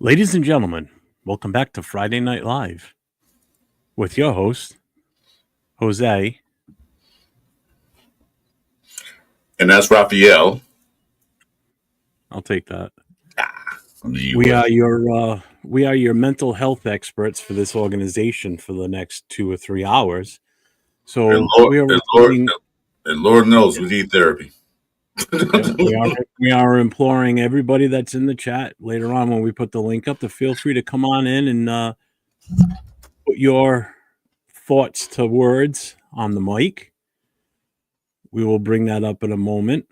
Ladies and gentlemen, welcome back to Friday Night Live with your host, Jose. And that's Raphael. I'll take that. We We are your mental health experts for this organization for the next 2 or 3 hours. and So Lord, we are and Lord, repeating, and Lord knows we need therapy. we are imploring everybody that's in the chat later on when we put the link up to feel free to come on in and put your thoughts to words on the mic. We will bring that up in a moment.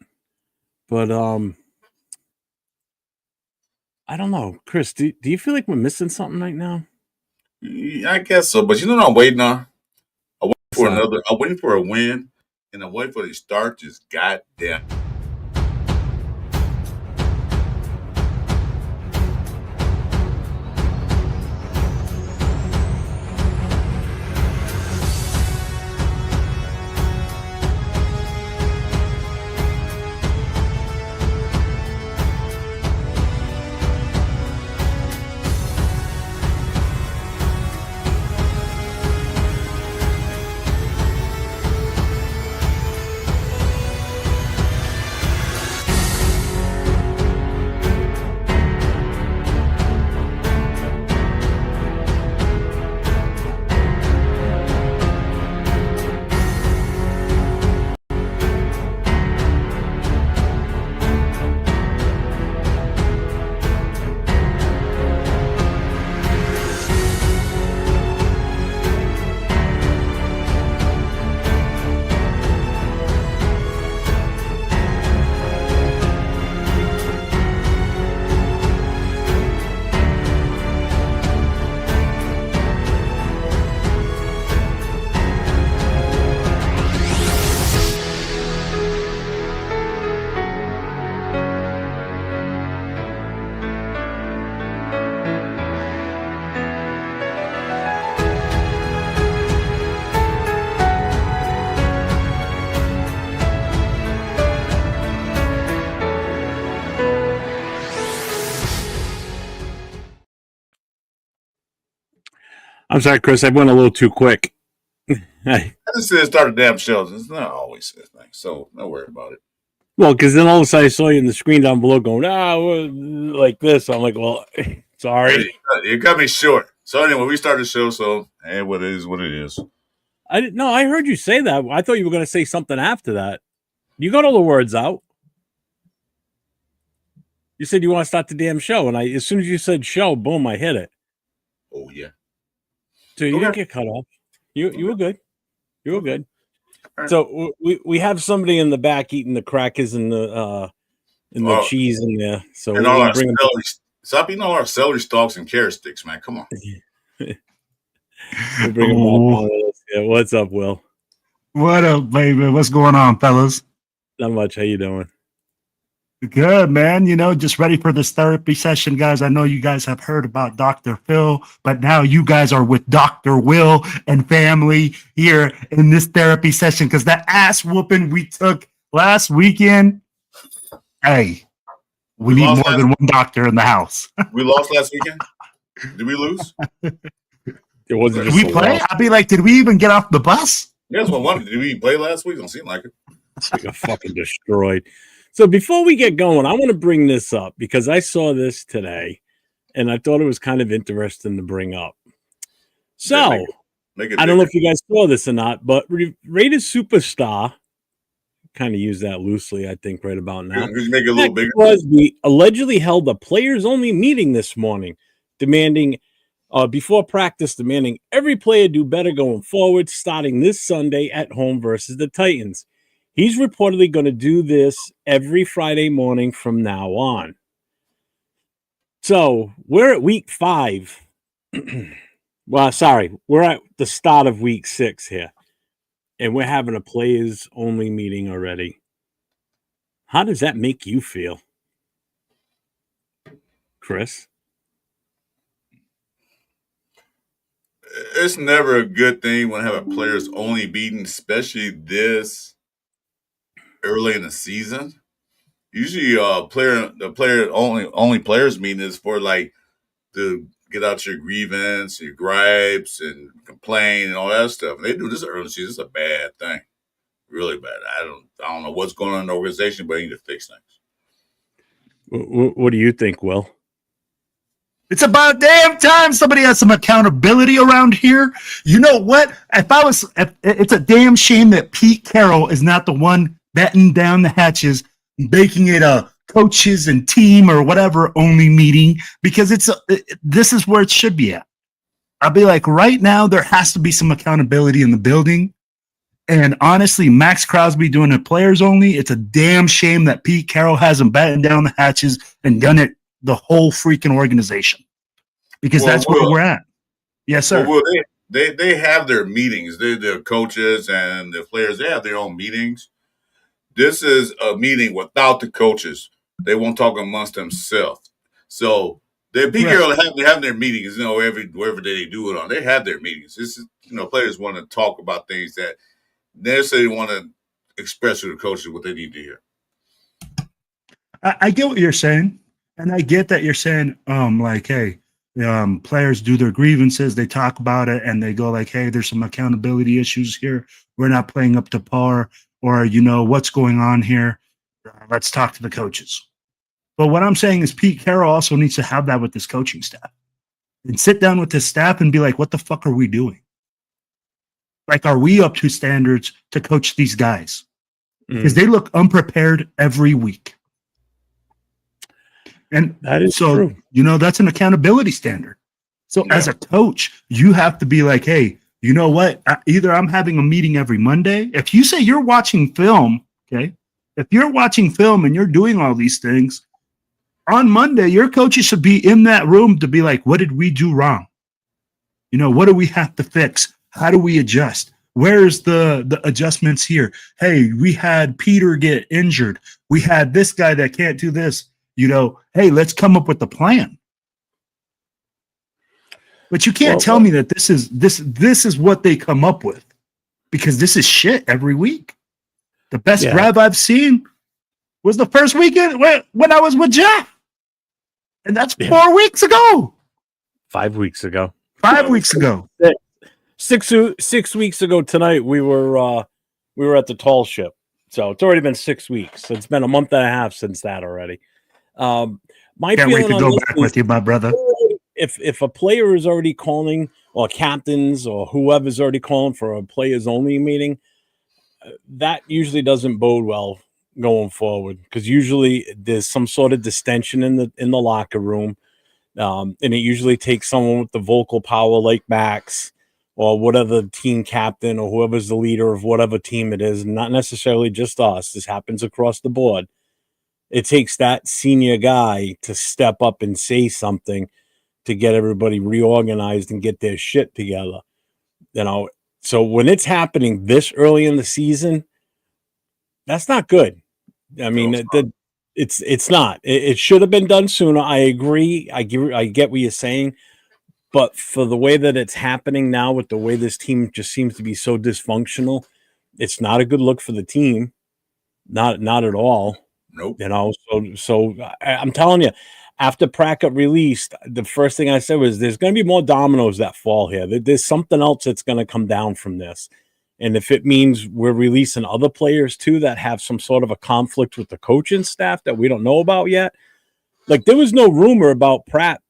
But I don't know, Chris. Do you feel like we're missing something right now? I guess so, but you know what I'm waiting on? So, I'm waiting for a win, and I'm waiting for the start. Just goddamn. I'm sorry, Chris. I went a little too quick. I just said start the damn shows. It's not always this thing, so don't worry about it. Well, because then all of a sudden I saw you in the screen down below going, like this. I'm like, well, sorry. You got me short. So anyway, we started the show. So hey, what it is, what it is. I didn't know. I heard you say that. I thought you were going to say something after that. You got all the words out. You said you want to start the damn show, and as soon as you said show, boom, I hit it. Oh yeah. So you didn't get cut off. You were good. You were good. Right. So we have somebody in the back eating the crackers and the cheese in there. So and all our celery, stop eating all our celery stalks and carrot sticks, man. Come on. We'll bring him back on. Yeah, what's up, Will? What up, baby? What's going on, fellas? Not much. How you doing? Good, man. You know, just ready for this therapy session, guys. I know you guys have heard about Dr. Phil, but now you guys are with Dr. Will and family here in this therapy session because that ass whooping we took last weekend. Hey, we need more than one doctor in the house. We lost last weekend? Did we lose? It wasn't. Did we play? I'd be like, did we even get off the bus? Yeah, that's what I wondered. Did we play last week? Don't seem like it. We got fucking destroyed. So before we get going, I want to bring this up because I saw this today and I thought it was kind of interesting to bring up. So I don't know if you guys saw this or not, but Rated Superstar, kind of use that loosely, I think, right about now. Make it a little bigger. Crosby allegedly held a players-only meeting this morning, demanding before practice, demanding every player do better going forward, starting this Sunday at home versus the Titans. He's reportedly going to do this every Friday morning from now on. So we're at week 5. Well, sorry, we're at the start of week 6 here, and we're having a players-only meeting already. How does that make you feel, Chris? It's never a good thing when I have a players only meeting, especially this early in the season. Usually, the player only players meeting is for like to get out your grievance, your gripes, and complain and all that stuff. And they do this early in the season. It's a bad thing, really bad. I don't know what's going on in the organization, but they need to fix things. What do you think, Will? It's about damn time somebody has some accountability around here. You know what? It's a damn shame that Pete Carroll is not the one batting down the hatches, making it a coaches and team or whatever only meeting, because this is where it should be at. I'll be like, right now there has to be some accountability in the building. And honestly, Max Crosby doing it players only. It's a damn shame that Pete Carroll hasn't battened down the hatches and done it the whole freaking organization, because that's where we're at. Yes, sir. Well, they have their meetings. The coaches and the players, they have their own meetings. This is a meeting without the coaches. They won't talk amongst themselves. So Pete Carroll have their meetings, wherever they do it on. They have their meetings. This is, players want to talk about things that necessarily want to express to the coaches what they need to hear. I get what you're saying. And I get that you're saying, hey, players do their grievances, they talk about it, and they go like, hey, there's some accountability issues here. We're not playing up to par, or, what's going on here? Let's talk to the coaches. But what I'm saying is Pete Carroll also needs to have that with his coaching staff and sit down with his staff and be like, what the fuck are we doing? Like, are we up to standards to coach these guys? Because they look unprepared every week. And that is true. That's an accountability standard. So as a coach, you have to be like, hey, you know what? Either I'm having a meeting every Monday. If you say you're watching film, okay, if you're watching film and you're doing all these things, on Monday, your coaches should be in that room to be like, what did we do wrong? What do we have to fix? How do we adjust? Where's the adjustments here? Hey, we had Peter get injured. We had this guy that can't do this. Hey, let's come up with a plan. But you can't tell me that this is what they come up with, because this is shit every week. The best drive I've seen was the first weekend when I was with Jeff. And that's 4 weeks ago. 5 weeks ago. 5 weeks ago. 6 weeks ago tonight, we were at the Tall Ship. So it's already been 6 weeks. So it's been a month and a half since that already. Can't wait to go back with you, my brother. If a player is already calling, or captains or whoever's already calling for a players only meeting, that usually doesn't bode well going forward, because usually there's some sort of distension in the locker room, and it usually takes someone with the vocal power like Max or whatever team captain or whoever's the leader of whatever team it is, not necessarily just us. This happens across the board. It takes that senior guy to step up and say something to get everybody reorganized and get their shit together. So when it's happening this early in the season, that's not good. I mean, it's not. It should have been done sooner. I agree. I get what you're saying. But for the way that it's happening now, with the way this team just seems to be so dysfunctional, it's not a good look for the team. Not at all. Nope. So I'm telling you, after Pratt got released, the first thing I said was there's going to be more dominoes that fall here. There's something else that's going to come down from this. And if it means we're releasing other players too that have some sort of a conflict with the coaching staff that we don't know about yet, like there was no rumor about Pratt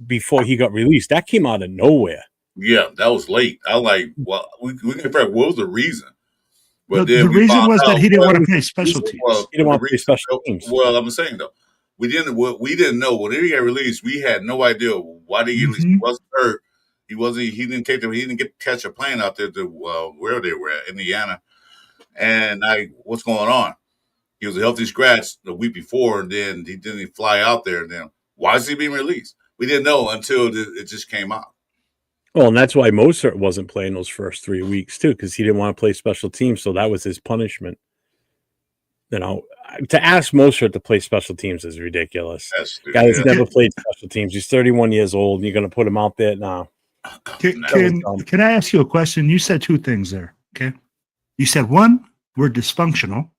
before he got released. That came out of nowhere. Yeah, that was late. I like, well, we can figure out what was the reason. But the reason was that he didn't want to play special teams. He didn't want to play special teams. Well, I'm saying though, we didn't know when he got released. We had no idea why did he get released. He wasn't hurt. He didn't get to catch a plane out there to where they were at, Indiana. And what's going on? He was a healthy scratch the week before, and then he didn't fly out there. And then why is he being released? We didn't know until it just came out. Well, and that's why Mozart wasn't playing those first 3 weeks too, because he didn't want to play special teams. So that was his punishment. To ask Mozart to play special teams is ridiculous. Guy's never played special teams. He's 31 years old, and you're going to put him out there now. Can I ask you a question? You said two things there. Okay, you said one, we're dysfunctional,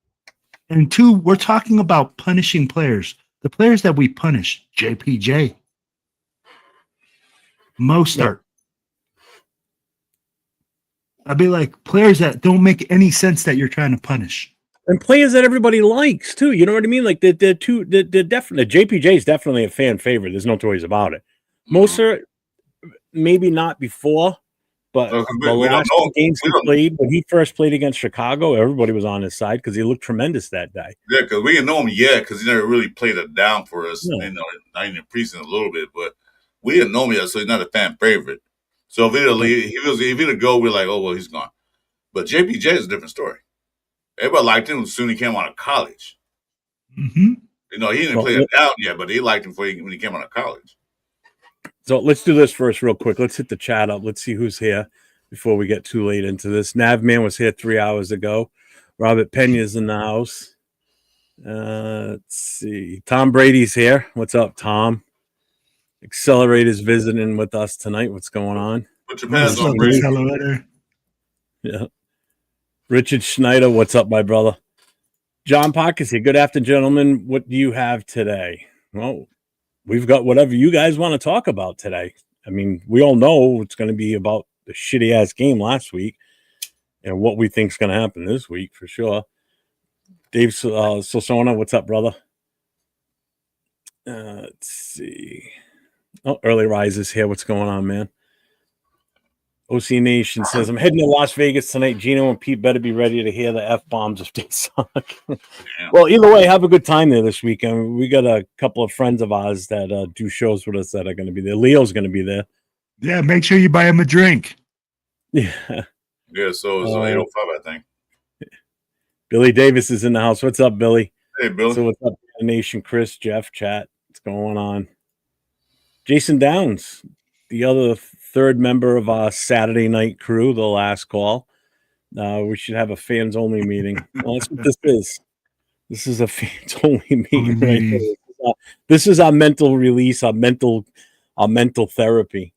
and two, we're talking about punishing players. The players that we punish, JPJ. Mostert. I'd be like players that don't make any sense that you're trying to punish. And players that everybody likes too. You know what I mean? Like they're definitely JPJ is definitely a fan favorite. There's no two ways about it. Mostert, maybe not before, but the last games he played when he first played against Chicago, everybody was on his side because he looked tremendous that day. Yeah, because we didn't know him yet because he never really played it down for us. No. You know, not in the preseason a little bit, but we didn't know him yet, so he's not a fan favorite. So if he'd go, we're like, oh well, he's gone. But JPJ is a different story. Everybody liked him as soon as he came out of college. Mm-hmm. You know, he didn't play it down yet, but they liked him when he came out of college. So let's do this first real quick. Let's hit the chat up. Let's see who's here before we get too late into this. Navman was here 3 hours ago. Robert Pena's in the house. Let's see. Tom Brady's here. What's up, Tom? Accelerator's visiting with us tonight. What's going on? Put your pants on, Brady. Yeah. Richard Schneider, what's up, my brother? John Pockets here. Good afternoon, gentlemen. What do you have today? Well, we've got whatever you guys want to talk about today. I mean, we all know it's going to be about the shitty-ass game last week and what we think is going to happen this week for sure. Dave Sosona, what's up, brother? Let's see. Oh, Early Rise is here. What's going on, man? OC Nation says, I'm heading to Las Vegas tonight. Gino and Pete better be ready to hear the F-bombs if they suck. Well, either way, have a good time there this weekend. We got a couple of friends of ours that do shows with us that are going to be there. Leo's going to be there. Yeah, make sure you buy him a drink. Yeah. Yeah, so it's 8:05, I think. Billy Davis is in the house. What's up, Billy? Hey, Billy. So what's up, Nation? Chris, Jeff, chat. What's going on? Jason Downs, the other third member of our Saturday night crew, the last call. We should have a fans only meeting. Well, that's what this is. This is a fans only meeting right here. This is our mental release, our mental therapy.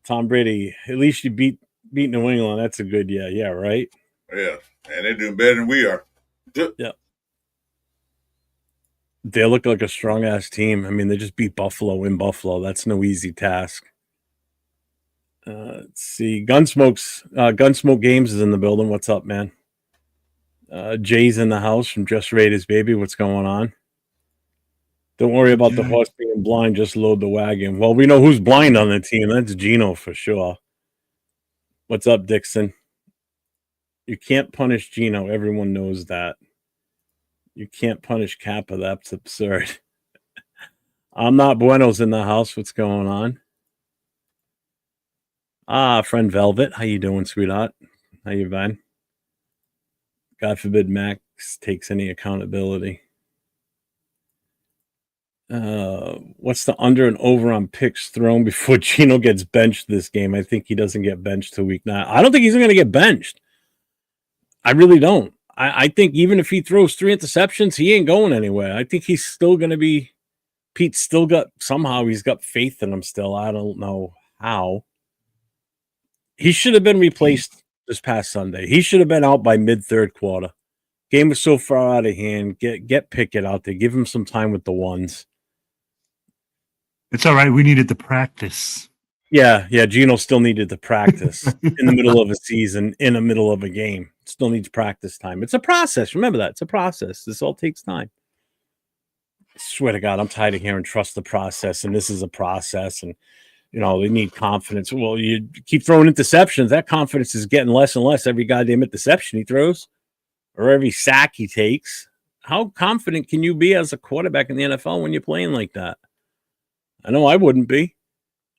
Tom Brady, at least you beat New England. That's a good yeah, right? Yeah, and they're doing better than we are. Yeah. They look like a strong ass team. I mean, they just beat Buffalo in Buffalo. That's no easy task. Let's see. Gunsmoke Games is in the building. What's up, man? Jay's in the house from Just Raiders, baby. What's going on? Don't worry about the horse being blind. Just load the wagon. Well, we know who's blind on the team. That's Gino for sure. What's up, Dixon? You can't punish Gino. Everyone knows that. You can't punish Kappa. That's absurd. I'm not Bueno's in the house. What's going on? Friend Velvet. How you doing, sweetheart? How you been? God forbid Max takes any accountability. What's the under and over on picks thrown before Gino gets benched this game? I think he doesn't get benched till week 9. I don't think he's going to get benched. I really don't. I think even if he throws 3 interceptions, he ain't going anywhere. I think he's still going to be – Pete's still got – somehow he's got faith in him still. I don't know how. He should have been replaced this past Sunday. He should have been out by mid-third quarter. Game was so far out of hand. Get Pickett out there. Give him some time with the ones. It's all right. We needed to practice. Yeah. Gino still needed to practice in the middle of a season, in the middle of a game. Still needs practice time. It's a process. Remember that. It's a process. This all takes time. I swear to God, I'm tired of hearing trust the process, and this is a process, and they need confidence. Well, you keep throwing interceptions. That confidence is getting less and less every goddamn interception he throws or every sack he takes. How confident can you be as a quarterback in the NFL when you're playing like that? I know I wouldn't be.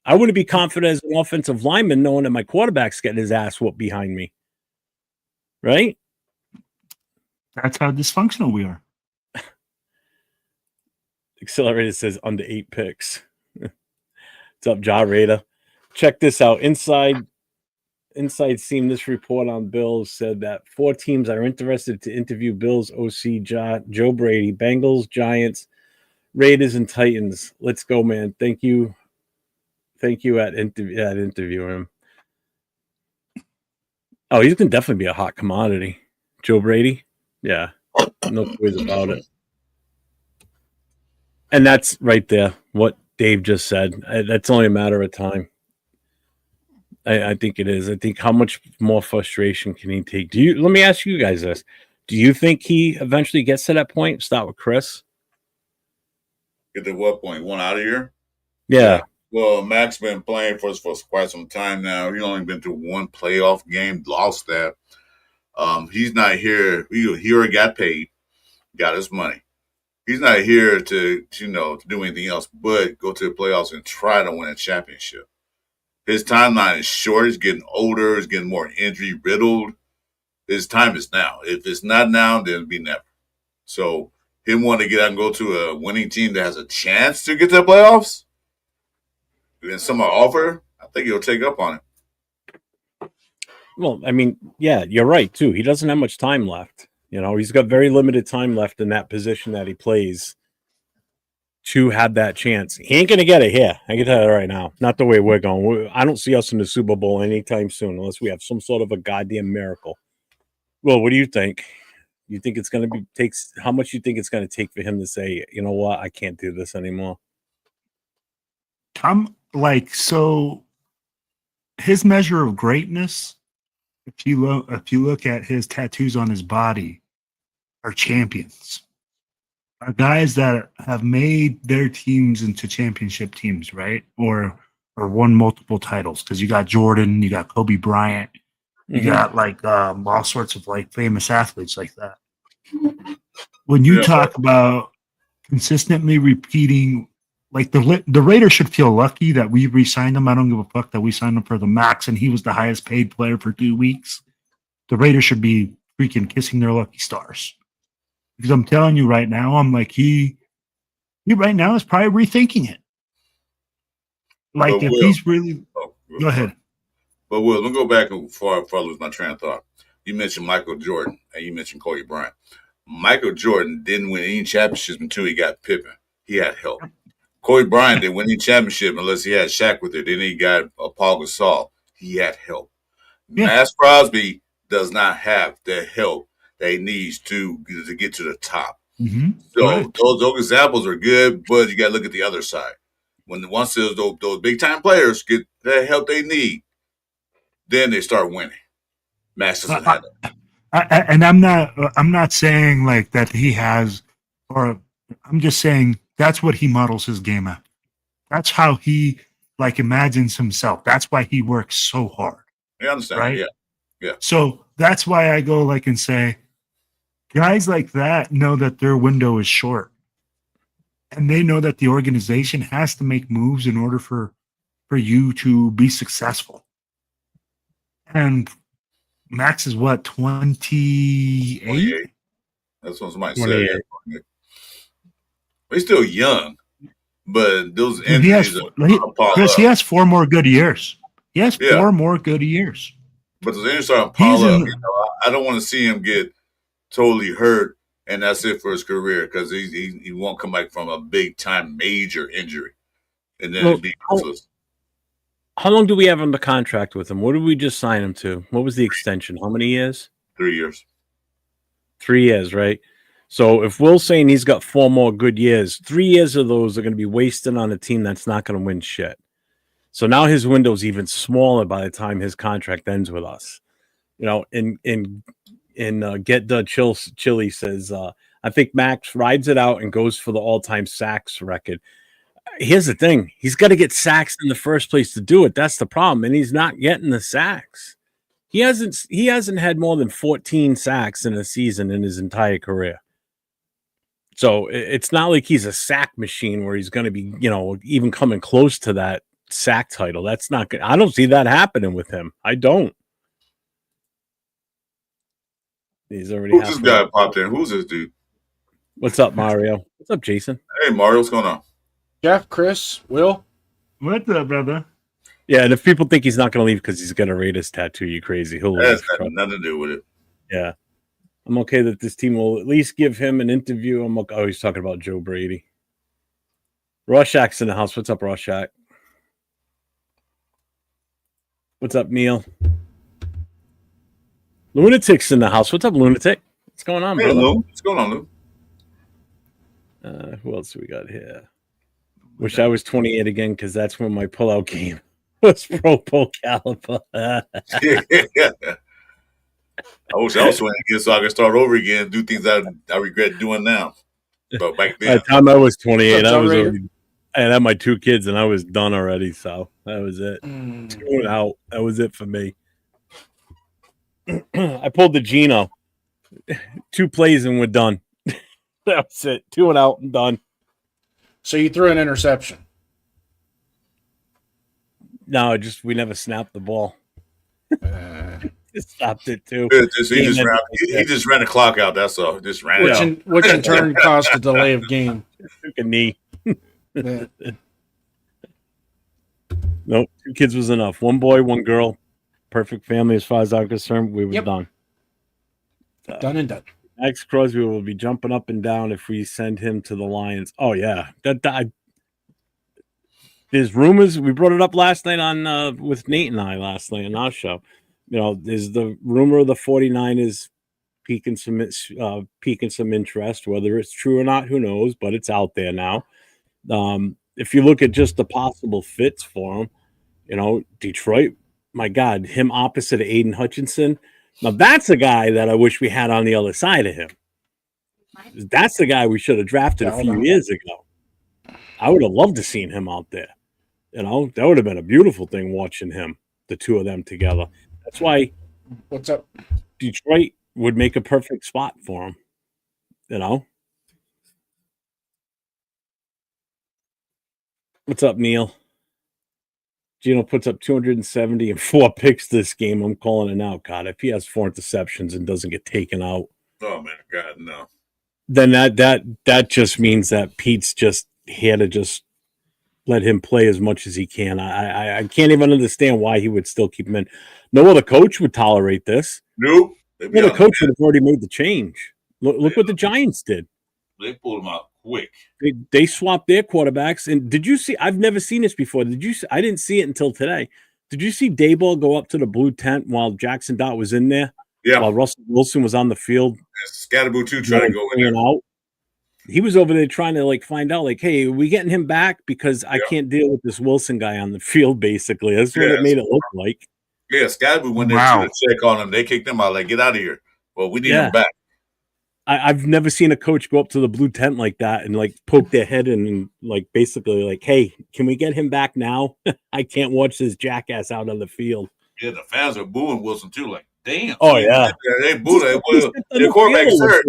I wouldn't be confident as an offensive lineman knowing that my quarterback's getting his ass whooped behind me. Right? That's how dysfunctional we are. Accelerator says under 8 picks. What's up, Ja Raider? Check this out. Inside Seam, this report on Bills said that 4 teams are interested to interview Bills OC Joe Brady, Bengals, Giants, Raiders, and Titans. Let's go, man. Thank you at interviewing him. Oh, he's going to definitely be a hot commodity. Joe Brady? Yeah. No ways about it. And that's right there. What Dave just said. That's only a matter of time. I think it is. I think how much more frustration can he take? Let me ask you guys this. Do you think he eventually gets to that point? Start with Chris. Get to what point? Want out of here? Yeah. Well, Mac's been playing for us for quite some time now. He's only been through one playoff game, lost that. He's not here. He already got paid, got his money. He's not here to do anything else but go to the playoffs and try to win a championship. His timeline is short. He's getting older. He's getting more injury riddled. His time is now. If it's not now, then it'll be never. So him wanting to get out and go to a winning team that has a chance to get to the playoffs, and someone offer, I think he'll take up on it. Well, I mean, yeah, you're right, too. He doesn't have much time left. He's got very limited time left in that position that he plays to have that chance. He ain't going to get it here. I can tell you that right now. Not the way we're going. I don't see us in the Super Bowl anytime soon unless we have some sort of a goddamn miracle. Well, what do you think? You think it's going to takes how much you think it's going to take for him to say, you know what, I can't do this anymore? So his measure of greatness, if you look at his tattoos on his body, are champions. Are guys that have made their teams into championship teams, right? Or won multiple titles. Because you got Jordan, you got Kobe Bryant, you got all sorts of famous athletes like that. When you talk about consistently repeating, the Raiders should feel lucky that we re-signed him. I don't give a fuck that we signed him for the max and he was the highest paid player for 2 weeks. The Raiders should be freaking kissing their lucky stars. Because I'm telling you right now, he right now is probably rethinking it. He's really go ahead. But let me go back before I lose my train of thought. You mentioned Michael Jordan and you mentioned Kobe Bryant. Michael Jordan didn't win any championships until he got Pippen. He had help. Kobe Bryant didn't win any championship unless he had Shaq with it. Then he got Paul Gasol. He had help. Yeah. Max Crosby does not have the help that he needs to get to the top. Mm-hmm. So those examples are good, but you got to look at the other side. Once those big time players get the help they need, then they start winning. Max doesn't have that. And I'm not saying that he has, or I'm just saying that's what he models his game at. That's how he imagines himself. That's why he works so hard. I understand. Right? Yeah. So that's why I go and say, guys like that know that their window is short, and they know that the organization has to make moves in order for you to be successful. And Max is what, 28? That's what somebody said. He's still young, but those injuries Chris, he has 4 more good years. He has 4 more good years. But those injuries are pile up. I don't want to see him get totally hurt, and that's it for his career because he won't come back from a big time major injury, and then it'd be useless. How long do we have on the contract with him? What did we just sign him to? What was the extension? How many years? 3 years. 3 years, right? So if Will's saying he's got 4 more good years, 3 years of those are going to be wasted on a team that's not going to win shit. So now his window's even smaller by the time his contract ends with us. In Get the Chili says, I think Max rides it out and goes for the all-time sacks record. Here's the thing. He's got to get sacks in the first place to do it. That's the problem. And he's not getting the sacks. He hasn't had more than 14 sacks in a season in his entire career. So it's not like he's a sack machine where he's going to be, even coming close to that sack title. That's not good. I don't see that happening with him. I don't. He's already. Who's this guy popped in? Who's this dude? What's up, Mario? What's up, Jason? Hey, Mario. What's going on? Jeff, Chris, Will. What's up, brother? Yeah, and if people think he's not going to leave because he's got a Raiders tattoo, you crazy. He'll leave. That's got nothing to do with it. Yeah. I'm okay that this team will at least give him an interview. Oh, he's talking about Joe Brady. Rorschach's in the house. What's up, Rorschach? What's up, Neil? Lunatic's in the house. What's up, Lunatic? What's going on, brother? Lou. What's going on, Lou? Who else do we got here? Wish I was 28 again because that's when my pullout game was Pro Caliber. I wish I was 20 again so I could start over again and do things I regret doing now. But back By then, the time I was 28, What's I up, was Raider? already, I had my 2 kids and I was done already. So that was it. Going out. That was it for me. I pulled the Gino. 2 plays and we're done. That was it. 2 and out and done. So you threw an interception. No, we never snapped the ball. Just stopped it too. he just ran the clock out. That's all. Just ran it out. Which in turn caused a delay of game. Took a knee. Yeah. Nope. 2 kids was enough. 1 boy, 1 girl. Perfect family as far as I'm concerned. We were done. Done and done. Max Crosby will be jumping up and down if we send him to the Lions. Oh yeah, there's rumors. We brought it up last night on with Nate and I last night on our show. You know, there's the rumor of the 49ers piquing some interest. Whether it's true or not, who knows? But it's out there now. If you look at just the possible fits for him, you know, Detroit. My God, him opposite of Aiden Hutchinson. Now, that's a guy that I wish we had on the other side of him. That's the guy we should have drafted a few years ago. I would have loved to seen him out there. You know, that would have been a beautiful thing watching him, the 2 of them together. That's why What's up? Detroit would make a perfect spot for him. You know? What's up, Neil? Gino puts up 270 and 4 picks this game. I'm calling it out, God. If he has 4 interceptions and doesn't get taken out, Oh man, God, no. then that just means that Pete's just here to just let him play as much as he can. I can't even understand why he would still keep him in. No other coach would tolerate this. Nope. No other coach would have already made the change. Look what the Giants did. They pulled him out quick. They swapped their quarterbacks. And did you see? I've never seen this before. Did you? I didn't see it until today. Did you see Daboll go up to the blue tent while Jackson Dart was in there? Yeah. While Russell Wilson was on the field. Scatterboo too trying to go in there. Out. He was over there trying to find out hey, are we getting him back? Because I can't deal with this Wilson guy on the field, basically. That's what it made it look like. Yeah, Scatterboo went there to check on him. They kicked him out, get out of here. Well, we need him back. I've never seen a coach go up to the blue tent like that and poke their head in and basically hey, can we get him back now? I can't watch this jackass out on the field. Yeah, the fans are booing Wilson too. Damn. Oh yeah, they booed him. The quarterback is hurt.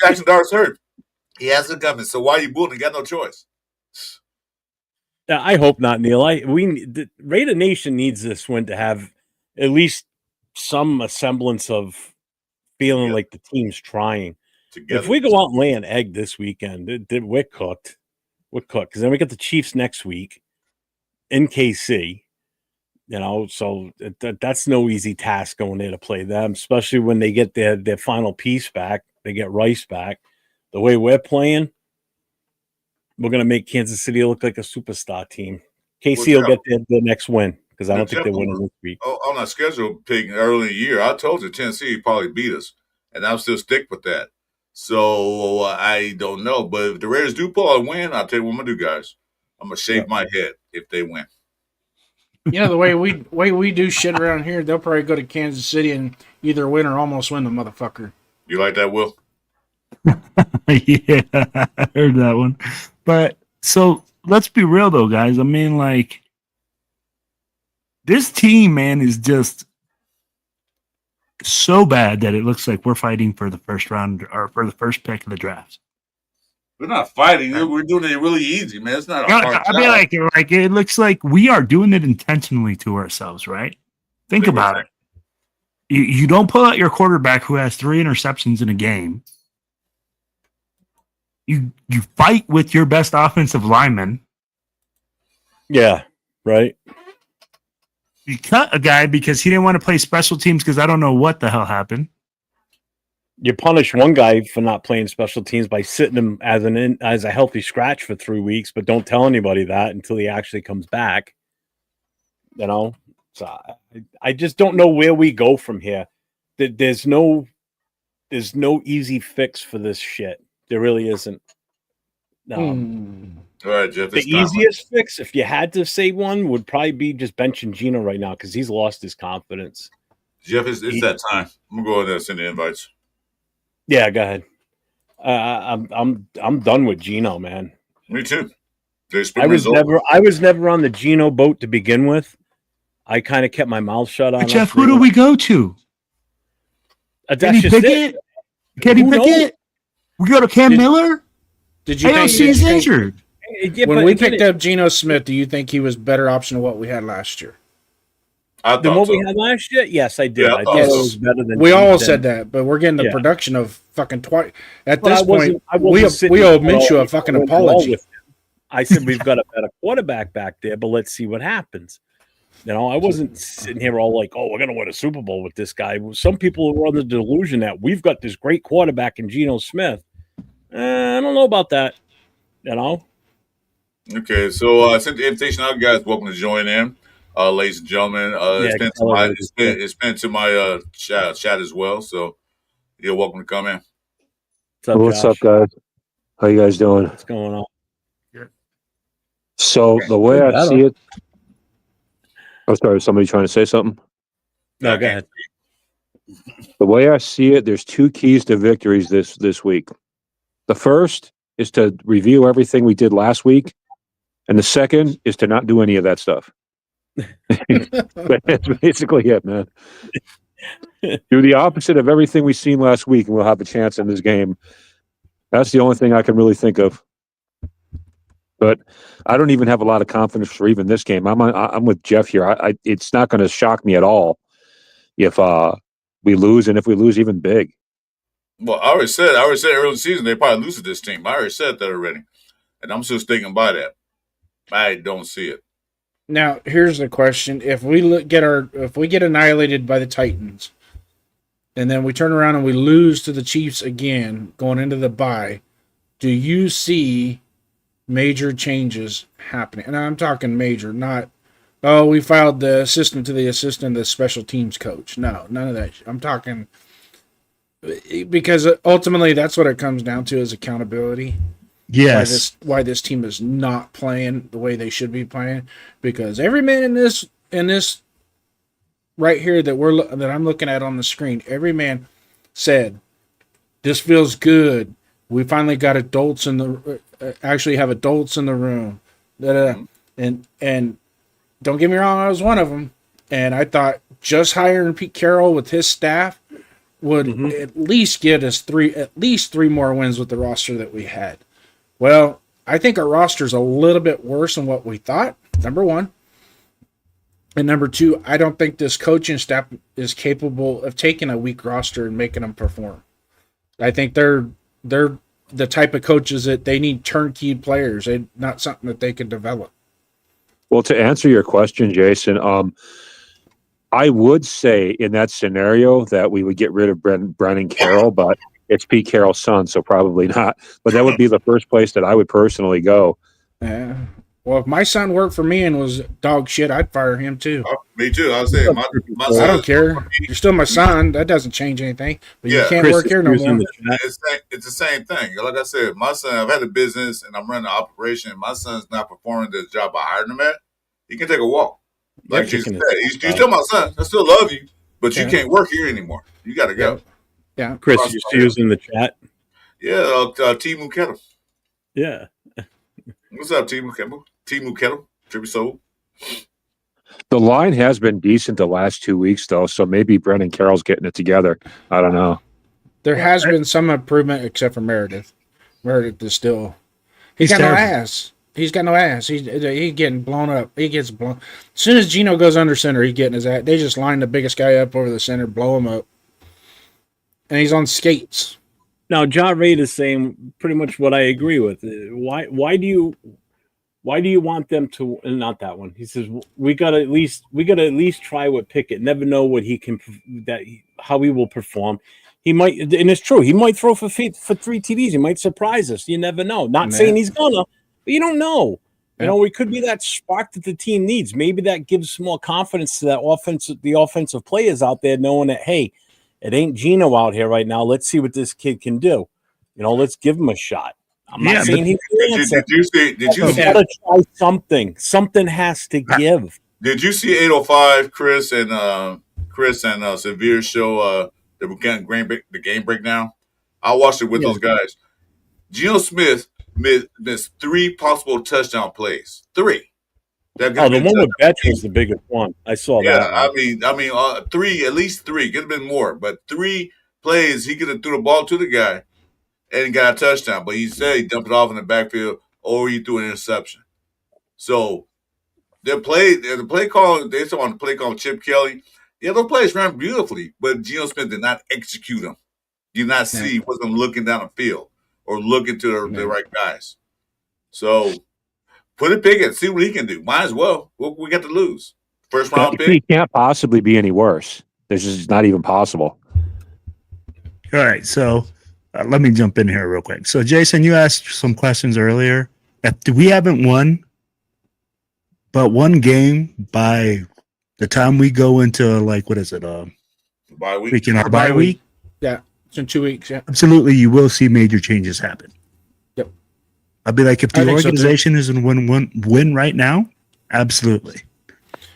Jackson Dart's hurt. He hasn't come in. So why are you booing? He got no choice. Yeah, I hope not, Neil. The Raider Nation needs this win to have at least some semblance of feeling like the team's trying. Together. If we go out and lay an egg this weekend, we're cooked. We're cooked because then we got the Chiefs next week in KC. You know, so that's no easy task going there to play them, especially when they get their final piece back. They get Rice back. The way we're playing, we're going to make Kansas City look like a superstar team. KC will get the next win because I don't think they're winning this week. On our schedule pick early in the year, I told you Tennessee probably beat us, and I'll still stick with that. So I don't know. But if the Raiders do pull out a win, I'll tell you what I'm going to do, guys. I'm going to shave my head if they win. You know, the way we do shit around here, they'll probably go to Kansas City and either win or almost win the motherfucker. You like that, Will? Yeah, I heard that one. But so let's be real though, guys. I mean, this team, man, is just so bad that it looks like we're fighting for the first round or for the first pick of the draft. We're not fighting. We're doing it really easy, man. It's not a hard I mean, it looks like we are doing it intentionally to ourselves, right? Think about it. You don't pull out your quarterback who has 3 interceptions in a game. You fight with your best offensive lineman. Yeah, right. You cut a guy because he didn't want to play special teams because I don't know what the hell happened. You punish one guy for not playing special teams by sitting him as a healthy scratch for 3 weeks, but don't tell anybody that until he actually comes back. You know, so I just don't know where we go from here. There's no easy fix for this shit. There really isn't. All right, Jeff. The It's time. easiest fix, if you had to say one, would probably be just benching Gino right now because he's lost his confidence. Jeff, it's that time. I'm gonna go ahead and send the invites. Yeah, go ahead. I'm done with Gino, man. Me too. I was never on the Gino boat to begin with. I kind of kept my mouth shut on. But Jeff, who do we go to? That's Kenny just Pickett? it. Kenny Who knows? Pickett? We go to Cam Miller? Did you AOC think, is injured. Yeah, when but we again, picked up Geno Smith, do you think he was better option than what we had last year? I than thought what so. we had last year, yes, I did. Yeah, I I thought thought it so. was better than We all than- said that, but we're getting the Yeah. production of fucking twice. At Well, this point, we owe Minshew a fucking apology. I said we've got a better quarterback back there, but let's see what happens. You know, I wasn't sitting here all like, "Oh, we're going to win a Super Bowl with this guy." Some people were on the delusion that we've got this great quarterback in Geno Smith. I don't know about that. You know, Okay, so I sent the invitation out, guys. Welcome to join in, ladies and gentlemen. It's been to my chat as well. So you're welcome to come in. What's up, Josh? guys? How you guys doing? What's going on? So the way I see it, I'm sorry, somebody trying to say something? No, go ahead. The way I see it, there's two keys to victories this week. The first is to review everything we did last week, and the second is to not do any of that stuff. That's basically it, man. Do the opposite of everything we've seen last week, and we'll have a chance in this game. That's the only thing I can really think of. But I don't even have a lot of confidence for even this game. I'm with Jeff here. It's not going to shock me at all if we lose, and if we lose even big. Well, I already said early in the season they probably lose to this team. I already said that already, and I'm still sticking by that. I don't see it. Now, here's the question: if we get annihilated by the Titans, and then we turn around and we lose to the Chiefs again going into the bye, do you see major changes happening? And I'm talking major, not we filed the assistant to the assistant, the special teams coach. No, none of that. I'm talking because ultimately that's what it comes down to is accountability. Yes. Why this team is not playing the way they should be playing, because every man in this right here that I'm looking at on the screen, every man said this feels good. We finally got adults in the actually have adults in the room. And don't get me wrong, I was one of them, and I thought just hiring Pete Carroll with his staff would at least get us three more wins with the roster that we had. Well, I think our roster's a little bit worse than what we thought, number one. And number two, I don't think this coaching staff is capable of taking a weak roster and making them perform. I think they're the type of coaches that they need turnkey players. They're not something that they can develop. Well, to answer your question, Jason, I would say in that scenario that we would get rid of Brennan Carroll, but it's Pete Carroll's son, so probably not. But that would be the first place that I would personally go. Well, if my son worked for me and was dog shit, I'd fire him too. Me too. I was saying my son, I don't care. You're still my son. That doesn't change anything. But you can't Chris work here no is in more. the chat. It's the same thing. Like I said, my son, I've had a business and I'm running an operation. My son's not performing the job I hired him at. He can take a walk. Like you said, he's still my son. I still love you, but you can't work here anymore. You got to go. Yeah. Chris, you see who's in the chat? Yeah, Timu Kettle. Yeah. What's up, Timu Kettle? Timu Kettle, Trippy Soul. The line has been decent the last 2 weeks, though, so maybe Brennan Carroll's getting it together. I don't know. There has been some improvement except for Meredith. Meredith is still he's got terrible. no ass. He's got no ass. He's getting blown up. He gets blown. As soon as Gino goes under center, he's getting his ass. They just line the biggest guy up over the center, blow him up. And he's on skates. Now, John Reid is saying pretty much what I agree with. Why do you want them to? Not that one. He says we got to at least try with Pickett. Never know what he can how he will perform. He might, and it's true. He might throw for 3 TDs. He might surprise us. You never know. Not saying he's gonna, but you don't know. You know, it could be that spark that the team needs. Maybe that gives more confidence to the offensive players out there, knowing that hey, it ain't Gino out here right now. Let's see what this kid can do. You know, let's give him a shot. I'm not Yeah, saying he's the Did answer. you see? Did you He's see? got to try something. Something has to give. Did you see 805 Chris and Severe show the game breakdown? I watched it with Yeah. those guys. Geno Smith missed 3 possible touchdown plays. 3. That could Oh, have the been one with touchdown. Betch was the biggest one. I saw Yeah, that. I mean, 3, at least 3. Could have been more, but 3 plays he could have threw the ball to the guy and got a touchdown. But he said he dumped it off in the backfield or he threw an interception. So the play call, they saw on the play call Chip Kelly. Yeah, those plays ran beautifully, but Geno Smith did not execute them. Did not see, he wasn't looking down the field or looking to the right guys. So put it Pickett, see what he can do. Might as well. What we got to lose? First round He pick. can't possibly be any worse. This is not even possible. All right, so let me jump in here real quick. So, Jason, you asked some questions earlier. If we haven't won but one game by the time we go into what is it? Bye week. Week in our bye week. Yeah, it's in 2 weeks. Yeah, Absolutely, you will see major changes happen. Yep. I'd be like, if I the think so, too. organization is in win right now, absolutely,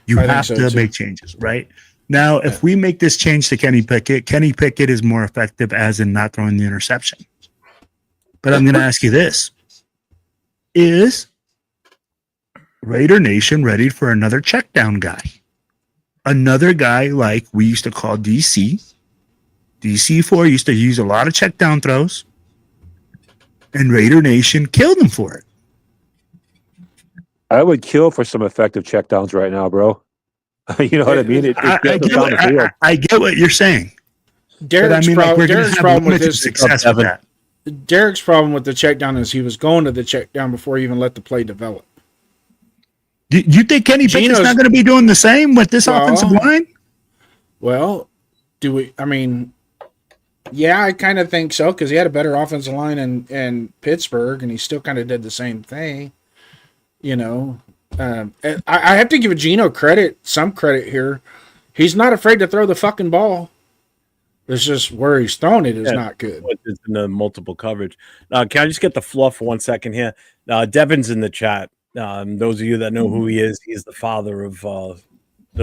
you I think have so, to too. make changes, right? Now, if we make this change to Kenny Pickett is more effective as in not throwing the interception. But I'm going to ask you this: is Raider Nation ready for another check down guy? Another guy like we used to call DC. DC4 used to use a lot of check down throws, and Raider Nation killed him for it. I would kill for some effective checkdowns right now, bro. You know what I mean? It I gets get down the field. what, I get what you're saying. Derek's, But I mean, we're going to Derek's have problem with limited this. success with that. Derek's problem with the check down is he was going to the check down before he even let the play develop. Do you think Kenny Pickett's Geno's- not going to be doing the same with this Well, offensive line? Well, do we? I mean, yeah, I kind of think so because he had a better offensive line in Pittsburgh, and he still kind of did the same thing. You know, and I have to give Geno some credit here. He's not afraid to throw the fucking ball. It's just where he's thrown it is not good. It's in the multiple coverage. Can I just get the fluff for 1 second here? Devin's in the chat. Those of you that know who he is, he's the father of the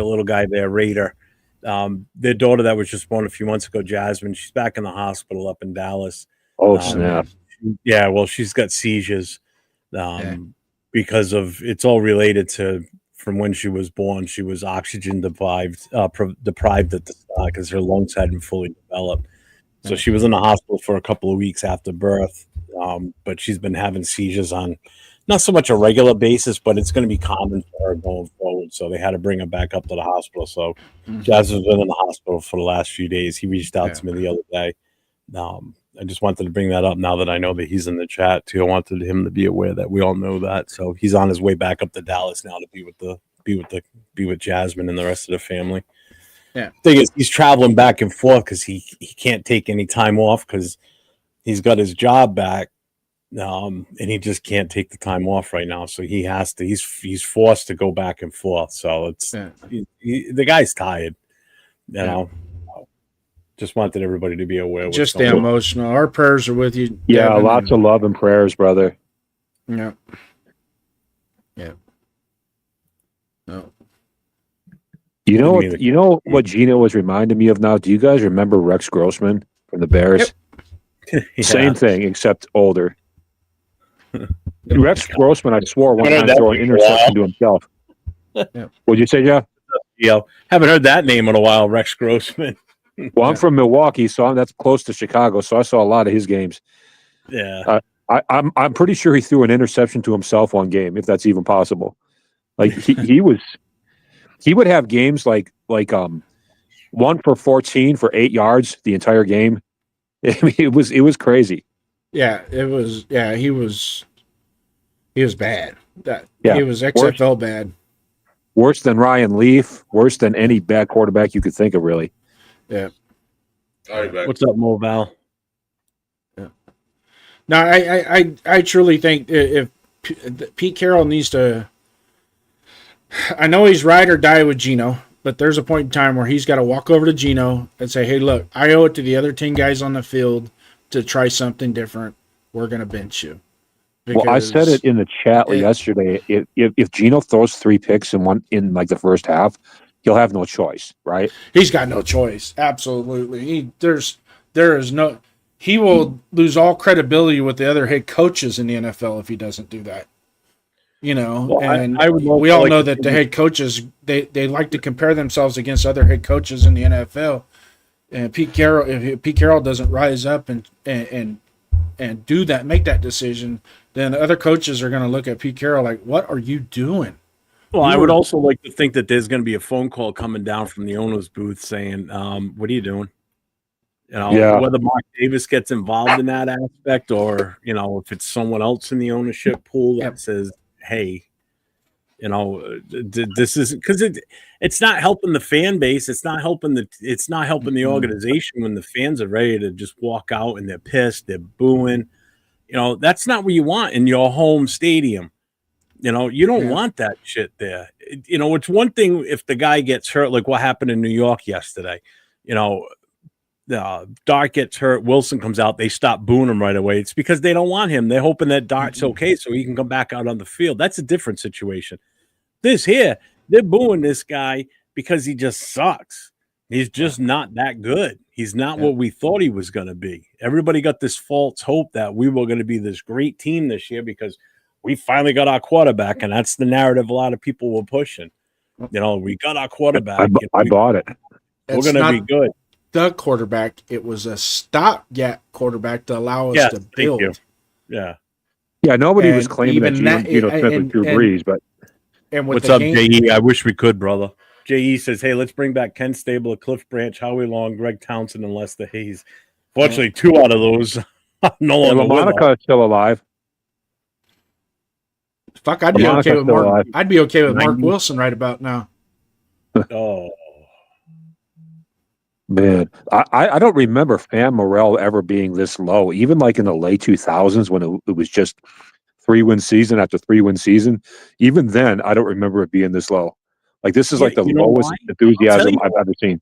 little guy there, Raider. Their daughter that was just born a few months ago, Jasmine, she's back in the hospital up in Dallas. Oh, snap. Yeah, well, she's got seizures because of it's all related to from when she was born. She was oxygen deprived at the start because her lungs hadn't fully developed. So she was in the hospital for a couple of weeks after birth, but she's been having seizures on not so much a regular basis, but it's going to be common for her going forward. So they had to bring her back up to the hospital. So Jasmine's been in the hospital for the last few days. He reached out to me the other day. I just wanted to bring that up now that I know that he's in the chat too. I wanted him to be aware that we all know that. So he's on his way back up to Dallas now to be with Jasmine and the rest of the family. Yeah. Thing is, he's traveling back and forth because he can't take any time off because he's got his job back. And he just can't take the time off right now, so he has to. He's forced to go back and forth. So it's the guy's tired. You know, just wanted everybody to be aware. Just stay emotional. Our prayers are with you. Yeah, Devin, lots of love and prayers, brother. Yeah. Yeah. No. You know what Gino was reminding me of now? Do you guys remember Rex Grossman from the Bears? Yeah. Same thing, except older. Rex Grossman, I swore one time throwing interception to himself. Yeah. What'd you say, Jeff? Yeah, haven't heard that name in a while, Rex Grossman. Well, I'm from Milwaukee, so that's close to Chicago, so I saw a lot of his games. Yeah. I'm pretty sure he threw an interception to himself one game, if that's even possible. Like he would have games like 1 for 14 for 8 yards the entire game. I mean, it was crazy. Yeah, it was. Yeah, he was bad. He was XFL bad. Worse than Ryan Leaf. Worse than any bad quarterback you could think of, really. Yeah. All right, back. What's up, Mo Val? Yeah. No, I truly think if Pete Carroll needs to. I know he's ride or die with Geno, but there's a point in time where he's got to walk over to Geno and say, "Hey, look, I owe it to the other 10 guys on the field to try something different. We're going to bench you." Well, I said it in the chat it- yesterday. If Gino throws 3 picks in like the first half, he'll have no choice, right? He's got no choice. Absolutely. He will lose all credibility with the other head coaches in the NFL if he doesn't do that. Well, And I would we also all like know to that the think- head coaches they like to compare themselves against other head coaches in the NFL. And Pete Carroll, if Pete Carroll doesn't rise up and do that, make that decision, then other coaches are going to look at Pete Carroll like, "What are you doing?" Well, You I would were- also like to think that there's going to be a phone call coming down from the owner's booth saying, "What are you doing?" Yeah. Whether Mark Davis gets involved in that aspect, or if it's someone else in the ownership pool that Yep. says, "Hey, this is," because it's not helping the fan base. It's not helping the organization when the fans are ready to just walk out and they're pissed, they're booing. That's not what you want in your home stadium. You don't Yeah. want that shit there. It's one thing if the guy gets hurt, like what happened in New York yesterday. Dart gets hurt, Wilson comes out, they stop booing him right away. It's because they don't want him. They're hoping that Dart's okay so he can come back out on the field. That's a different situation. This here, they're booing this guy because he just sucks. He's just not that good. He's not what we thought he was going to be. Everybody got this false hope that we were going to be this great team this year because we finally got our quarterback, and that's the narrative a lot of people were pushing. We got our quarterback. I bought it. We're It's going to not be good. the quarterback. It was a stopgap quarterback to allow us Yes, to thank build. you. Yeah. Yeah, nobody was And claiming that even Gino that- Smith was and- Drew and- Brees, but And with What's the up, game, JE? I wish we could, brother. JE says, "Hey, let's bring back Ken Stabler, Cliff Branch, Howie Long, Greg Townsend, and Lester Hayes." Fortunately, 2 out of those are no longer with us. LaMonica is still alive. fuck, I'd be LaMonica's okay with still Mark. alive. I'd be okay with Mark 90. Wilson right about now. Oh, Man, I don't remember fan morale ever being this low. Even like in the late 2000s when it was just 3-win season after 3-win season. Even then, I don't remember it being this low. Like this is Yeah, like the you know lowest why? enthusiasm you I've ever seen.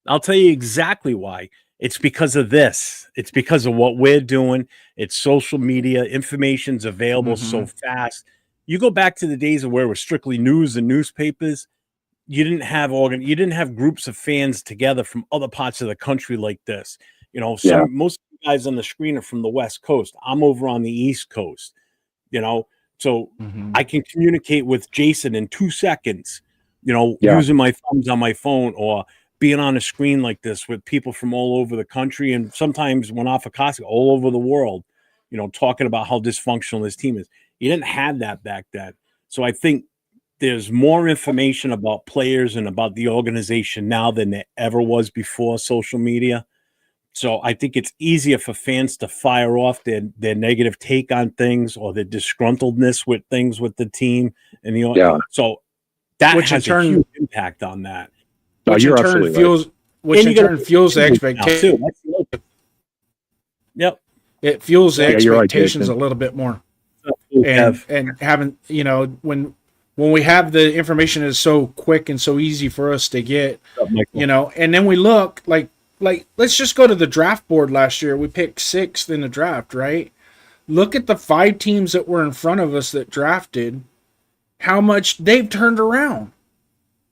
I'll tell you exactly why. It's because of this. It's because of what we're doing. It's social media. Information's available so fast. You go back to the days of where it was strictly news and newspapers. You didn't have groups of fans together from other parts of the country like this. Most of the guys on the screen are from the West Coast. I'm over on the East Coast. So I can communicate with Jason in 2 seconds. Using my thumbs on my phone or being on a screen like this with people from all over the country and sometimes when off of Costco, all over the world. Talking about how dysfunctional this team is. You didn't have that back then. So I think there's more information about players and about the organization now than there ever was before social media. So I think it's easier for fans to fire off their negative take on things or their disgruntledness with things with the team. So that Which in has a turn- huge impact on that. No, Which in you're turn absolutely right. fuels, which And in you gotta- turn fuels the Now, expectation. too. That's the other- Yep. It fuels the Yeah, you're right, expectations Jason. a little bit more. Have- And having when we have the information is so quick and so easy for us to get, and then we look like let's just go to the draft board last year. We picked 6th in the draft, right? Look at the 5 teams that were in front of us that drafted, how much they've turned around.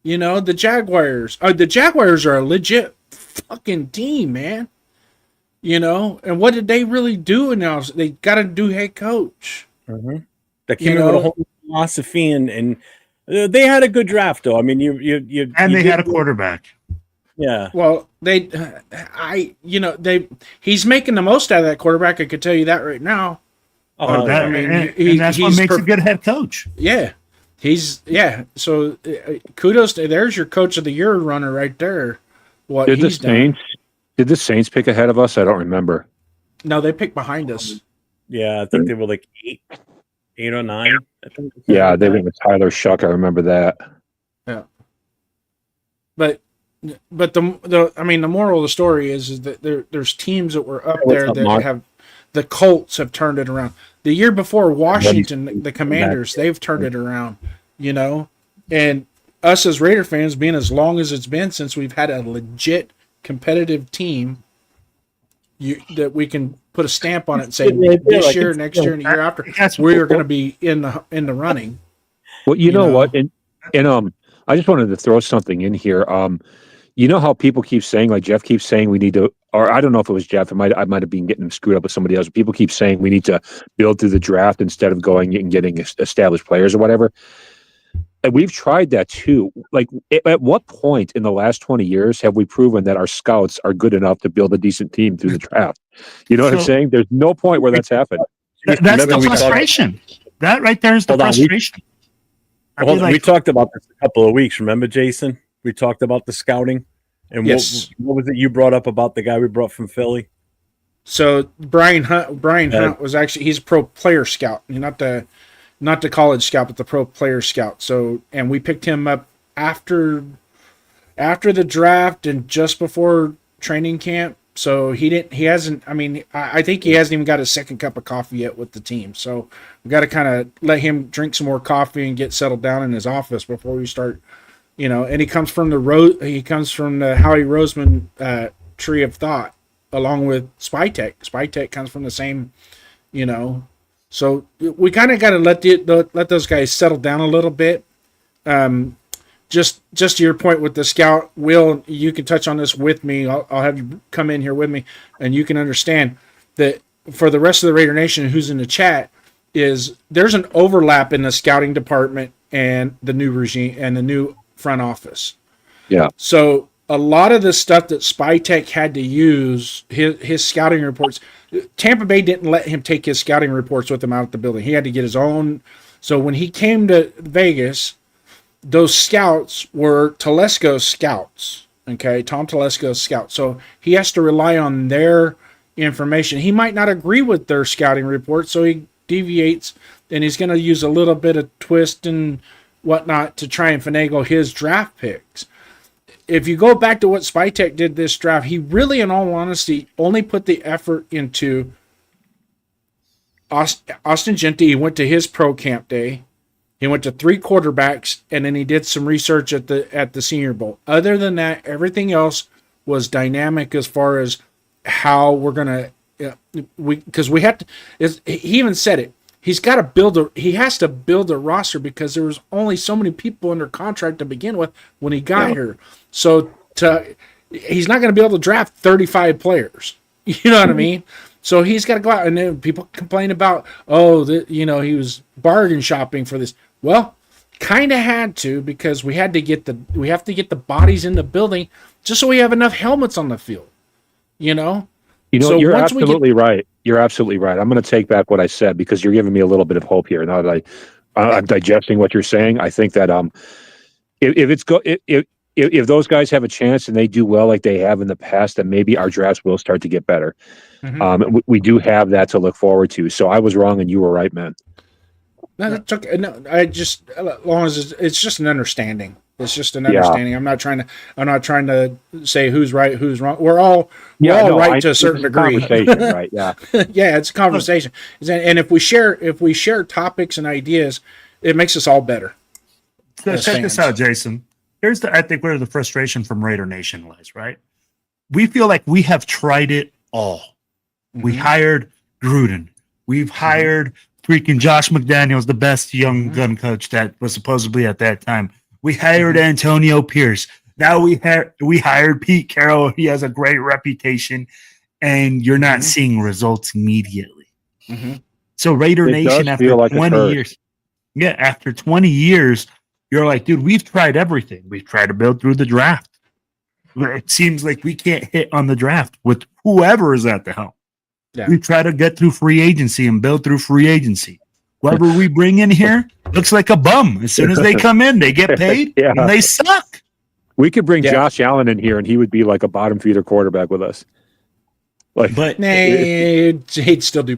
The Jaguars. The Jaguars are a legit fucking team, man. And what did they really do now? They got a new head coach. That came in with a whole philosophy and they had a good draft though. I mean, And they had a quarterback. Yeah. Well, he's making the most out of that quarterback. I could tell you that right now. Oh, That- I mean, and that's what he's makes a good head coach. Yeah, So kudos to there's your coach of the year runner right there. What Did the he's done. Saints pick ahead of us? I don't remember. No, they picked behind us. Yeah, I think they were like 8 or 9. I think. Yeah, they went with Tyler Shuck. I remember that. Yeah. But the moral of the story is that there's teams that were up What's there up, that Mark? have the Colts have turned it around. The year before Washington, the Commanders, they've turned it around, and us as Raider fans being as long as it's been since we've had a legit competitive team that we can put a stamp on it and say Yeah, this like year, it's- next year, and the year after, That's we are going to be in the running. Well, you You know know. what, and I just wanted to throw something in here. You know how people keep saying, like Jeff keeps saying, we need to, or I don't know if it was Jeff. I might have been getting him screwed up with somebody else. People keep saying we need to build through the draft instead of going and getting established players or whatever. And we've tried that too. Like, at what point in the last 20 years have we proven that our scouts are good enough to build a decent team through the draft? You know what I'm So- saying? There's no point where that's happened. That's Remember the we talked- frustration. That right there is the Hold on, we- frustration. I Hold feel on, we like- talked about this a couple of weeks. Remember, Jason? We talked about the scouting. And Yes. what was it you brought up about the guy we brought from Philly? So Brian Hunt was actually, he's a pro player scout, not the college scout, but the pro player scout. So, and we picked him up after the draft and just before training camp. So he hasn't, I mean, I think he hasn't even got his second cup of coffee yet with the team. So we got to kind of let him drink some more coffee and get settled down in his office before we start, and he comes from the Howie Roseman tree of thought, along with Spytech. Spytech comes from the same, so we kind of got to let those guys settle down a little bit. Just to your point with the scout, Will, you can touch on this with me. I'll have you come in here with me, and you can understand that for the rest of the Raider Nation who's in the chat, there's an overlap in the scouting department and the new regime and the new front office. Yeah. So a lot of the stuff that Spytech had to use, his scouting reports, Tampa Bay didn't let him take his scouting reports with him out at the building. He had to get his own. So when he came to Vegas, those scouts were Telesco's scouts. Okay, Tom Telesco's scouts. So he has to rely on their information. He might not agree with their scouting report, so he deviates, and he's going to use a little bit of twist and whatnot to try and finagle his draft picks. If you go back to what Spytech did this draft, he really, in all honesty, only put the effort into Austin Gentry. He went to his pro camp day. He went to 3 quarterbacks, and then he did some research at the Senior Bowl. Other than that, everything else was dynamic as far as how we're gonna because we have to. He even said it. He has to build a roster because there was only so many people under contract to begin with when he got here. So he's not going to be able to draft 35 players. You know what I mean? So he's got to go out, and then people complain about, he was bargain shopping for this. Well, kind of had to, because we have to get the bodies in the building just so we have enough helmets on the field. So you're once we absolutely right. You're absolutely right. I'm going to take back what I said because you're giving me a little bit of hope here. Now that I'm digesting what you're saying, I think that if those guys have a chance and they do well like they have in the past, then maybe our drafts will start to get better. Mm-hmm. We do have that to look forward to. So I was wrong and you were right, man. No, that's okay. No, as long as it's just an understanding. It's just an understanding. I'm not trying to say who's right, who's wrong. We're all right to a certain degree. Right? Yeah. Yeah, it's a conversation. And if we share topics and ideas, it makes us all better. So as check this fans. out, Jason. I think where the frustration from Raider Nation lies, right? We feel like we have tried it all. We hired Gruden. We've hired freaking Josh McDaniels, the best young gun coach that was supposedly at that time. We hired Antonio Pierce. Now we hired Pete Carroll. He has a great reputation, and you're not seeing results immediately. So Raider It Nation, does after feel like it 20 hurt. years, after 20 years, you're like, dude, we've tried everything. We've tried to build through the draft. It seems like we can't hit on the draft with whoever is at the helm. Yeah. We try to get through free agency and build through free agency. Whoever we bring in here looks like a bum. As soon as they come in, they get paid Yeah. and they suck. We could bring Yeah. Josh Allen in here and he would be like a bottom feeder quarterback with us. But He'd still do.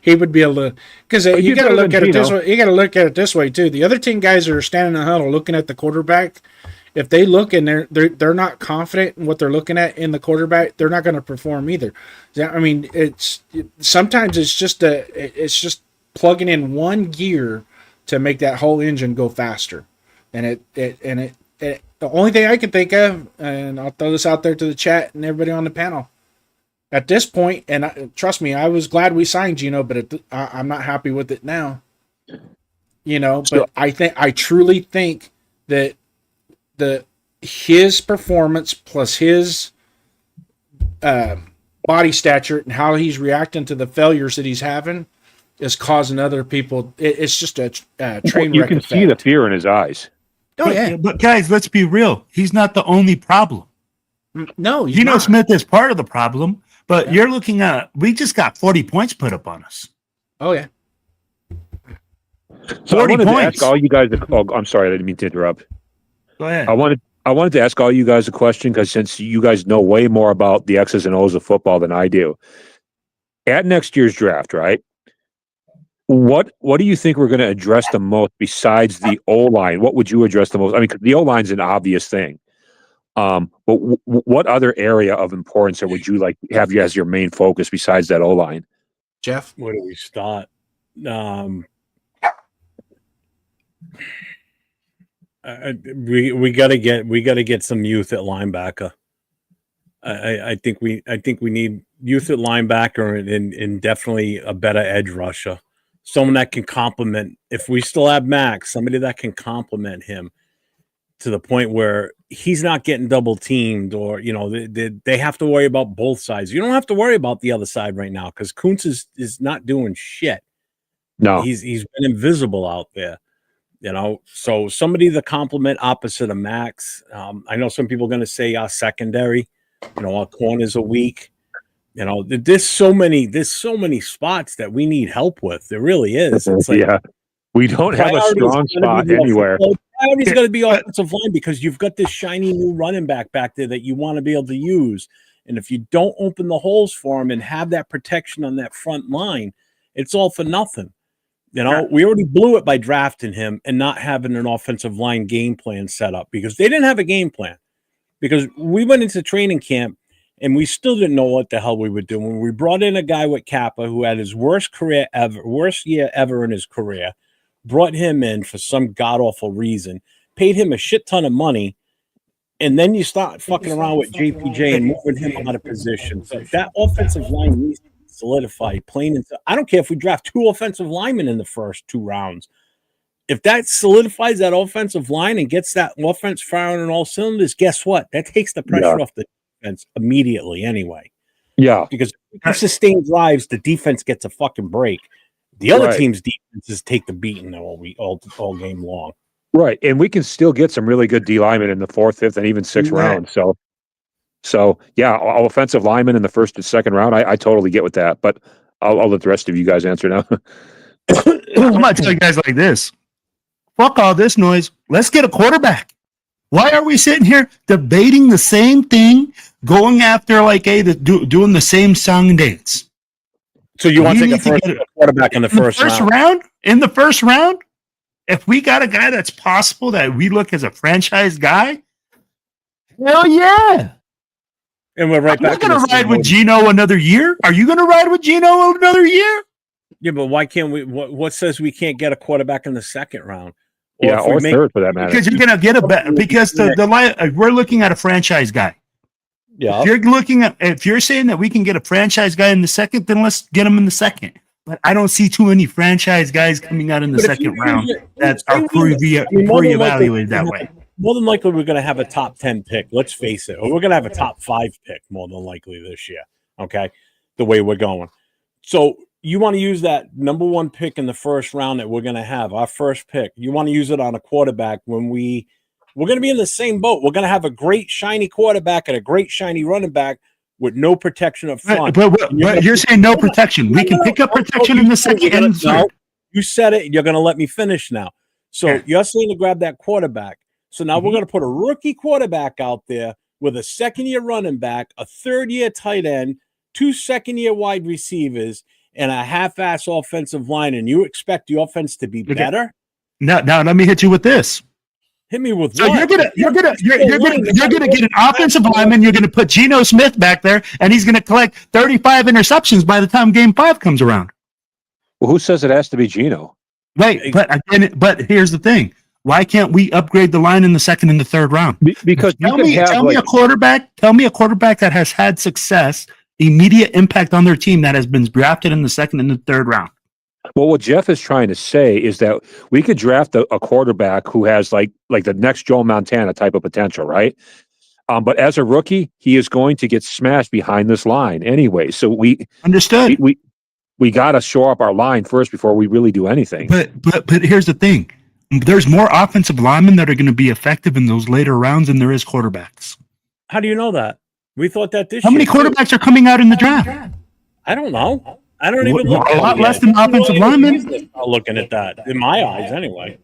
He would be able to, because He'd you be got to better look than at it this Geno. way. You got to look at it this way too. The other 10 guys that are standing in the huddle looking at the quarterback, if they look and they're not confident in what they're looking at in the quarterback, they're not going to perform either. I mean, sometimes it's just plugging in one gear to make that whole engine go faster. And the only thing I can think of, and I'll throw this out there to the chat and everybody on the panel, at this point, and trust me, I was glad we signed Geno, but I'm not happy with it now. But I truly think that his performance plus his body stature and how he's reacting to the failures that he's having is causing other people. It's just a train wreck. You can see the fear in his eyes. Oh yeah, but guys, let's be real. He's not the only problem. No, Geno Smith is part of the problem, but you're looking at, we just got 40 points put up on us. Oh yeah. So I 40 wanted to points. ask all you guys. I'm sorry, I didn't mean to interrupt. Go ahead. I wanted to ask all you guys a question because since you guys know way more about the X's and O's of football than I do, at next year's draft, right? What do you think we're going to address the most besides the O-line? What would you address the most? I mean, 'cause the O-line's an obvious thing. But what other area of importance or would you like have you as your main focus besides that O-line? Jeff, Where do we start? We got to get some youth at linebacker. I think we need youth at linebacker and definitely a better edge rusher. Someone that can complement. If we still have Max, somebody that can complement him to the point where he's not getting double teamed, or they have to worry about both sides. You don't have to worry about the other side right now because Kuntz is not doing shit. No, he's been invisible out there. So somebody to complement opposite of Max. I know some people are going to say our secondary, our corners are weak. There's so many spots that we need help with. There really is. It's like, yeah, we don't have a strong spot anywhere. Priority's got to be offensive line because you've got this shiny new running back there that you want to be able to use. And if you don't open the holes for him and have that protection on that front line, it's all for nothing. We already blew it by drafting him and not having an offensive line game plan set up because they didn't have a game plan. Because we went into training camp and we still didn't know what the hell we were doing. We brought in a guy with Kappa who had his worst year ever in his career, brought him in for some god-awful reason, paid him a shit ton of money, and then you start fucking around with JPJ and moving him out of position. So that offensive line needs to be solidified, plain and simple. I don't care if we draft 2 offensive linemen in the first 2 rounds. If that solidifies that offensive line and gets that offense firing on all cylinders, guess what? That takes the pressure off the defense immediately anyway. Yeah. Because if you sustain drives, the defense gets a fucking break. The other team's defenses take the beating all game long. Right. And we can still get some really good D linemen in the 4th, 5th, and even 6th round. So yeah, offensive linemen in the 1st and 2nd round. I totally get with that, but I'll let the rest of you guys answer now. I'm going to tell you guys like this. Fuck all this noise. Let's get a quarterback. Why are we sitting here debating the same thing, going after doing the same song and dance? So you want to take a quarterback in the first round? In the first round? If we got a guy that's possible that we look as a franchise guy, hell yeah. And we're right back. I'm going to ride with Geno another year. Are you going to ride with Geno another year? Yeah, but why can't we? What says we can't get a quarterback in the 2nd round? Or 3rd for that matter. Because you're going to get because we're looking at a franchise guy. Yeah. If you're saying that we can get a franchise guy in the 2nd, then let's get him in the 2nd. But I don't see too many franchise guys coming out in the 2nd round that are pre-evaluated that way. More than likely, we're going to have a top 10 pick. Let's face it. Or we're going to have a top 5 pick more than likely this year. Okay. The way we're going. So you want to use that number 1 pick in the 1st round that we're going to have, our first pick. You want to use it on a quarterback when we're going to be in the same boat. We're going to have a great shiny quarterback and a great shiny running back with no protection up front. But you're saying no protection. We can pick up protection in the 2nd and 3rd. You said it. You're going to let me finish now. So you're saying to grab that quarterback. So now we're going to put a rookie quarterback out there with a 2nd-year running back, a 3rd-year tight end, 2 2nd-year wide receivers, and a half-ass offensive line, and you expect the offense to be better? Now let me hit you with this. Hit me with so what? You're gonna get an offensive lineman. You're gonna put Geno Smith back there, and he's gonna collect 35 interceptions by the time Game 5 comes around. Well, who says it has to be Geno? Right, but here's the thing: why can't we upgrade the line in the 2nd and the 3rd round? Because tell me a quarterback that has had success immediate impact on their team that has been drafted in the second and the third round. Well, what Jeff is trying to say is that we could draft a quarterback who has like the next Joe Montana type of potential, right? But as a rookie, he is going to get smashed behind this line anyway. So we understood. We got to shore up our line first before we really do anything. But here's the thing: there's more offensive linemen that are going to be effective in those later rounds than there is quarterbacks. How do you know that? We thought that this How year. many quarterbacks are coming out in the draft? I don't know. I don't even look A at lot it less yet. than offensive linemen. Not looking at that in my eyes, anyway.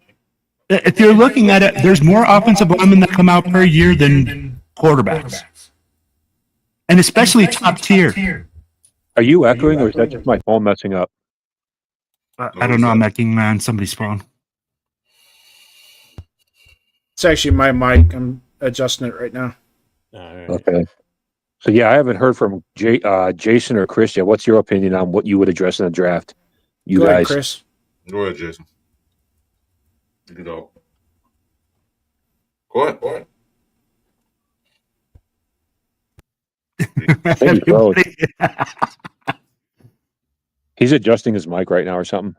If you're looking at it, there's more offensive linemen that come out per year than quarterbacks, and especially top tier. Are you echoing, or is that just my phone messing up? I don't know. I'm echoing on somebody's phone. It's actually my mic. I'm adjusting it right now. All right. Okay. So yeah, I haven't heard from Jason or Chris yet. What's your opinion on what you would address in the draft? You Go guys, ahead, Chris. Go ahead, Jason. You know. Go ahead. I think he froze. He's adjusting his mic right now or something.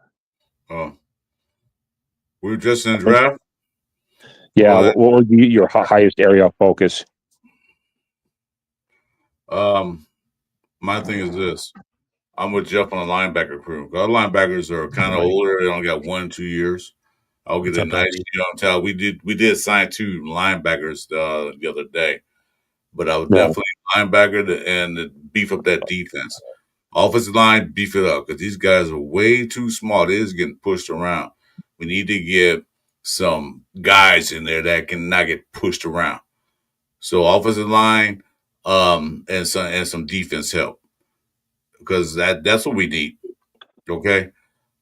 We're just in the draft. Yeah, Well, what would be your highest area of focus? My thing is this. I'm with Jeff on the linebacker crew. Our linebackers are kind of older. They only got 1-2 years. I'll get a nice tell. We did sign 2 linebackers the other day, but I was definitely linebacker and beef up that defense. Offensive line, beef it up because these guys are way too small. They is getting pushed around. We need to get some guys in there that can not get pushed around. So offensive line, and some defense help because that's what we need. Okay,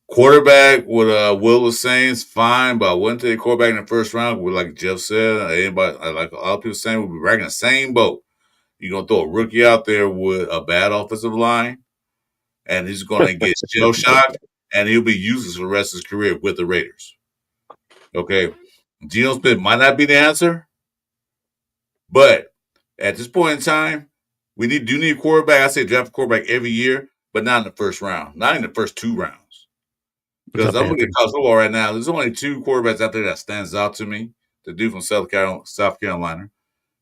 quarterback. What Will was saying is fine, but I wouldn't take a quarterback in the first round. Like Jeff said, anybody like a lot of people saying, we'll be right in the same boat. You're gonna throw a rookie out there with a bad offensive line, and he's gonna get shell shocked, and he'll be useless for the rest of his career with the Raiders. Okay, Geno Smith might not be the answer, but at this point in time, we do need a quarterback. I say draft a quarterback every year, but not in the first round, not in the first 2 rounds. Because I'm looking at college football right now. There's only 2 quarterbacks out there that stands out to me. The dude from South Carolina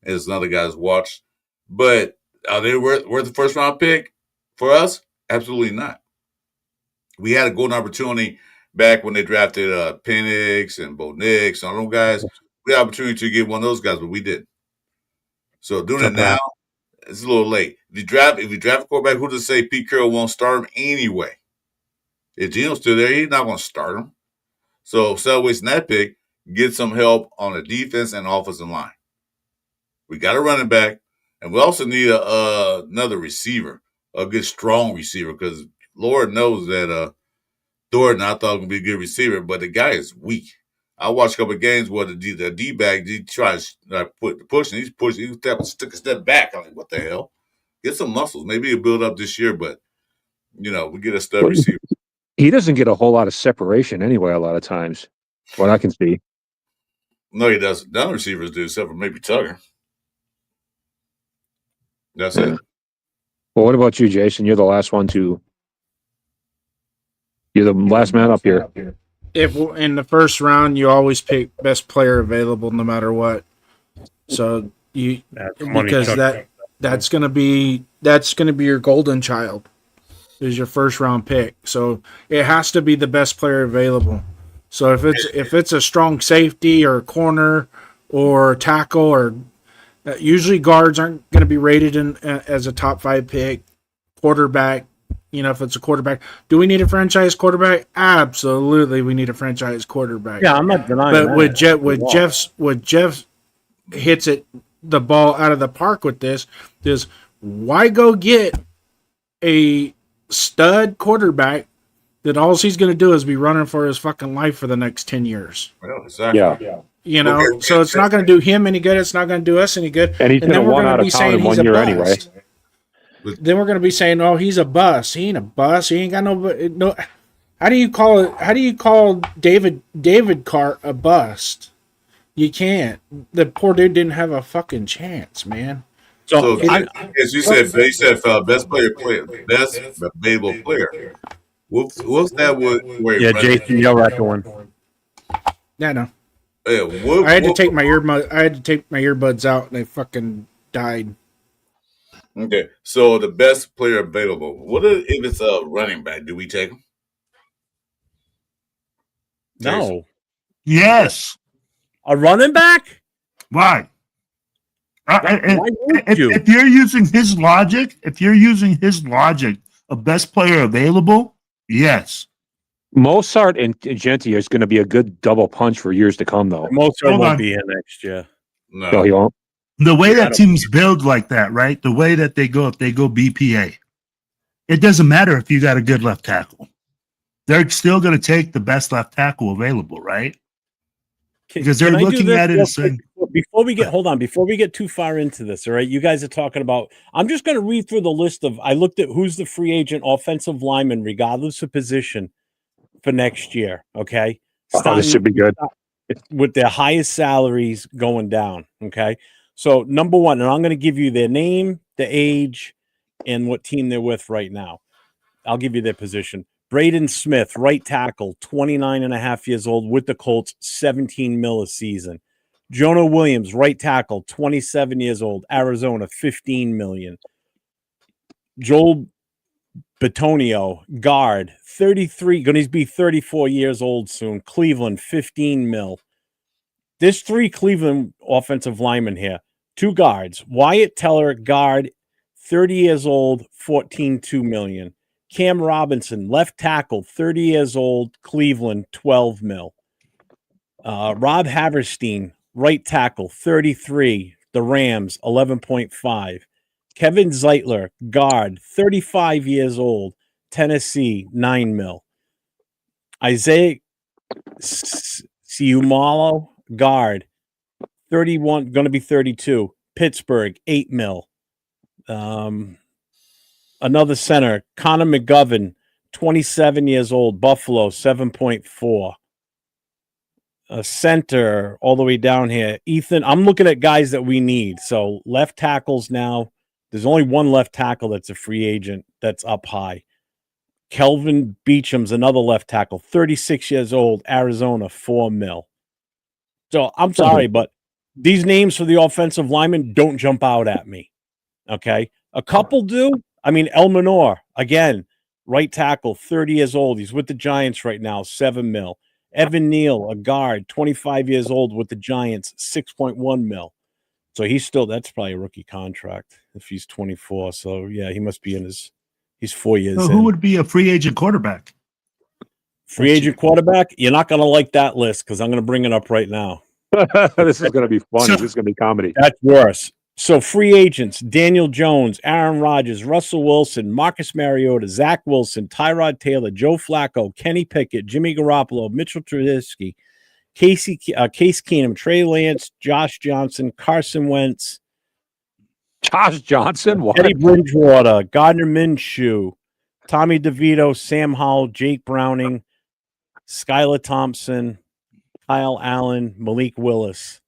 is another guy that's watched. But are they worth the first round pick for us? Absolutely not. We had a golden opportunity back when they drafted Penix and Bo Nix and all those guys. We had an opportunity to get one of those guys, but we didn't. So doing it now, it's a little late. If you draft a quarterback, who does say Pete Carroll won't start him anyway? If Geno's still there, he's not going to start him. So instead of wasting that pick, get some help on the defense and offensive line. We got a running back, and we also need another receiver, a good strong receiver, because Lord knows that Thornton, I thought would be a good receiver, but the guy is weak. I watched a couple of games where the D-bag, he tries to put the push, and he's pushing, he took a step back. I'm like, what the hell? Get some muscles. Maybe he'll build up this year, but, we get a stud receiver. He doesn't get a whole lot of separation anyway, a lot of times, what I can see. No, he doesn't. None of the receivers do, except for maybe Tugger. That's it. Well, what about you, Jason? You're the last one to. You're the last man up here. If in the first round, you always pick best player available, no matter what. So that's gonna be your golden child, is your first round pick. So it has to be the best player available. So if it's a strong safety or a corner or a tackle or usually guards aren't going to be rated as a top 5 pick. Quarterback, if it's a quarterback, do we need a franchise quarterback? Absolutely, we need a franchise quarterback. Yeah, I'm not denying but that. with Jeff hits the ball out of the park with this is why go get a stud quarterback that all he's going to do is be running for his fucking life for the next 10 years. Well, exactly. Yeah. So it's not going to do him any good. It's not going to do us any good. And he's going to want out of town in 1 year anyway. Then we're going to be saying, "Oh, he's a bust. He ain't a bust. He ain't got no." How do you call it? How do you call David Carr a bust? You can't. The poor dude didn't have a fucking chance, man. So, I, as you said, best best available player. What's that? Where he yeah, runs? Jason, you're echoing. Yeah, no. What, I had to what- take my earbuds out, and they fucking died. Okay, so the best player available. If it's a running back? Do we take him? No, Yes. a running back. Why? Why would you? If you're using his logic, of best player available, yes. Mozart and Genti is going to be a good double punch for years to come, though. Mozart Hold won't on. be here next year. No, he won't. The way Yeah, I that don't- teams build like that, right? The way that they go, if they go BPA, it doesn't matter if you got a good left tackle. They're still going to take the best left tackle available, right? Because they're Can I do looking this at it real as saying, quick? Before we get too far into this, all right, you guys are talking about, I'm just going to read through the list I looked at who's the free agent offensive lineman, regardless of position, for next year, okay? Oh, this should be good. With their highest salaries going down, okay? So, number one, and I'm going to give you their name, the age, and what team they're with right now. I'll give you their position. Braden Smith, right tackle, 29 and a half years old with the Colts, 17 mil a season. Jonah Williams, right tackle, 27 years old, Arizona, 15 million. Joel Bitonio, guard, 33, going to be 34 years old soon. Cleveland, 15 mil. There's 3 Cleveland offensive linemen here. 2 guards. Wyatt Teller, guard, 30 years old, 14.2 million. Cam Robinson, left tackle, 30 years old, Cleveland, 12 mil. Rob Haverstein, right tackle, 33, the Rams, 11.5. Kevin Zeitler, guard, 35 years old, Tennessee, 9 mil. Isaiah Siumalo, guard, 31, going to be 32, Pittsburgh, 8 mil. Another center, Connor McGovern, 27 years old, Buffalo, 7.4. A center all the way down here, Ethan. I'm looking at guys that we need. So left tackles now. There's only one left tackle that's a free agent that's up high. Kelvin Beacham's another left tackle, 36 years old, Arizona, 4 mil. So I'm sorry, but these names for the offensive linemen don't jump out at me. Okay. A couple do. I mean, El Menor, again, right tackle, 30 years old. He's with the Giants right now, 7 mil. Evan Neal, a guard, 25 years old with the Giants, 6.1 mil. So that's probably a rookie contract if he's 24. So, yeah, he must be he's 4 years so in. who would be a free agent quarterback? Free agent quarterback? You're not going to like that list because I'm going to bring it up right now. This is going to be funny. So- This is going to be comedy. That's worse. So free agents, Daniel Jones, Aaron Rodgers, Russell Wilson, Marcus Mariota, Zach Wilson, Tyrod Taylor, Joe Flacco, Kenny Pickett, Jimmy Garoppolo, Mitchell Trubisky, Case Keenum, Trey Lance, Josh Johnson, Carson Wentz, Josh Johnson? What? Teddy Bridgewater, Gardner Minshew, Tommy DeVito, Sam Howell, Jake Browning, Skylar Thompson, Kyle Allen, Malik Willis,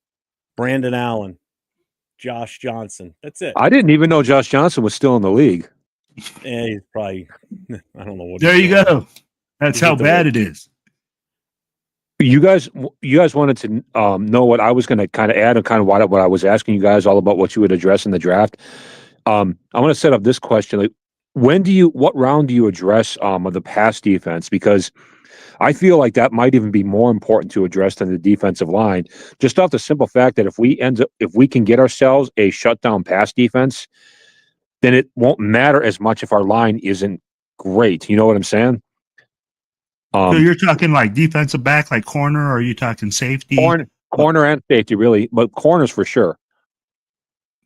Brandon Allen, Josh Johnson. That's it. I didn't even know Josh Johnson was still in the league. Yeah, he's probably, I don't know what. There he's you doing. go. That's how bad it is. You guys wanted to know what I was going to kind of add and kind of what I was asking you guys all about what you would address in the draft. I want to set up this question: like, what round do you address of the pass defense? Because I feel like that might even be more important to address than the defensive line, just off the simple fact that if we can get ourselves a shutdown pass defense, then it won't matter as much if our line isn't great. You know what I'm saying? So you're talking like defensive back, like corner, or are you talking safety? Corner and safety, really, but corners for sure.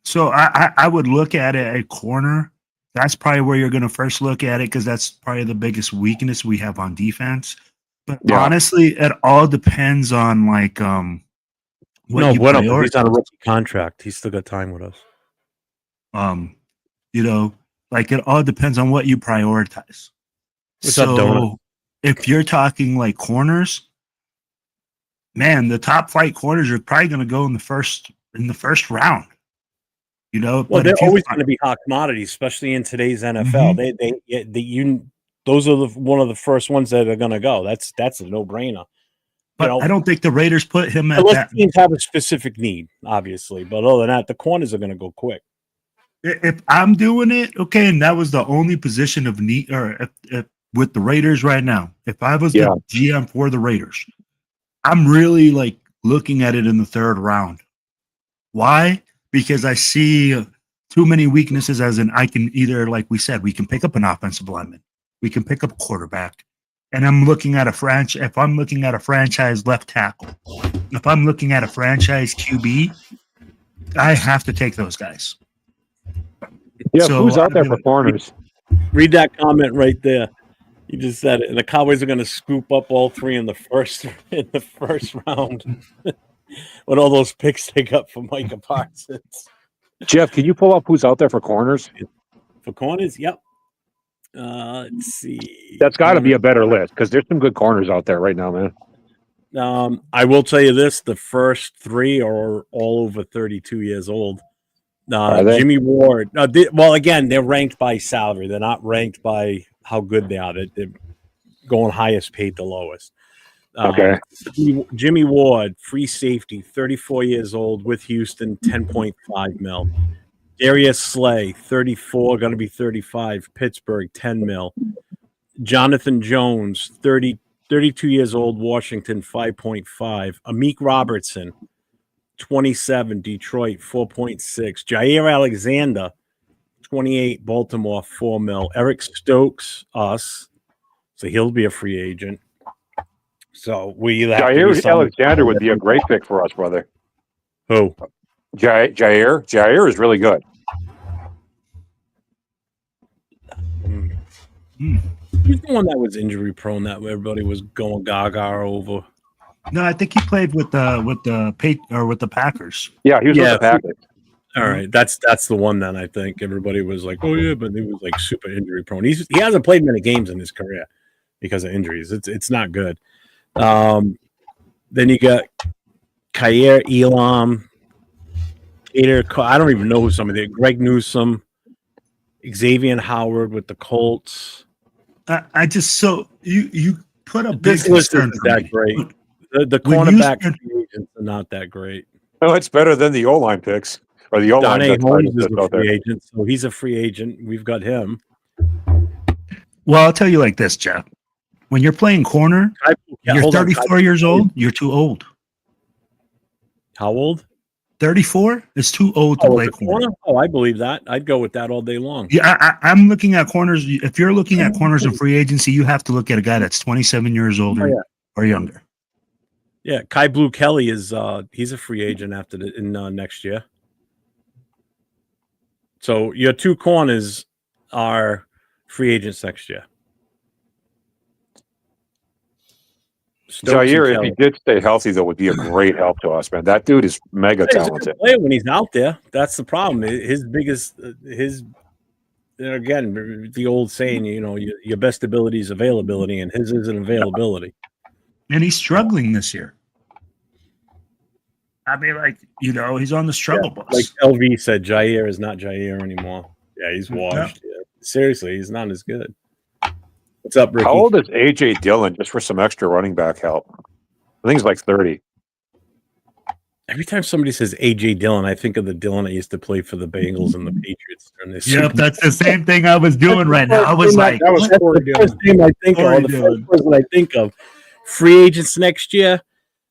So I would look at it at corner. That's probably where you're going to first look at it because that's probably the biggest weakness we have on defense. But Yeah. honestly, it all depends on like He's on a prioritize. rookie contract. He's still got time with us. Like it all depends on what you prioritize. What's up, Donut? If you're talking like corners, man, the top flight corners are probably going to go in the first round. You know, Well, but they're if you, always going to be hot commodities, especially in today's NFL. Those are one of the first ones that are going to go. That's a no brainer. but I don't think the Raiders put him at Unless that. teams have a specific need, obviously. But other than that, the corners are going to go quick. If I'm doing it, okay, and that was the only position of need, or if with the Raiders right now, if I was the GM for the Raiders, I'm really like looking at it in the third round. Why? Because I see too many weaknesses. As in, I can either, like we said, we can pick up an offensive lineman, we can pick up a quarterback, and I'm looking at a franchise. If I'm looking at a franchise left tackle, if I'm looking at a franchise QB, I have to take those guys. Yeah, So, who's out I there mean, for corners? Read that comment right there. You just said it. And the Cowboys are going to scoop up all three in the first round with all those picks they got for Micah Parsons. Jeff, can you pull up who's out there for corners? For corners, yep. Let's see. That's got to be a better list because there's some good corners out there right now, man. I will tell you this: the first three are all over 32 years old. Jimmy Ward. Well, again, they're ranked by salary. They're not ranked by how good they are. They're going highest paid to lowest. Okay. Jimmy Ward, free safety, 34 years old with Houston, 10.5 mil. Darius Slay, 34, going to be 35, Pittsburgh, 10 mil. Jonathan Jones, 32 years old, Washington, 5.5. Amik Robertson, 27, Detroit, 4.6. Jair Alexander, 28, Baltimore, 4 mil. Eric Stokes, us. So he'll be a free agent. So we either have Jair Alexander would be a great pick for us, brother. Who? Jair is really good. He's the one that was injury prone that everybody was going gaga over. No, I think he played with the Packers. Yeah, he was with the Packers. All right, that's the one then. I think everybody was like, "Oh yeah," but he was like super injury prone. He hasn't played many games in his career because of injuries. It's not good. Then you got Kaiir Elam, Cater. I don't even know who some of the Greg Newsome, Xavier Howard with the Colts. I just so you put a big This list concern isn't for that me. great. The When you cornerback said- free agents are not that great. Oh, it's better than the O-line picks or the O-line Darnay picks Holmes is that's a out free there. agent, so he's a free agent. We've got him. Well, I'll tell you like this, Jeff. When you're playing corner, you're 34 years old. You're too old. How old? 34 is too old to play corner. Oh, I believe that. I'd go with that all day long. Yeah, I'm looking at corners. If you're looking at corners in free agency, you have to look at a guy that's 27 years old or younger. Yeah, Kai Blue Kelly is he's a free agent after next year. So your two corners are free agents next year. Jair, if he did stay healthy, though, would be a great help to us, man. That dude is mega He's a good talented. player when he's out there. That's the problem. His biggest, again, the old saying, your best ability is availability, and his isn't availability. And he's struggling this year. I mean, he's on the struggle bus. Like LV said, Jair is not Jair anymore. Yeah, he's washed. Yeah. Seriously, he's not as good. What's up, Ricky? How old is A.J. Dillon, just for some extra running back help? I think he's like 30. Every time somebody says A.J. Dillon, I think of the Dillon that used to play for the Bengals and the Patriots. Yep, that's the same thing I was doing right now. I was like, that was Corey Dillon. First name I think of, the first person I think of. Free agents next year,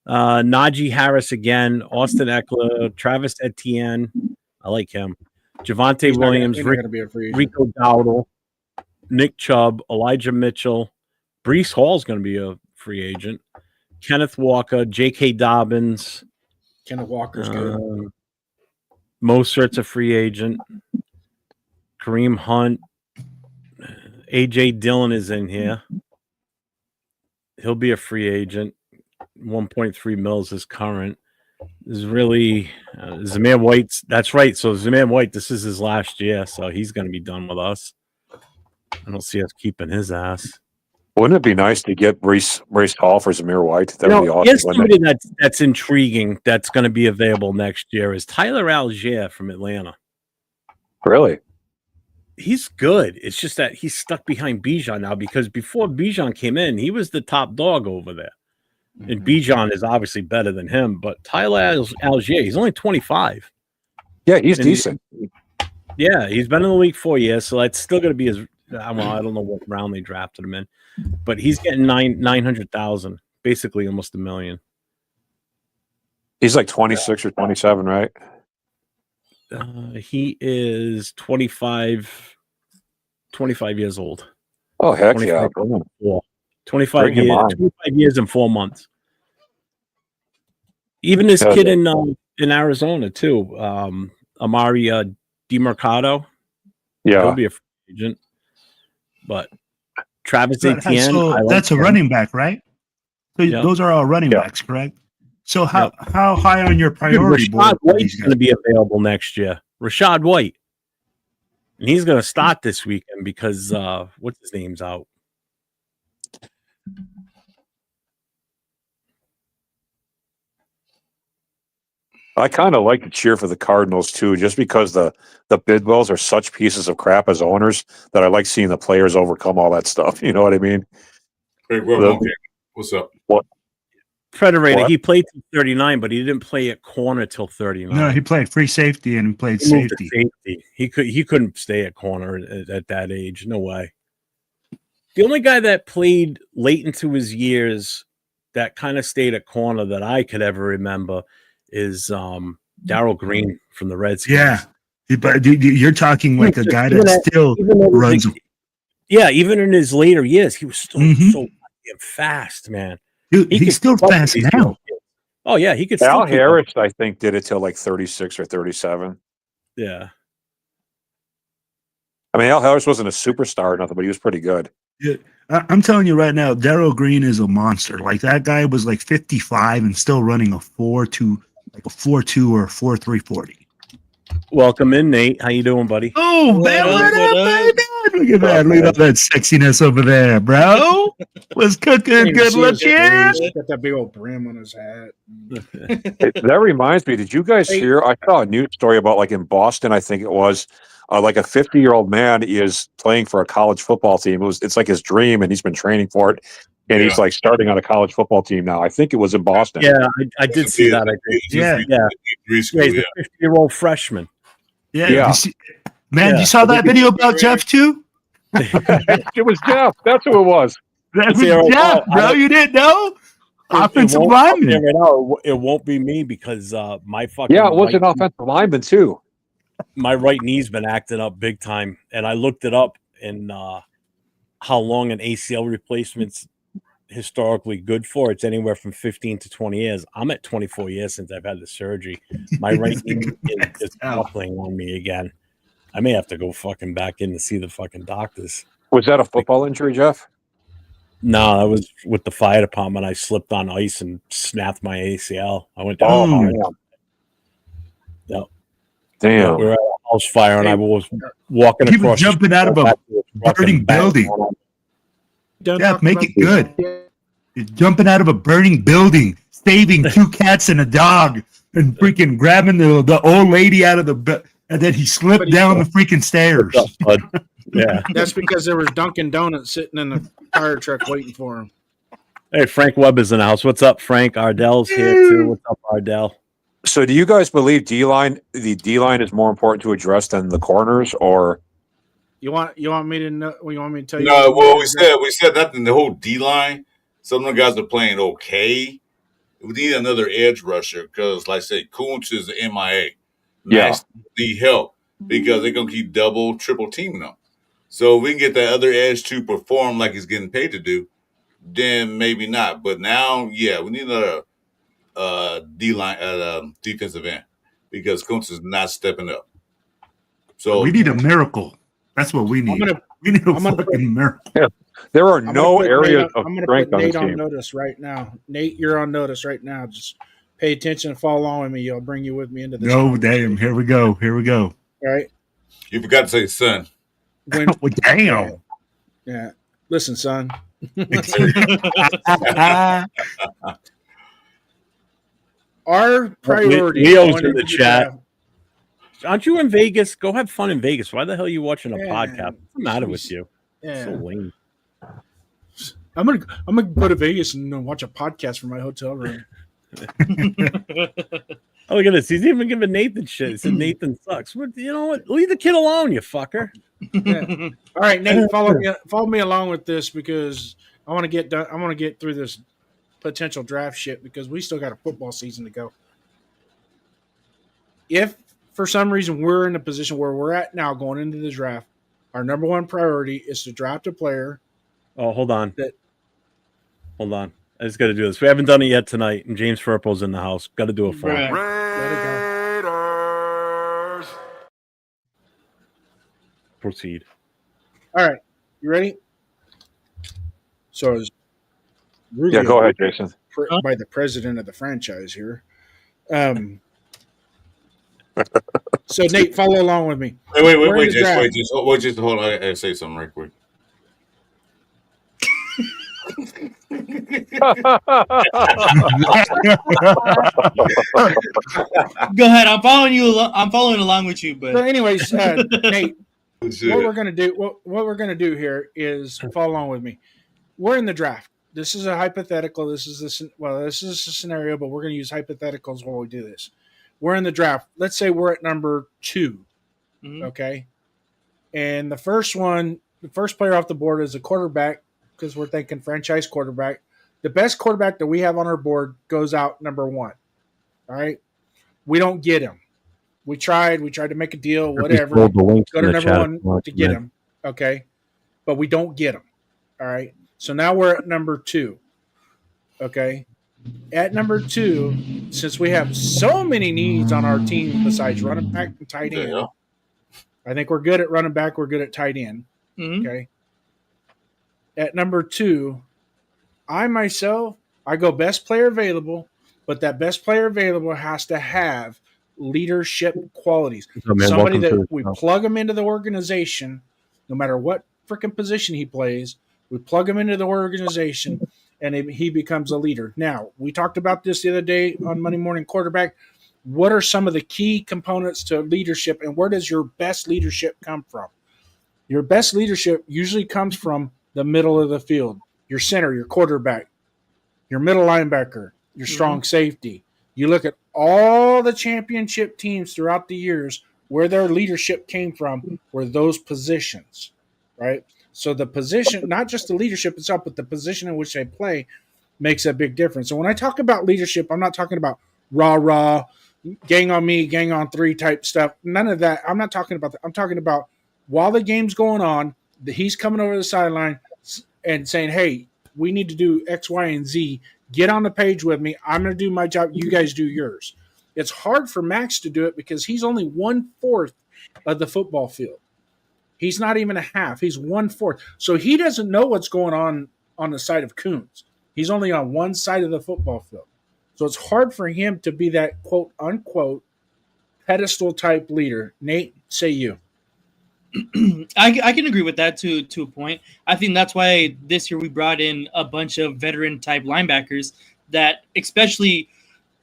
Najee Harris again, Austin Eckler, Travis Etienne. I like him. Javonte Williams, Rico Dowdle, Nick Chubb, Elijah Mitchell, Breece Hall's going to be a free agent. Kenneth Walker, J.K. Dobbins. Kenneth Walker's good. Mostert's a free agent. Kareem Hunt. A.J. Dillon is in here. He'll be a free agent. 1.3 mils is current. Is really Zamir White's. That's right. So Zamir White, this is his last year, so he's going to be done with us. I don't see us keeping his ass. Wouldn't it be nice to get Breece Hall for Zamir White? That would be awesome. Here's somebody that's intriguing that's going to be available next year is Tyler Algier from Atlanta. Really? He's good. It's just that he's stuck behind Bijan now because before Bijan came in, he was the top dog over there. And Bijan is obviously better than him, but Tyler Algier, he's only 25. Yeah, he's decent. Yeah, he's been in the league 4 years, so that's still going to be his. Well, I don't know what round they drafted him in, but he's getting 900,000, basically almost $1 million. He's like 26 or 27, right? He is 25 years old. Oh, heck 25 yeah. 25 years and 4 months. Even this kid in Arizona too, Amari DeMercado. Yeah, he'll be a free agent. But Travis Etienne, so that's a running back, right? So those are all running backs, correct? So how high on your priority board? Rashad White's going to be available next year. Rashad White, and he's going to start this weekend because what's his name's out. I kind of like to cheer for the Cardinals too, just because the Bidwells are such pieces of crap as owners that I like seeing the players overcome all that stuff. You know what I mean? Hey, what's up? What? Federator, he played till 39, but he didn't play at corner till 39. No, he played free safety and he played safety. He couldn't stay at corner at that age. No way. The only guy that played late into his years that kind of stayed at corner that I could ever remember is Darrell Green from the Redskins. Yeah, but you're talking like a guy that still runs. Yeah, even in his later years, he was still so fast, man. Dude, he's still fast now. Oh yeah, he could. Al Harris, I think, did it till like 36 or 37. Yeah. I mean, Al Harris wasn't a superstar or nothing, but he was pretty good. Yeah, I'm telling you right now, Darrell Green is a monster. Like that guy was like 55 and still running a 4.2, like a 4.2 or a 4.3 40. Welcome in, Nate. How you doing, buddy? Oh, man, what up, baby? Look at that. Look at that sexiness over there, bro. Was cooking, good looking. Got that big old brim on his hat. That reminds me, did you guys hear? I saw a news story about like in Boston, I think it was, like a 50-year-old man is playing for a college football team. It's like his dream, and he's been training for it. And he's like starting on a college football team now. I think it was in Boston. Yeah, I did see that. I think. Yeah. He's a 50-year-old freshman. Yeah. You saw that video about Jeff too? It was Jeff. That's who it was. That was Jeff, bro. You didn't know? Offensive lineman. It won't be me because my fucking it was an offensive lineman too. My right knee's been acting up big time, and I looked it up and how long an ACL replacement's historically good for. It's anywhere from 15 to 20 years. I'm at 24 years since I've had the surgery. My right knee is playing on me again. I may have to go fucking back in to see the fucking doctors. Was that a football injury, Jeff? No, that was with the fire department. I slipped on ice and snapped my ACL. I went down. Yep. Damn. We were at a house fire, and I was walking he across. Was jumping out of a burning building. Yeah, make it good. He's jumping out of a burning building, saving 2 cats and a dog, and freaking grabbing the old lady out of the bed, and then he slipped down the freaking stairs. Yeah, that's because there was Dunkin' Donuts sitting in the fire truck waiting for him. Hey, Frank Webb is in the house. What's up, Frank? Ardell's here too. What's up, Ardell? So, do you guys believe the D line is more important to address than the corners, or you want me to know? You want me to tell you? No, well, we said that in the whole D line. Some of the guys are playing okay. We need another edge rusher because, like I said, Kuntz is the MIA. Max need help because they're gonna keep double, triple teaming them. So if we can get that other edge to perform like he's getting paid to do, then maybe not. But now, we need another D-line defensive end because Kuntz is not stepping up. So we need a miracle. That's what we need. We need a fucking miracle. Yeah. There are no areas of strength on this team. Nate on notice right now. Nate, you're on notice right now. Just pay attention and follow along with me. I'll bring you with me into this. No, damn. Here we go. All right. You forgot to say son. Damn. Yeah. Listen, son. Our priority. Leo's in the chat. Aren't you in Vegas? Go have fun in Vegas. Why the hell are you watching a Yeah, podcast? What's the matter with you? Yeah. So lame. I'm gonna go to Vegas and watch a podcast from my hotel room. Oh, look at this. He's even giving Nathan shit. He said Nathan sucks. You know what? Leave the kid alone, you fucker. Yeah. All right, Nate, follow me along with this because I want to get done. I want to get through this potential draft shit because we still got a football season to go. If for some reason we're in a position where we're at now going into the draft, our number one priority is to draft a player. Oh, hold on. Hold on. I just got to do this. We haven't done it yet tonight, and James Furpo's in the house. Got to do it for him. Raiders. Proceed. All right, you ready? So, as Yeah, go ahead, Jason. by the president of the franchise here. So Nate, follow along with me. Wait, just hold on. I gotta say something right quick. Go ahead. I'm following you. I'm following along with you, So, but anyways, Nate, what we're gonna do here is follow along with me. We're in the draft. This is a hypothetical. This is a scenario, but we're gonna use hypotheticals while we do this. We're in the draft. Let's say we're at number 2. Mhm. Okay. And the first player off the board is a quarterback because we're thinking franchise quarterback. The best quarterback that we have on our board goes out number 1. All right. We don't get him. We tried to make a deal, whatever. Go to number 1 to get him. Okay. But we don't get him. All right. So now we're at number 2. Okay. At number 2, since we have so many needs on our team besides running back and tight end, Yeah. I think we're good at running back. We're good at tight end. Mhm. Okay. At number 2, I go best player available, but that best player available has to have leadership qualities. Somebody that we plug him into the organization, no matter what freaking position he plays, we plug him into the organization and he becomes a leader. Now, we talked about this the other day on Monday Morning Quarterback. What are some of the key components to leadership and where does your best leadership come from? Your best leadership usually comes from the middle of the field, your center, your quarterback, your middle linebacker, your strong safety. You look at all the championship teams throughout the years where their leadership came from were those positions, right? So the position, not just the leadership itself, but the position in which they play makes a big difference. So when I talk about leadership, I'm not talking about rah, gang on me, gang on 3 type stuff. None of that. I'm not talking about that. I'm talking about while the game's going on, he's coming over the sideline and saying, hey, we need to do X, Y, and Z. Get on the page with me. I'm going to do my job. You guys do yours. It's hard for Max to do it because he's only 1/4 of the football field. He's not even a half. He's 1/4. So he doesn't know what's going on the side of Coons. He's only on one side of the football field. So it's hard for him to be that quote unquote pedestal type leader. Nate, say you. I can agree with that to a point. I think that's why this year we brought in a bunch of veteran type linebackers that especially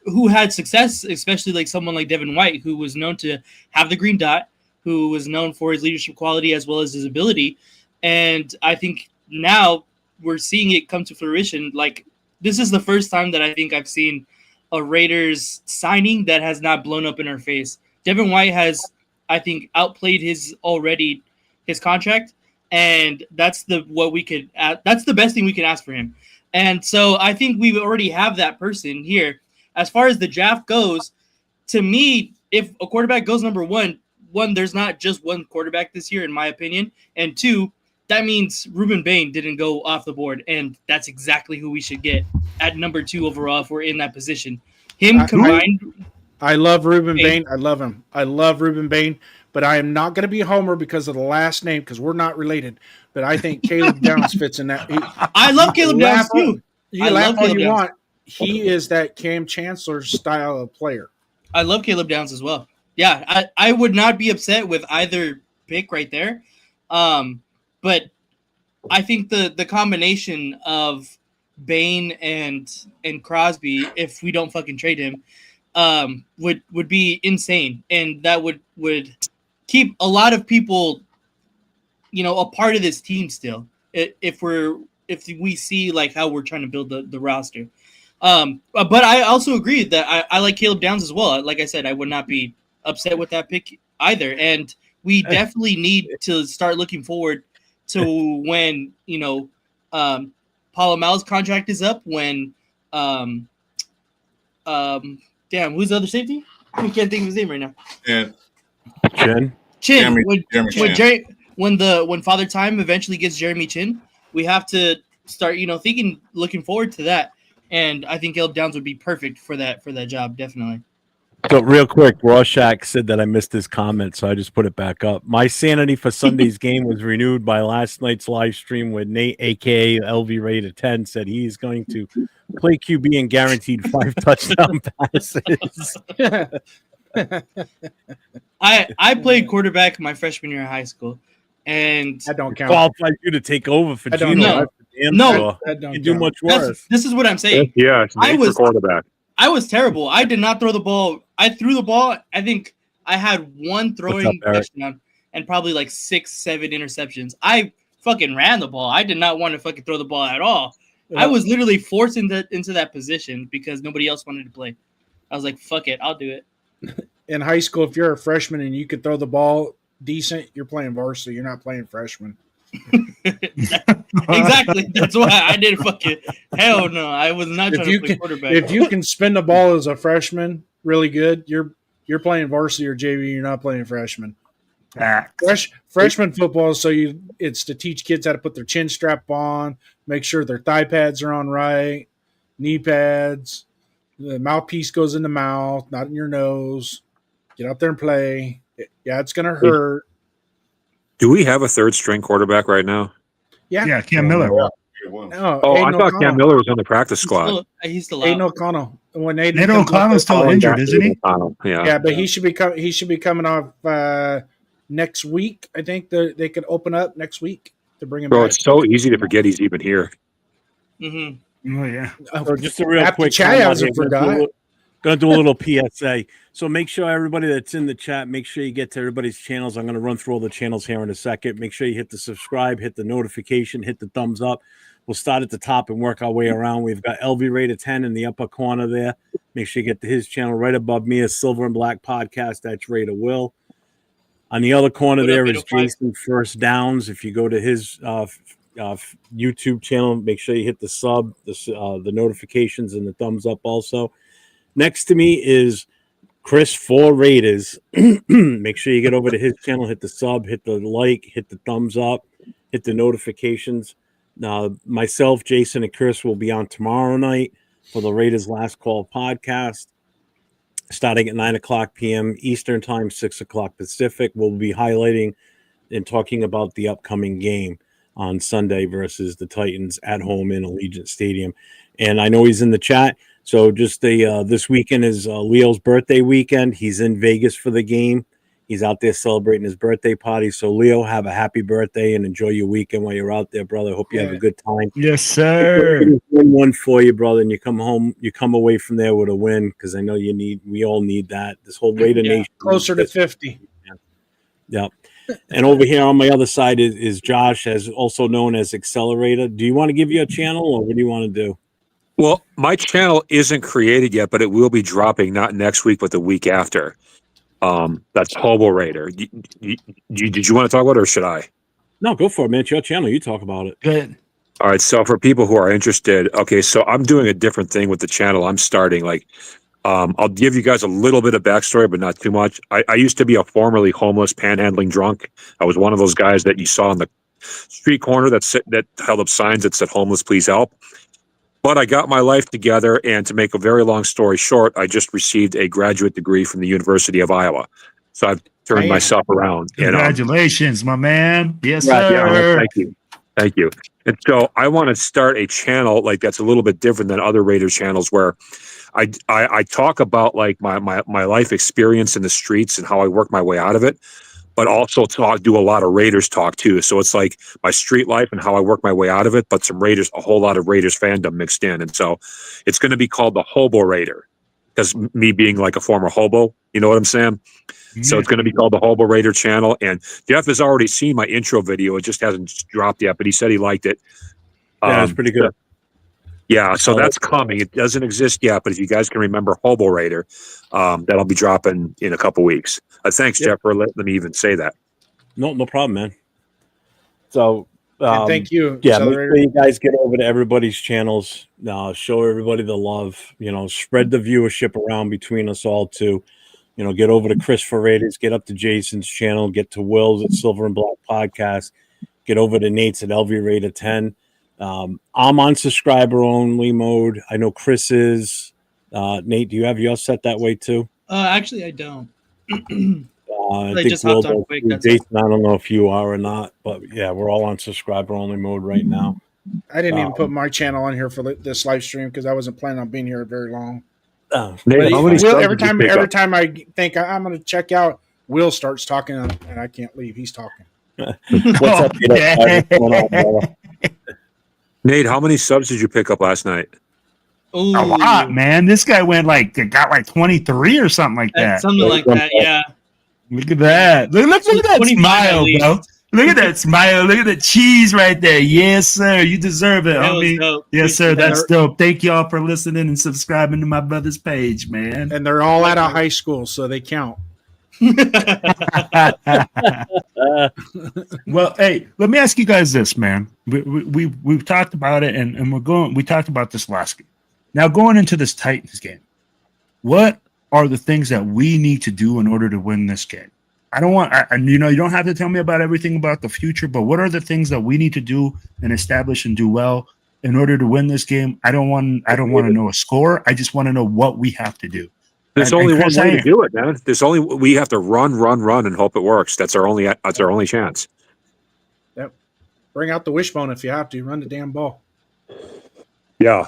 who had success, especially like someone like Devin White, who was known to have the green dot, who was known for his leadership quality as well as his ability. And I think now we're seeing it come to fruition. Like this is the first time that I think I've seen a Raiders signing that has not blown up in our face. Devin White has, I think, outplayed his contract, and that's the best thing we can ask for him. And so I think we already have that person here. As far as the draft goes, to me, if a quarterback goes number one, there's not just one quarterback this year, in my opinion, and 2, that means Ruben Bain didn't go off the board, and that's exactly who we should get at number 2 overall if we're in that position. I love Ruben Bain. I love him. I love Ruben Bain, but I am not going to be a homer because of the last name because we're not related. But I think Caleb Downs fits in that. I love Caleb Downs too. You laugh all you want. He is that Cam Chancellor style of player. I love Caleb Downs as well. Yeah, I would not be upset with either pick right there. But I think the combination of Bain and Crosby, if we don't fucking trade him, would be insane, and that would keep a lot of people, a part of this team still. If we see like how we're trying to build the roster. But I also agree that I like Caleb Downs as well. Like I said, I would not be upset with that pick either. And we definitely need to start looking forward to when, Palomalu's contract is up, when damn, who's the other safety? I can't think of his name right now. And Chin. Chin. Jeremy When Father Time eventually gets Jeremy Chin, we have to start, looking forward to that. And I think Caleb Downs would be perfect for that job, definitely. So real quick, Rorschach said that I missed his comment, so I just put it back up. My sanity for Sunday's game was renewed by last night's live stream when Nate, aka LV rated 10, said he's going to play QB and guaranteed 5 touchdown passes. I played quarterback my freshman year of high school, and That don't count. Qualified you to take over for I don't Gino. know. That's for damn No. sure. That don't You do count. much worse. this is what I'm saying. Yeah, it's I Nate was- for quarterback. I was terrible. I did not throw the ball. I threw the ball. I think I had one throwing Eric? touchdown and probably like 6-7 interceptions. I fucking ran the ball. I did not want to fucking throw the ball at all. I was literally forced into that position because nobody else wanted to play. I was like, fuck it, I'll do it. In high school, if you're a freshman and you could throw the ball decent, you're playing varsity. You're not playing freshman. Exactly. That's why I didn't fucking hell no. I was not If trying you to play can- quarterback. If you can spin the ball as a freshman really good, you're playing varsity or JV. You're not playing freshman. Freshman football, it's to teach kids how to put their chin strap on, make sure their thigh pads are on right, knee pads, the mouthpiece goes in the mouth, not in your nose. Get out there and play. Yeah, it's gonna hurt. Do we have a third string quarterback right now? Yeah, Cam Miller. No, Oh, I Aiden thought O'Connell. Cam Miller was on the practice squad. He's still Aiden out. O'Connell. When Aiden Nate comes O'Connell's off- still injured, isn't he? Yeah. Yeah, but he should be coming off next week. I think they could open up next week to bring him Bro, back. it's so easy to forget he's even here. Mm-hmm. Oh yeah. So just a real After quick Chad time out hasn't here. forgot. Gonna do a little PSA. So make sure everybody that's in the chat, make sure you get to everybody's channels. I'm gonna run through all the channels here in a second. Make sure you hit the subscribe, hit the notification, hit the thumbs up. We'll start at the top and work our way around. We've got LV rated 10 in the upper corner there. Make sure you get to his channel. Right above me is Silver and Black Podcast. That's Raider Will. On the other corner What up, there is 805? Jason First Downs. If you go to his YouTube channel, make sure you hit the sub, the notifications, and the thumbs up also. Next to me is Chris for Raiders. Make sure you get over to his channel, hit the sub, hit the like, hit the thumbs up, hit the notifications. Myself, Jason, and Chris will be on tomorrow night for the Raiders Last Call podcast, starting at 9:00 p.m. Eastern Time, 6:00 Pacific. We'll be highlighting and talking about the upcoming game on Sunday versus the Titans at home in Allegiant Stadium. And I know he's in the chat. So just this weekend is Leo's birthday weekend. He's in Vegas for the game. He's out there celebrating his birthday party. So Leo, have a happy birthday and enjoy your weekend while you're out there, brother. Hope you have a good time. Yes, sir. Win one for you, brother, and you come home. You come away from there with a win because I know we all need that. This whole Raider Nation Closer to 50. Yeah. And over here on my other side is Josh, as also known as Accelerator. Do you want to give your channel, or what do you want to do? Well, my channel isn't created yet, but it will be dropping not next week, but the week after. That's Hobo Raider. Did you want to talk about it, or should I? No, go for it, man. It's your channel. You talk about it. Good. All right. So for people who are interested, okay, so I'm doing a different thing with the channel. I'm starting I'll give you guys a little bit of backstory, but not too much. I used to be a formerly homeless panhandling drunk. I was one of those guys that you saw on the street corner that held up signs that said "homeless, please help." But I got my life together, and to make a very long story short, I just received a graduate degree from the University of Iowa. So I've turned Damn. myself around. And, Congratulations, my man. Yes, yeah, sir. thank you. And so I want to start a channel that's a little bit different than other Raiders channels, where I talk about like my life experience in the streets and how I work my way out of it, but also do a lot of Raiders talk too. So it's like my street life and how I work my way out of it, but a whole lot of Raiders fandom mixed in. And so it's going to be called the Hobo Raider. because me being like a former hobo, you know what I'm saying? So it's going to be called the Hobo Raider channel. And Jeff has already seen my intro video. It just hasn't dropped yet, but he said he liked it. Yeah, it's pretty good. Yeah, so that's coming. It doesn't exist yet, but if you guys can remember Hobo Raider, that'll be dropping in a couple weeks. Thanks, Jeff, for letting me even say that. No problem, man. So And thank you. Yeah, make Accelerator. sure you guys get over to everybody's channels. Show everybody the love. Spread the viewership around between us all too. Get over to Chris for Raiders, get up to Jason's channel, get to Will's at Silver and Black Podcast, get over to Nate's at LV Raider 10. I'm on subscriber only mode. I know Chris is. Nate, do you have yours set that way too? Actually, I don't. I I think just hopped on Will quick, does. that's Jason, I don't know if you are or not, but yeah, we're all on subscriber only mode right now. I didn't even put my channel on here for this live stream because I wasn't planning on being here very long. Nate, how many Will, subs every did you time, pick every up? time I think I'm going to check out, Will starts talking and I can't leave. He's talking. What's up? Okay. What's going on, brother? Nate, how many subs did you pick up last night? Ooh, A lot, man. This guy got like 23 or something like that. something like that. Yeah. Look at that. Look at that 25 smile, at least. bro. Look at that smile. Look at the cheese right there. Yes, sir. You deserve it, That was homie. dope. Yes, sir. Appreciate That's that. dope. Thank y'all for listening and subscribing to my brother's page, man. And they're all out of high school, so they count. Well, hey, let me ask you guys this, man. We've talked about it, and we talked about this last game. Now, going into this Titans game, what are the things that we need to do in order to win this game? I don't want, you don't have to tell me about everything about the future, but what are the things that we need to do and establish and do well in order to win this game? I don't want to know a score. I just want to know what we have to do. There's And only one Chris, way to do it, man. We have to run, and hope it works. That's our only chance. Bring out the wishbone if you have to. Run the damn ball. Yeah.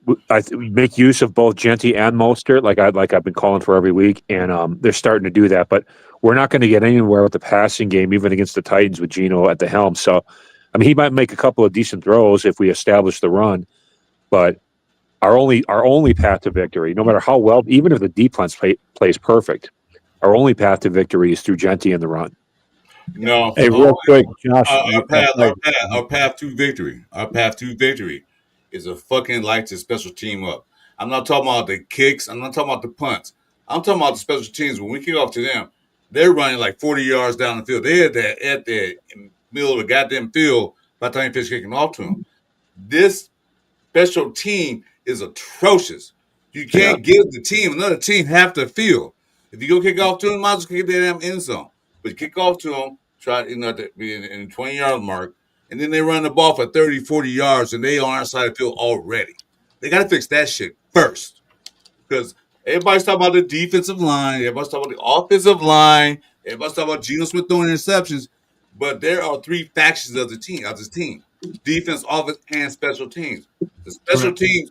We make use of both Genty and Mostert, like I've been calling for every week, and they're starting to do that. But we're not going to get anywhere with the passing game, even against the Titans with Geno at the helm. So, I mean, he might make a couple of decent throws if we establish the run, but our only path to victory, no matter how well, even if the defense plays perfect, our only path to victory is through Genty and the run. No. Hey, real quick, Josh. Our path to victory. Our path to victory is a fucking light to special team up. I'm not talking about the kicks. I'm not talking about the punts. I'm talking about the special teams. When we kick off to them, they're running like 40 yards down the field. They're at the middle of the goddamn field by the time you finish kicking off to them. This special team is atrocious. You can't give the team, another team, half the field. If you go kick off to them, might as well kick their damn end zone. But you kick off to them, try to be in the 20-yard mark, and then they run the ball for 30, 40 yards, and they on our side of the field already. They got to fix that shit first. Because everybody's talking about the defensive line. Everybody's talking about the offensive line. Everybody's talking about Geno Smith throwing interceptions. But there are three factions of this team. Defense, offense, and special teams. The special teams,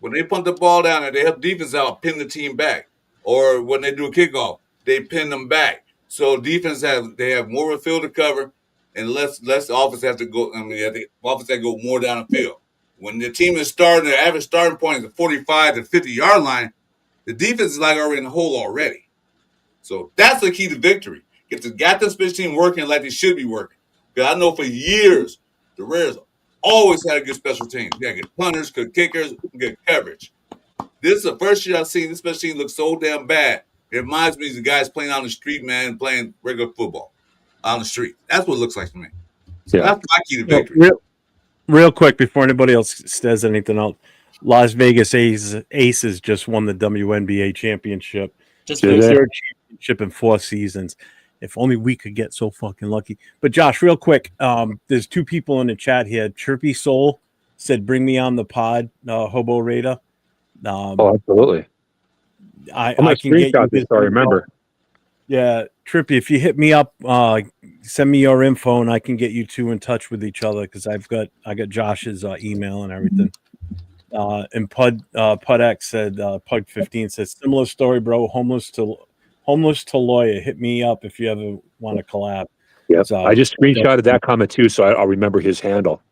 when they punt the ball down and they help defense out, pin the team back. Or when they do a kickoff, they pin them back. So defense have more of a field to cover, and less offense have to go. The offense have to go more down the field. When the team is starting, their average starting point is the 45 to 50-yard line. The defense is like already in the hole already. So that's the key to victory. Get the goddamn special team working like they should be working. Because I know for years the Raiders always had a good special team. You got good punters, good kickers, good coverage. This is the first year I've seen this special team look so damn bad. It reminds me of the guys playing on the street, man, playing regular football on the street. That's what it looks like to me. So Yeah. that's my key to victory. Real quick before anybody else says anything else, Las Vegas Aces just won the WNBA championship. Just Did Their they? third championship in 4 seasons. If only we could get so fucking lucky. But Josh, real quick, there's 2 people in the chat here. Chirpy Soul said, "Bring me on the pod, Hobo Raider." Oh, absolutely. I I'm going can get screenshot you this so I remember. Yeah, Trippy, if you hit me up, send me your info, and I can get you 2 in touch with each other because I got Josh's email and everything. And Pudx said, Pug 15 says, similar story, bro. Homeless to lawyer. Hit me up if you ever want to collab. Yeah, So, I just screenshotted that comment too, so I'll remember his handle.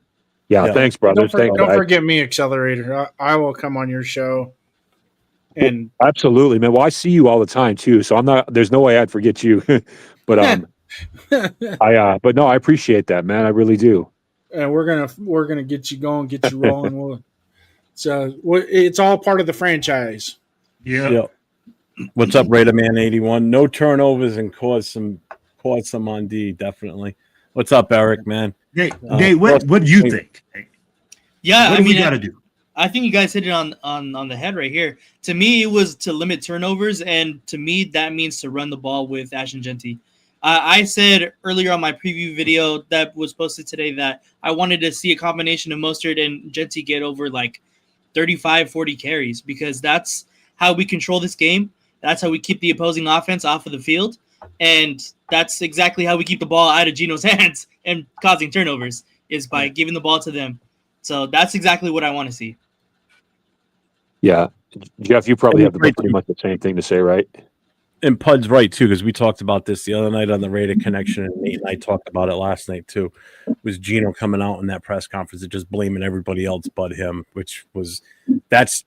Yeah, Yeah. thanks, brothers. Don't Thanks, forget me, Accelerator. I will come on your show. And Absolutely, man. Well, I see you all the time too, so there's no way I'd forget you. But but no, I appreciate that, man. I really do. and we're gonna get you going, get you rolling. It's all part of the franchise. Yeah. Yep. What's up, Raider Man 81? No turnovers and cause some on D, definitely. What's up, Eric, man? Hey, Dave, what do you think? Yeah, What do we got to do? I think you guys hit it on the head right here. To me, it was to limit turnovers, and to me, that means to run the ball with Ashton Genty. I said earlier on my preview video that was posted today that I wanted to see a combination of Mostert and Genty get over like 35, 40 carries, because that's how we control this game. That's how we keep the opposing offense off of the field. And that's exactly how we keep the ball out of Geno's hands and causing turnovers, is by giving the ball to them. So that's exactly what I want to see. Yeah, Jeff, you probably have pretty much the same thing to say, right? And Pud's right too, because we talked about this the other night on the Raider Connection, and Nate and I talked about it last night too. Was Geno coming out in that press conference and just blaming everybody else but him, which was that's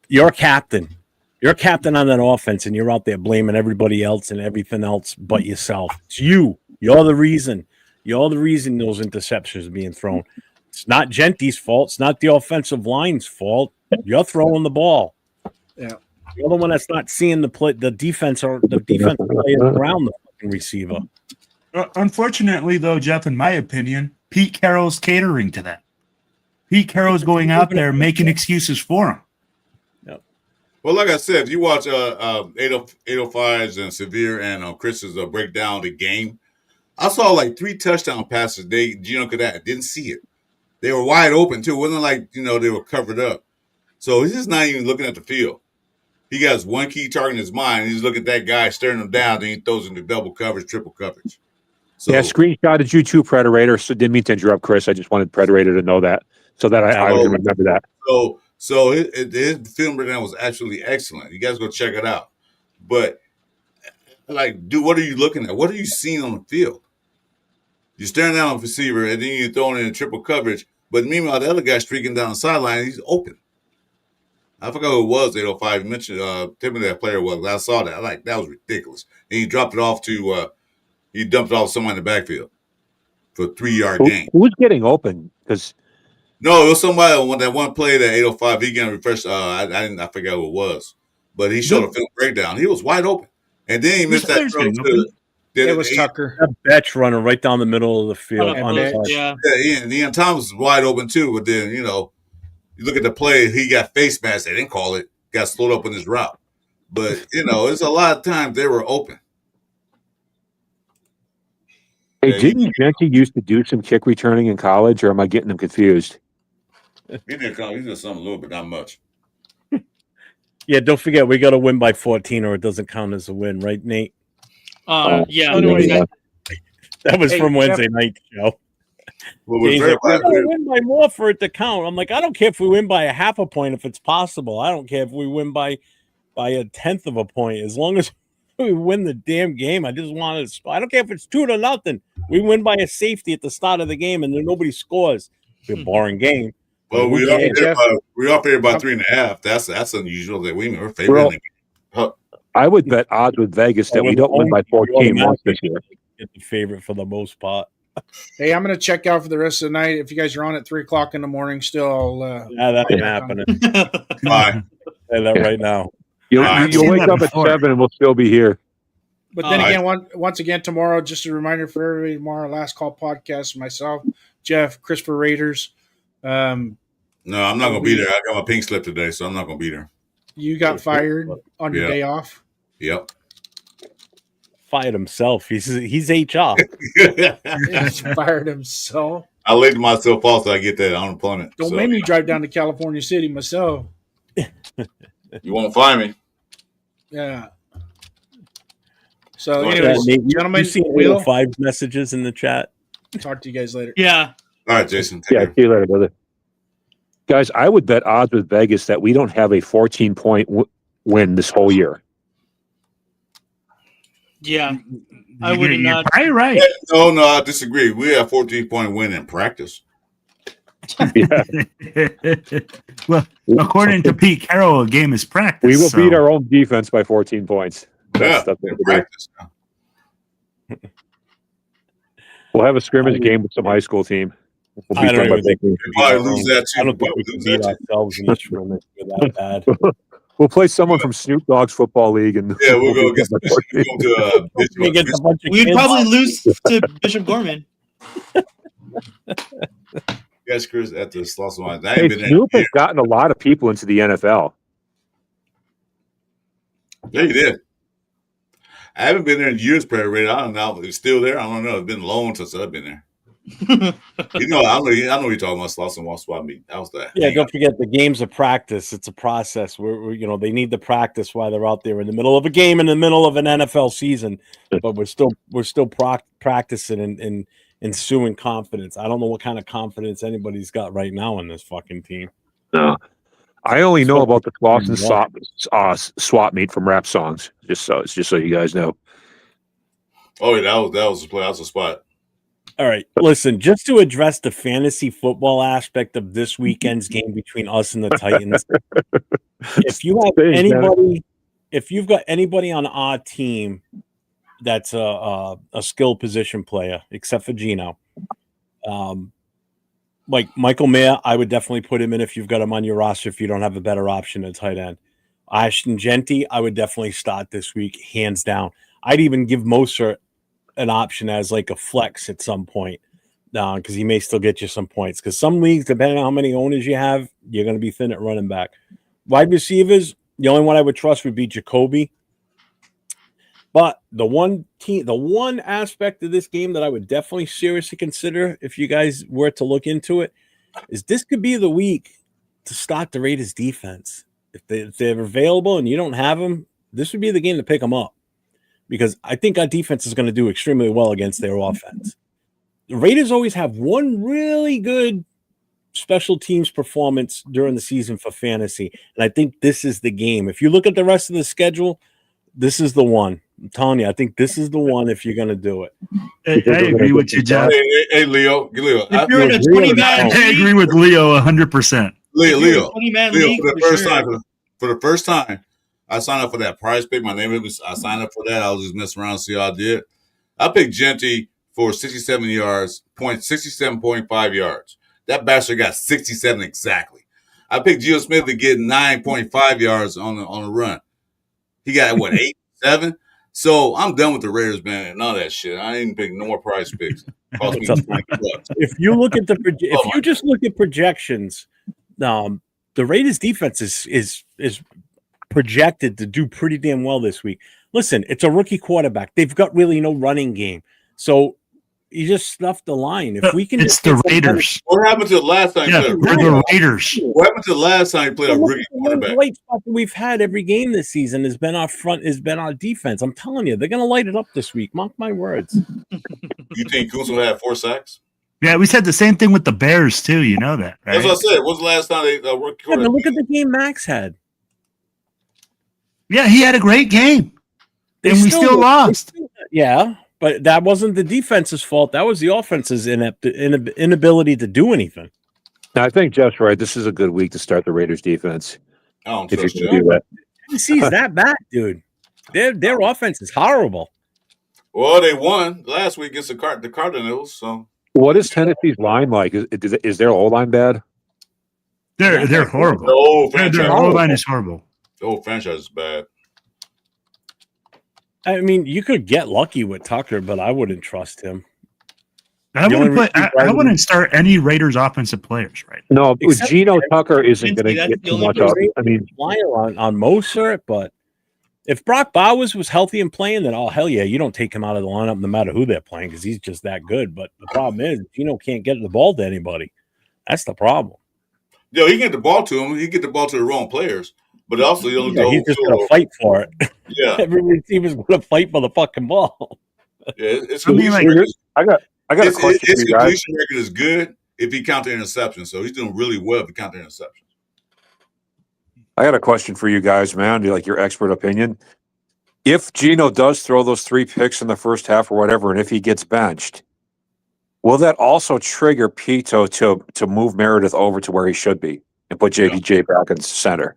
your captain. You're captain on that offense, and you're out there blaming everybody else and everything else but yourself. It's you. You're the reason. You're the reason those interceptions are being thrown. It's not Genty's fault. It's not the offensive line's fault. You're throwing the ball. Yeah. You're the one that's not seeing the defense or the defense players around the fucking receiver. Unfortunately, though, Jeff, in my opinion, Pete Carroll's catering to that. Pete Carroll's going out there making excuses for him. Well, like I said, if you watch 805's and Severe and Chris's breakdown of the game, I saw like 3 touchdown passes Geno could have. Didn't see it. They were wide open, too. It wasn't like, they were covered up. So he's just not even looking at the field. He got one key target in his mind. He's looking at that guy, staring him down, then he throws into double coverage, triple coverage. So, yeah, screenshotted you too, Predator. So didn't mean to interrupt, Chris. I just wanted Predator to know that, so that I would remember that. So his film breakdown was actually excellent. You guys go check it out. But, dude, what are you looking at? What are you seeing on the field? You're staring down on the receiver, and then you're throwing in triple coverage. But meanwhile, the other guy's streaking down the sideline, he's open. I forgot who it was, 805. You mentioned, tell me that player was. I saw that. That was ridiculous. And he dropped it off he dumped it off someone in the backfield for a 3-yard gain. Who's getting open? Because no, it was somebody on that one play that 805. He got refreshed. I forgot who it was, but he showed a film breakdown. He was wide open, and then he missed that throw to. It was Tucker. That Betch running right down the middle of the field. Yeah. Ian Thomas was wide open too, but then you look at the play. He got face mask. They didn't call it. Got slowed up in his route, but it's a lot of times they were open. Hey, didn't Genty used to do some kick returning in college, or am I getting them confused? He did something a little bit, not much. Yeah, don't forget, we got to win by 14 or it doesn't count as a win, right, Nate? Yeah. That was from Wednesday night show. Well, He's like, we got to win by more for it to count. I'm like, I don't care if we win by a half a point if it's possible. I don't care if we win by a 1/10 of a point. As long as we win the damn game, I just want to. I don't care if it's 2-0. We win by a safety at the start of the game and then nobody scores. It's a boring game. Well, we're up here by 3.5. That's unusual that we're favoring the game. I would bet odds with Vegas that we don't win by 14 once this year. Get the favorite for the most part. Hey, I'm going to check out for the rest of the night. If you guys are on at 3:00 in the morning still, that ain't happening. Bye. Say that right now. You'll wake up at 7 and we'll still be here. But then again, once again, tomorrow, just a reminder for everybody, tomorrow, Last Call podcast, myself, Jeff, Christopher Raiders. No, I'm not going to be there. I got my pink slip today, so I'm not going to be there. You got fired on your day off? Yep. Fired himself. He's HR. He's fired himself. I laid myself off so I get that unemployment. Don't make me drive down to California City myself. You won't find me. Yeah. So, anyways, gentlemen, you see Will 5 messages in the chat. Talk to you guys later. Yeah. All right, Jason. See you later, brother. Guys, I would bet odds with Vegas that we don't have a 14-point win this whole year. Yeah, I would not. You're right. No, I disagree. We have 14-point win in practice. Yeah. Well, according to Pete Carroll, a game is practice. We will so- beat our own defense by 14 points. Yeah, That's in what we'll do. practice. We'll have a scrimmage game with some high school team. We'll I beat don't them by even think 15. we could Probably beat our lose own- that I too. don't think we Probably can lose beat that too. ourselves in this room if we're that bad. We'll play someone from Snoop Dogg's football league, and Yeah, we'll go beat against them by 14. go to We get a bunch of We'd kids. probably lose to Bishop Gorman. Yes, Chris at the Slauson line. I Hey, ain't been there. Snoop has gotten a lot of people into the NFL. Yeah, you did. I haven't been there in years, Prairie Red. I don't know if it's still there. I don't know. It's been long since I've been there. I know you're talking about Slauson Wall Swap meet. That was that. Yeah, don't forget the game's a practice. It's a process. We're they need to practice while they're out there in the middle of a game, in the middle of an NFL season. But we're still practicing and ensuing confidence. I don't know what kind of confidence anybody's got right now in this fucking team. No, I only know about the Slauson Yeah. swap meet from rap songs. Just so you guys know. Oh, yeah, that was a play. That was a spot. All right, listen, just to address the fantasy football aspect of this weekend's game between us and the Titans, if you have anybody, if you've got anybody on our team that's a skill position player, except for Gino, like Michael Mayer, I would definitely put him in if you've got him on your roster if you don't have a better option at tight end. Ashton Genty, I would definitely start this week, hands down. I'd even give Moser an option as like a flex at some point because he may still get you some points. Because some leagues, depending on how many owners you have, you're going to be thin at running back. Wide receivers, the only one I would trust would be Jacoby. But the one aspect of this game that I would definitely seriously consider if you guys were to look into it is this could be the week to start the Raiders defense. If they're available and you don't have them, this would be the game to pick them up. Because I think our defense is going to do extremely well against their offense. The Raiders always have one really good special teams performance during the season for fantasy, and I think this is the game. If you look at the rest of the schedule, this is the one. I'm telling you, I think this is the one if you're going to do it. I agree with you, Jeff. Hey, Leo. If you're in a 20-man I agree with Leo 100%. Leo. 20-man Leo, league, for the first time, I signed up for that prize pick. My name was. I signed up for that. I was just messing around to see how I did. I picked Genty for 67 yards, 67.5 yards. That bastard got 67 exactly. I picked Gio Smith to get 9.5 yards on the run. He got what 8, 7. So I'm done with the Raiders, man, and all that shit. I ain't pick no more prize picks. Cost me $20. If you look at if you just look at projections, the Raiders defense is projected to do pretty damn well this week. Listen, it's a rookie quarterback. They've got really no running game. So you just stuffed the line. If we can, It's the Raiders. What happened to the last time? Yeah, you we're played the Raiders. What happened to the last time you played a rookie One quarterback? great spot that we've had every game this season has been our defense. I'm telling you, they're going to light it up this week. Mark my words. You think Coons will have 4 sacks? Yeah, we said the same thing with the Bears too. You know that, right? That's what I said. When's the last time they rookie Yeah, but quarterback? look at the game Max had. Yeah, he had a great game, and we still lost. Yeah, but that wasn't the defense's fault. That was the offense's inability to do anything. Now, I think Jeff's right. This is a good week to start the Raiders defense. I don't If you trust can you. do that. Tennessee's that bad, dude. Their offense is horrible. Well, they won last week against the Cardinals. So What is Tennessee's line like? Is their O-line bad? They're horrible. the old Their franchise, whole line is horrible. the old franchise is bad. I mean, you could get lucky with Tucker, but I wouldn't trust him. I The only wouldn't reason I wouldn't start any Raiders offensive players right No, Except- Geno Tucker isn't going to That's get the too only much up. person- I mean, Flyer on Moser, but if Brock Bowers was healthy and playing, then hell yeah, you don't take him out of the lineup no matter who they're playing because he's just that good. But the problem is, Gino can't get the ball to anybody. That's the problem. Yo, he can get the ball to him. He get the ball to the wrong players, but also Yeah, he's just gonna fight for it. Yeah, Every receiver's gonna fight for the fucking ball. yeah. It's I mean, completion like- record. I got a His question for you guys. completion record is good if he count the interceptions. So he's doing really well if he count the interceptions. I got a question for you guys, man. Like your expert opinion. If Geno does throw those 3 picks in the first half or whatever, and if he gets benched, Will that also trigger Pito to move Meredith over to where he should be and put JPJ back in center?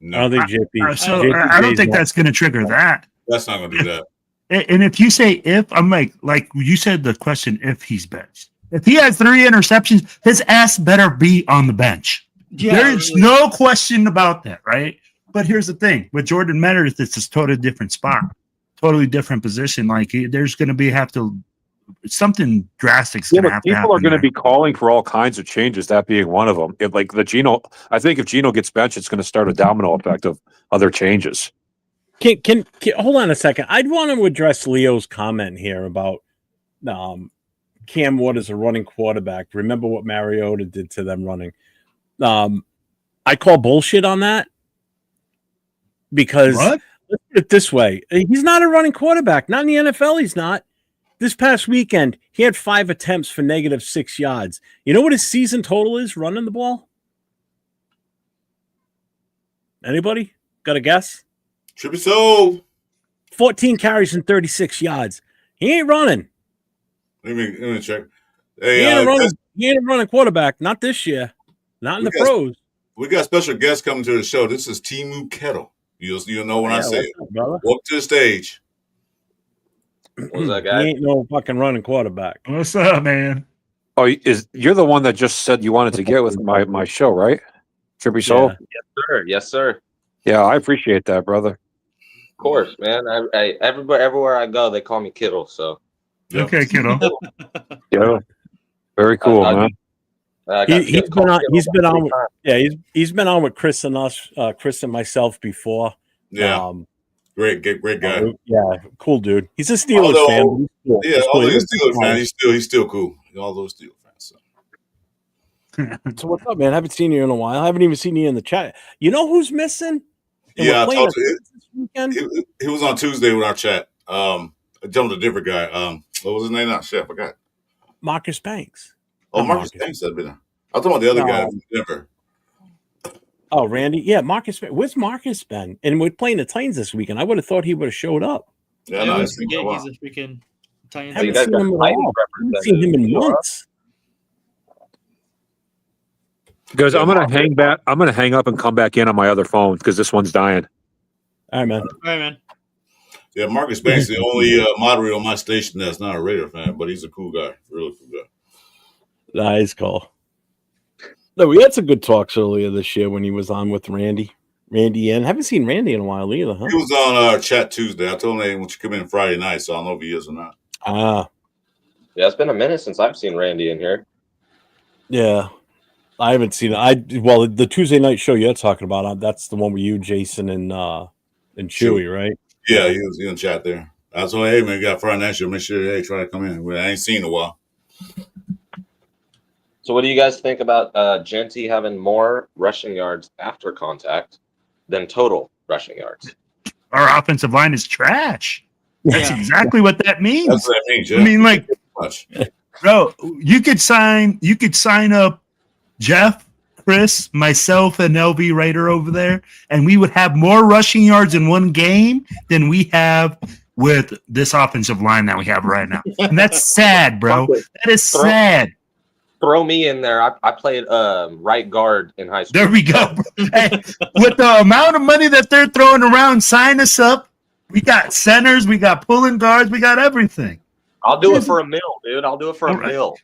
I No, don't think JP. So I don't think that's going to trigger that. that's not going to do that. And if you say if, I'm like you said the question, if he's benched. If he has 3 interceptions, his ass better be on the bench. Yeah, There's really. no question about that, right? But here's the thing. With Jordan Meredith, it's a totally different spot. Totally different position. Like, there's going to be something drastic's Yeah, going to but have to people happen. are going to there. be calling for all kinds of changes, that being one of them. I think if Gino gets benched, it's going to start a domino effect of other changes. Can hold on a second. I'd want to address Leo's comment here about Cam Waters, a running quarterback. Remember what Mariota did to them running. I call bullshit on that because What? let's put it this way: he's not a running quarterback. Not in the NFL. He's not. This past weekend, he had 5 attempts for -6 yards. You know what his season total is running the ball? Anybody got a guess? Should be so. 14 carries and 36 yards. He ain't running. Let me check. He Hey, ain't a running quarterback. Not this year. Not in the pros. we got special guests coming to the show. This is Timu Kettle. You'll know when I say it. what's up, brother? Welcome to the stage. What's that He guy? ain't no fucking running quarterback. What's up, man? Oh, you're the one that just said you wanted to get with my show, right? Trippy Soul? Yeah. Yes, sir. Yes, sir. Yeah, I appreciate that, brother. Of course, man. Everywhere I go, they call me Kittle. So Yep. Okay, kiddo. Yeah. Very cool, I- man. I got He's called been on. Kittle He's been about on. 3 times. Yeah, he's been on with Chris and us, Chris and myself before. Yeah, great guy. Yeah, cool dude. He's a Steelers Although- fan. But he's cool. Yeah, He's cool. although he's He's a Steelers fan, he's still cool. All those Steelers fans. So. So what's up, man? I haven't seen you in a while. I haven't even seen you in the chat. You know who's missing? And Yeah, I we're playing talked to him. this weekend. He was on Tuesday with our chat. I jumped a different guy. What was his name? Not Chef. I forgot. Marcus Banks. Oh, Not Marcus Banks had been there. I'm talking about the other No. guy from Denver. Oh, Randy. Yeah, Marcus. Where's Marcus been? And we're playing the Titans this weekend. I would have thought he would have showed up. Yeah, I no, always it's been forget a while. he's a freaking Italian. So you Haven't guys seen got him at Titans all. Haven't seen him in represented. months. Guys, I'm gonna hang back. I'm gonna hang up and come back in on my other phone because this one's dying. All right, man. All right, man. Yeah, Marcus Banks is the only moderator on my station that's not a Raider fan, but he's a cool guy. Really cool guy. Nice call. No, we had some good talks earlier this year when he was on with Randy. Randy and haven't seen Randy in a while either, huh? He was on our chat Tuesday. I told him hey, when you come in Friday night, so I don't know if he is or not. Ah, Yeah, it's been a minute since I've seen Randy in here. yeah. I haven't seen it. Well, the Tuesday night show you're talking about, that's the one with you, Jason, and Chewy, right? Yeah, he was in the chat there. I told him, hey, man, you got Friday night show. Make sure, hey, try to come in. I ain't seen in a while. So, what do you guys think about Genty having more rushing yards after contact than total rushing yards? Our offensive line is trash. That's Yeah. exactly what that means. That's what I mean, Jeff. I mean, like, Much. bro, you could sign up Jeff, Chris, myself, and LV Raider over there, and we would have more rushing yards in one game than we have with this offensive line that we have right now. And that's sad, bro. That is sad. Throw me in there. I played right guard in high school. There we go. Bro. Hey, with the amount of money that they're throwing around, sign us up. We got centers, we got pulling guards, we got everything. I'll do it for a mill, dude. I'll do it for a All right. mill.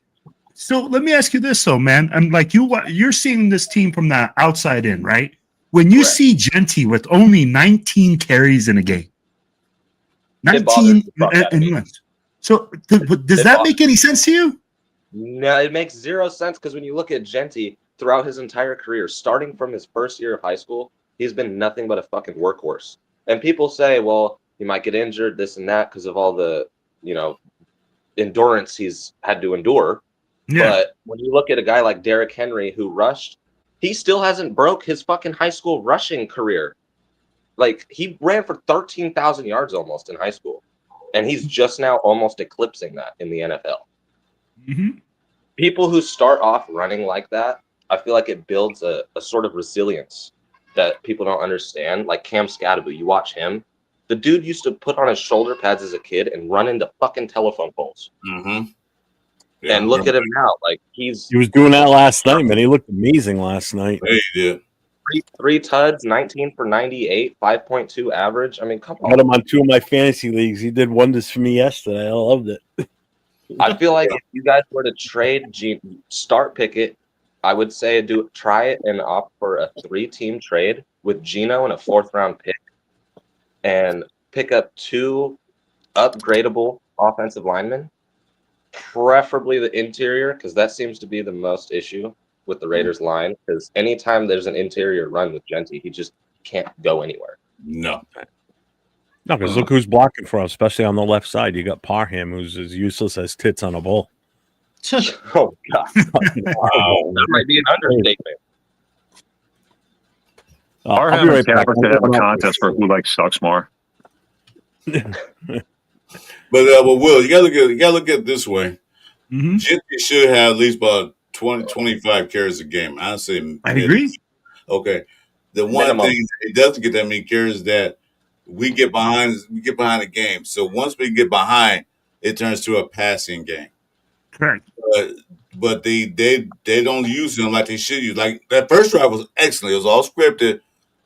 So let me ask you this, though, man. I'm like you're seeing this team from the outside in, right? When you Correct. see Genty with only 19 carries in a game, It bothers 19 the fuck out of me. months. So does It that bothers make any sense to you? No, it makes zero sense because when you look at Genty throughout his entire career, starting from his first year of high school, he's been nothing but a fucking workhorse. And people say, well, he might get injured, this and that, because of all the, endurance he's had to endure. But when you look at a guy like Derrick Henry who rushed, he still hasn't broke his fucking high school rushing career. Like, he ran for 13,000 yards almost in high school. And he's just now almost eclipsing that in the NFL. Mhm. People who start off running like that, I feel like it builds a sort of resilience that people don't understand. Like Cam Scadaboo, you watch him. The dude used to put on his shoulder pads as a kid and run into fucking telephone poles. Mm-hmm. Yeah, and look at him now. Like He was doing that last night, man. He looked amazing last night. Hey, he did. three tuds, 19 for 98, 5.2 average. I mean, come I got him on. on 2 of my fantasy leagues. He did wonders for me yesterday. I loved it. I feel like if you guys were to trade start Pickett, I would say try it and opt for a 3-team trade with Geno and a 4th-round pick, and pick up 2 upgradable offensive linemen, preferably the interior, because that seems to be the most issue with the Raiders line. Because anytime there's an interior run with Genty, he just can't go anywhere. No. No, because look who's blocking for him, especially on the left side. You got Parham, who's as useless as tits on a bull. Oh God, Wow. that might be an understatement. I'll Parham be and right back. Tapper could have a contest for who sucks more. But Will, you gotta look at it this way. Mhm. Genty should have at least about 20, 25 carries a game. I say I agree. Okay. The one Minimum. thing it doesn't get that many carries is that we get behind the game. So once we get behind, it turns to a passing game. Correct. But they don't use him like they should use. Like that first drive was excellent. It was all scripted.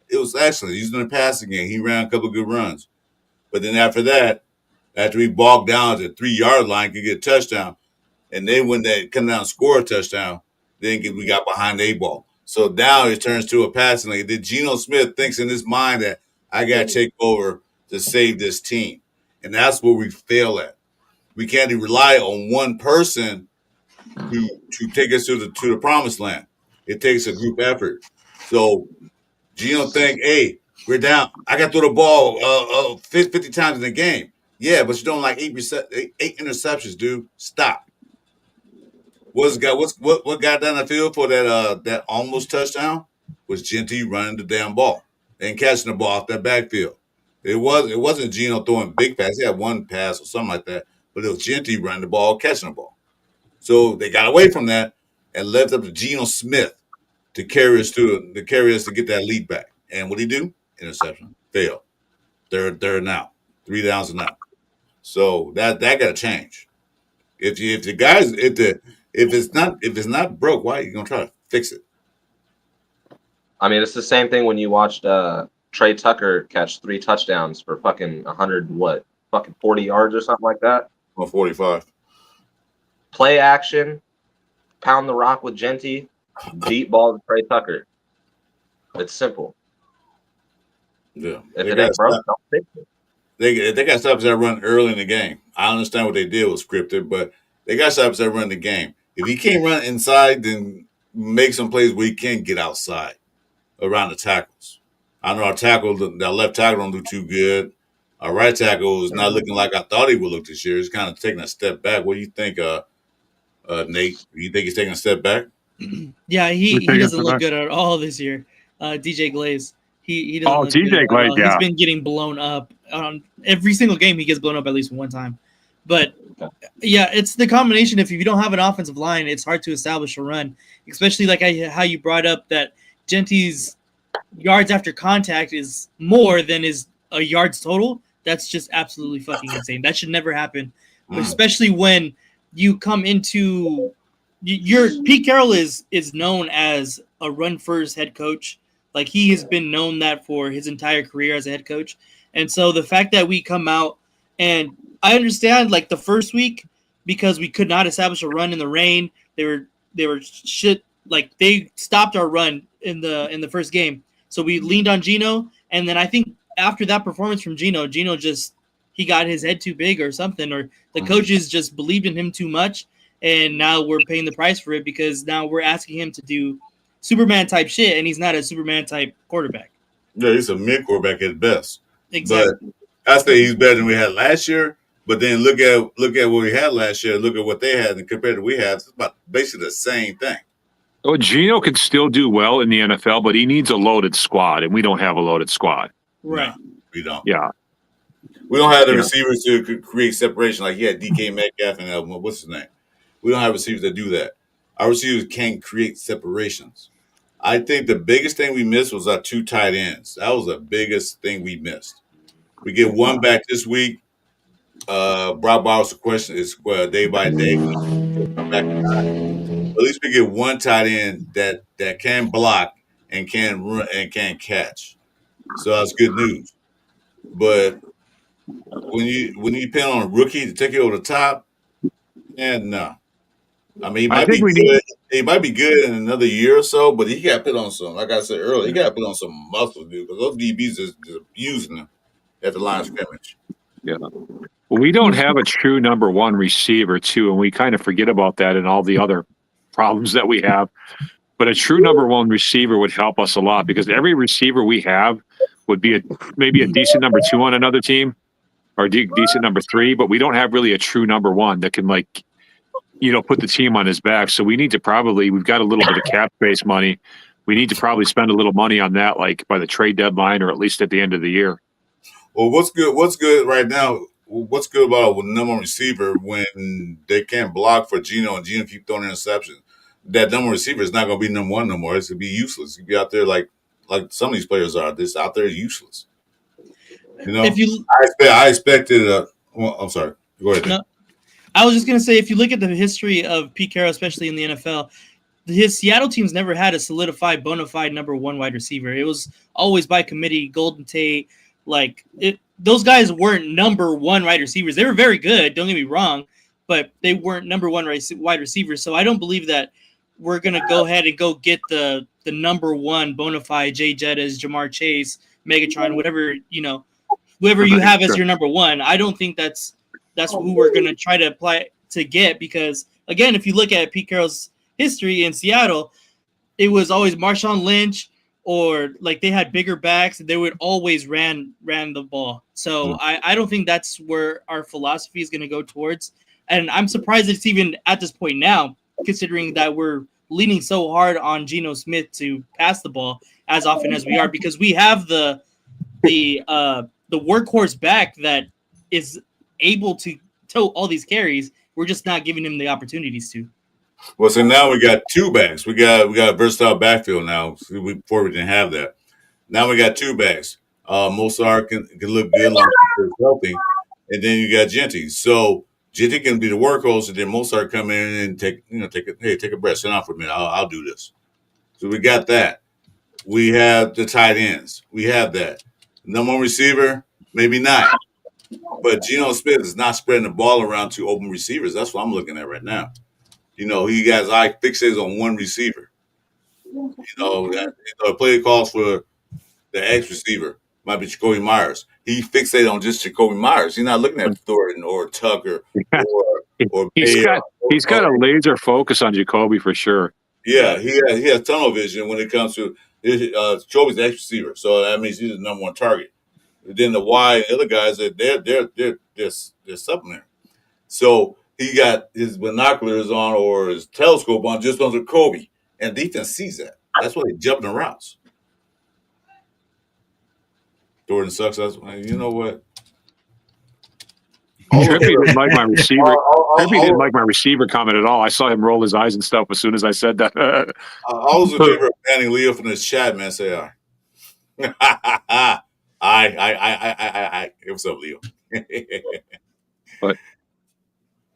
It was excellent. Using the passing game. He ran a couple of good runs. But then after that, after we bogged down to the 3-yard line, could get a touchdown. And then when they come down and score a touchdown, then we got behind the 8 ball. So now it turns to a passing league. Then Geno Smith thinks in his mind that I got to take over to save this team. And that's where we fail at. We can't rely on one person to take us to the promised land. It takes a group effort. So Geno think, hey, we're down. I got to throw the ball 50 times in the game. Yeah, but you're doing like 8 interceptions, dude. Stop. What got down the field for that almost touchdown was Genty running the damn ball and catching the ball off that backfield. It wasn't Geno throwing big passes. He had one pass or something like that, but it was Genty running the ball, catching the ball. So they got away from that and left up to Geno Smith to carry us to get that lead back. And what did he do? Interception. Fail. Third now. 3 downs and out. So that got to change. If it's not broke, why are you gonna try to fix it? I mean, it's the same thing when you watched Trey Tucker catch 3 touchdowns for fucking 40 yards or something like that. 145. Play action, pound the rock with Genty, deep ball to Trey Tucker. It's simple. Yeah. If it ain't broke, don't fix it. They got stops that run early in the game. I understand what they did was scripted, but they got stops that run the game. If he can't run inside, then make some plays where he can get outside around the tackles. I know our left tackle don't do too good. Our right tackle is not looking like I thought he would look this year. He's kind of taking a step back. What do you think, Nate? Do you think he's taking a step back? Yeah, he taking doesn't it look back. good at all this year. DJ Glaze. He doesn't Oh, look DJ good at Glaze, all. yeah. He's been getting blown up. Every single game he gets blown up at least one time. But yeah, it's the combination. If you don't have an offensive line, it's hard to establish a run, especially like how you brought up that Genty's yards after contact is more than his yards total. That's just absolutely fucking insane. That should never happen, especially when you come into Pete Carroll is known as a run first head coach. Like he has been known that for his entire career as a head coach. And so the fact that we come out, and I understand like the first week because we could not establish a run in the rain. They were shit. Like they stopped our run in the first game. So we leaned on Geno, and then I think after that performance from Geno just he got his head too big or something, or the coaches just believed in him too much, and now we're paying the price for it because now we're asking him to do Superman type shit, and he's not a Superman type quarterback. Yeah, he's a mid quarterback at best. Exactly. But I say he's better than we had last year. But then look at what we had last year. Look at what they had, and compared to what we had, it's about basically the same thing. Oh, Geno can still do well in the NFL, but he needs a loaded squad, and we don't have a loaded squad. Right. No, we don't. Yeah. We don't have the receivers to create separation like he had DK Metcalf and what's his name. We don't have receivers that do that. Our receivers can't create separations. I think the biggest thing we missed was our 2 tight ends. That was the biggest thing we missed. We get one back this week. Brock Bowers' question is day by day. Come back. At least we get one tight end that can block and can run and can catch. So that's good news. But when you depend on a rookie to take you over the top, no. I mean, he might be good in another year or so, but he got to put on some. Like I said earlier, he got to put on some muscle, dude, because those DBs just abusing him at the line of scrimmage. Yeah. Well, we don't have a true number one receiver, too, and we kind of forget about that and all the other problems that we have. But a true number one receiver would help us a lot because every receiver we have would be maybe a decent number two on another team or decent number three, but we don't have really a true number one that can put the team on his back. So we need to we've got a little bit of cap space money. We need to probably spend a little money on that, like by the trade deadline or at least at the end of the year. Well, what's good right now? What's good about a number one receiver when they can't block for Geno and Geno keep throwing interceptions? That number one receiver is not going to be number one no more. It's going to be useless. He'll be out there like some of these players are. Just out there useless. I expected. I'm sorry. Go ahead. No, I was just going to say, if you look at the history of Pete Carroll, especially in the NFL, his Seattle teams never had a solidified, bona fide number one wide receiver. It was always by committee. Golden Tate, those guys weren't number one wide receivers. They were very good. Don't get me wrong, but they weren't number one wide receivers. So I don't believe that we're going to go ahead and go get the number one bona fide Jay Jettas, Jamar Chase, Megatron, whatever, whoever you have as your number one. I don't think that's who we're going to try to apply to get, because again, if you look at Pete Carroll's history in Seattle, it was always Marshawn Lynch, or they had bigger backs. They would always ran the ball. So I don't think that's where our philosophy is going to go towards. And I'm surprised it's even at this point now, considering that we're leaning so hard on Geno Smith to pass the ball as often as we are, because we have the workhorse back that is able to tote all these carries. We're just not giving him the opportunities to. Well, so now we got two backs. We got a versatile backfield now. Before we didn't have that. Now we got two backs. Mostert can look good long as he's healthy, and then you got Genty. So Genty can be the workhorse, and then Mostert come in and take a breath, sit down for a minute. I'll do this. So we got that. We have the tight ends. We have that. Number one receiver, maybe not. But Geno Smith is not spreading the ball around to open receivers. That's what I'm looking at right now. He got his eye fixated on one receiver. The play calls for the X receiver might be Jacoby Myers. He fixated on just Jacoby Myers. He's not looking at Thornton or Tucker or He's got a laser focus on Jacoby for sure. Yeah, he has tunnel vision when it comes to Jacoby's the X receiver. So that means he's the number one target. And then the Y and the other guys, they're supplementary. So he got his binoculars on or his telescope on just on Jacoby, and defense sees that. That's why they jumping the routes. Thornton sucks. You know what? Trippy didn't like my receiver. Trippy didn't like my receiver comment at all. I saw him roll his eyes and stuff as soon as I said that. I was in favor of banning Leo from this chat, man. Say, all right. I. What's up, Leo? But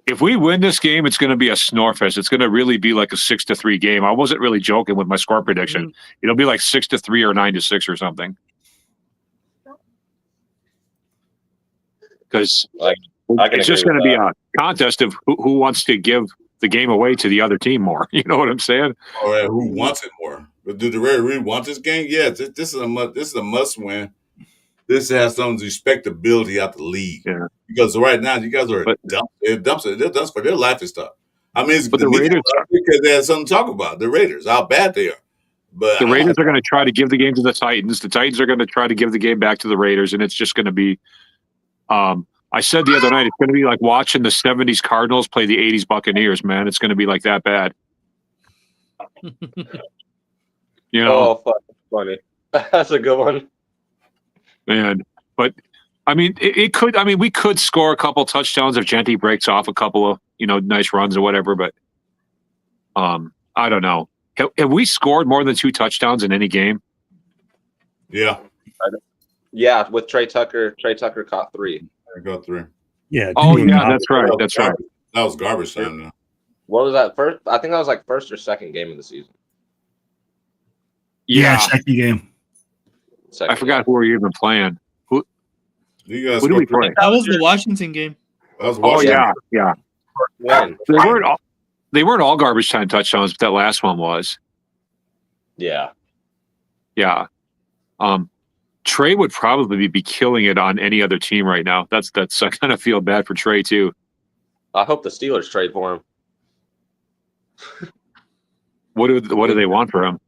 if we win this game, it's going to be a snorefest. It's going to really be like a 6-3 game. I wasn't really joking with my score prediction. It'll be like 6-3 or 9-6 or something. Because it's just going to be a contest of who wants to give the game away to the other team more. You know what I'm saying? All right, who wants it more? But do the Red Reed want this game? Yeah, this is a must win. This has some respectability out the league. Yeah. Because right now you guys are dumps for their life and stuff. I mean, it's the Raiders because they have something to talk about. The Raiders, how bad they are. But the Raiders are going to try to give the game to the Titans. The Titans are going to try to give the game back to the Raiders, and it's just going to be. I said the other night it's going to be like watching the '70s Cardinals play the '80s Buccaneers. Man, it's going to be like that bad. Oh, funny. That's a good one. But I mean, it could. I mean, we could score a couple touchdowns if Genty breaks off a couple of nice runs or whatever. But I don't know. Have we scored more than 2 touchdowns in any game? Yeah. Yeah, with Trey Tucker. Trey Tucker caught 3. I got 3. Yeah. Oh doing yeah, that. that's right. That's right. That was garbage time. Now. What was that first? I think that was like first or second game of the season. Yeah, Yeah, second game. Second I forgot game. who were you even playing. You guys Who did we scored play? That was the Washington game. That was Oh Washington. yeah. Win. They weren't all garbage time touchdowns, but that last one was. Yeah. Yeah. Trey would probably be killing it on any other team right now. That's I kind of feel bad for Trey too. I hope the Steelers trade for him. What do they want for him?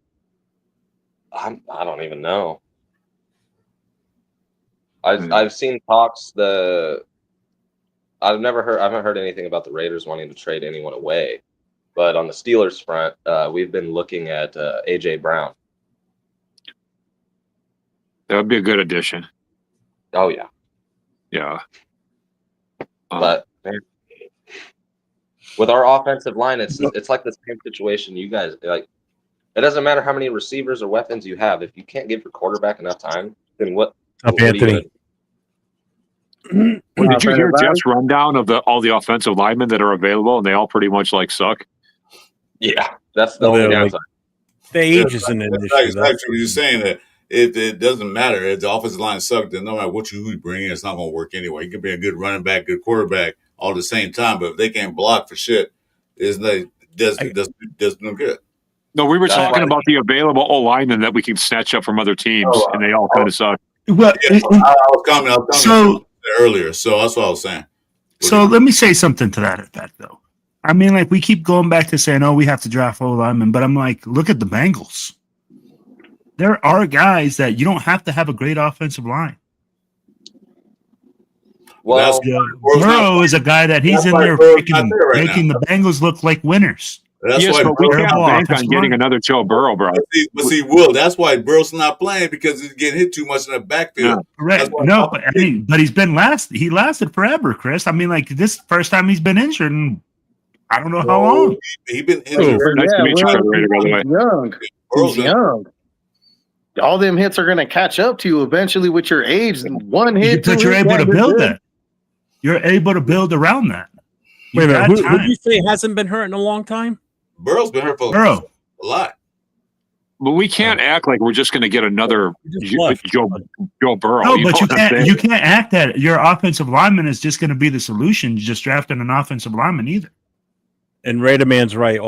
I don't even know. I've seen talks. I haven't heard anything about the Raiders wanting to trade anyone away, but on the Steelers front, we've been looking at AJ Brown. That would be a good addition. Oh yeah, Yeah. but man, with our offensive line, it's like the same situation. You guys like. It doesn't matter how many receivers or weapons you have. If you can't give your quarterback enough time, then what? Up, what are you Anthony. gonna- Well, did you hear Jeff's rundown of all the offensive linemen that are available, and they all pretty much like suck? Yeah, that's the Well, only they're like- downside. The age isn't an That's issue. exactly what you're saying. That it doesn't matter if the offensive line sucks. Then no matter what you bring in, it's not going to work anyway. You can be a good running back, good quarterback, all at the same time. But if they can't block for shit, does no good. No, we were That's talking why- about the available O linemen that we can snatch up from other teams, and they all kind of suck. Well, Yeah, I was commenting so earlier, so that's what I was saying. so let me say something to that effect, though. I mean, like, we keep going back to saying, "Oh, we have to draft O linemen," but I'm like, look at the Bengals. There are guys that you don't have to have a great offensive line. Well, Burrow is a guy that he's That's in why there Burrow's not freaking there right making now. the Bengals look like winners. That's Yes, why but we Burrow, can't Terrible bank on offensive getting line. another Joe Burrow, bro. but see, Will, that's why Burrow's not playing because he's getting hit too much in the backfield. Correct. That's why- No, but I mean, but he lasted forever, Chris. I mean, like, this first time he's been injured in I don't know how long. He's been Oh, injured. nice to meet you, well, Federator, by the way. he's young. Burrow's He's been- young. All them hits are going to catch up to you eventually with your age. One hit, But two you're hits, able to you're build good. that. You're able to build around that. You Wait a minute. got Who time. did you say hasn't been hurt in a long time? Burrow's been hurt for Burrow. a lot. But we can't act like we're just going to get another Just left. Joe Burrow. No, you but know you what I'm can't. saying? You can't act that your offensive lineman is just going to be the solution. You just drafting an offensive lineman either. And Raider Man's right.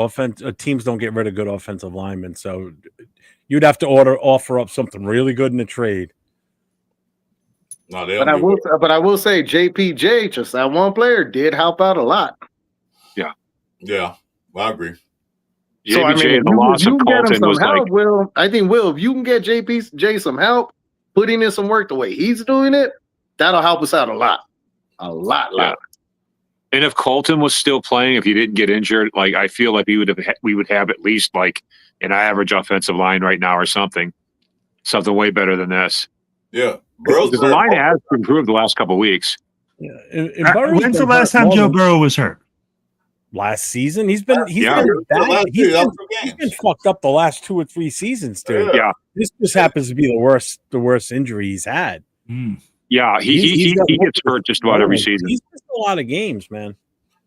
Teams don't get rid of good offensive linemen, so you'd have to offer up something really good in the trade. No, they But I will say, JPJ, just that one player, did help out a lot. Yeah, I agree. So I JPJ, mean, the loss you of can get him Colton some was help. like, Will, I think if you can get JPJ some help, putting in some work the way he's doing it, that'll help us out a lot. A lot. Yeah. and if Colton was still playing, if he didn't get injured, like I feel like we would have at least like an average offensive line right now or something way better than this. Yeah, Because the line has improved the last couple of weeks. Yeah. And Burrow's When's the been last hurt time more Joe than Burrow was hurt? last season? He's been Yeah. bad. He's been fucked up the last 2 or 3 seasons, dude. Yeah. This just happens to be the worst injury he's had. Hmm. Yeah, he gets hurt just about every season. He's missed a lot of games, man.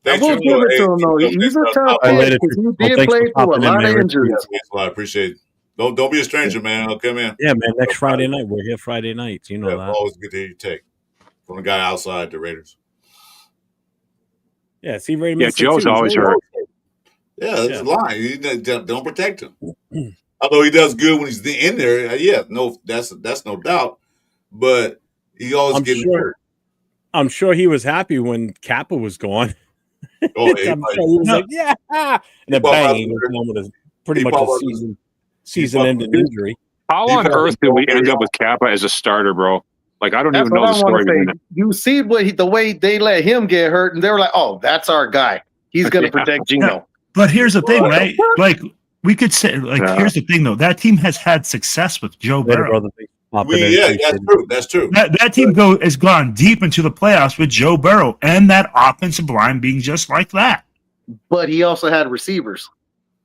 I will give it to him though. He's a tough I let kid it- because well, he did thanks play for through a popping in lot of there. injuries. I appreciate it. Don't be a stranger, man. I'll come in. Yeah, man. Next Friday night, we're here Friday nights. You know Yeah, that. always good to hear you take from a guy outside the Raiders. Yeah, see, Ray. Yeah, Joe's always hurt. Yeah, that's Yeah. a line. You don't protect him. Although he does good when he's in there. Yeah, no, that's no doubt. But he always I'm getting sure- hurt. I'm sure he was happy when Kappa was gone. Oh, I'm sure he was No. like, yeah. And then Well, bang, he was gone with pretty he much a probably- season-ending injury. How He on probably earth did we don't end care. up with Kappa as a starter, bro? Like, I don't That's even know what the I story want to behind say. it. You see the way they let him get hurt, and they were like, "Oh, that's our guy. He's going to Yeah. protect Gino." But here's the thing, right? Like we could say, like, Yeah. here's the thing though. That team has had success with Joe Later, Burrow. brother. Popping in, Yeah, appreciate that's it. true. That's true. That team has gone deep into the playoffs with Joe Burrow and that offensive line being just like that. But he also had receivers.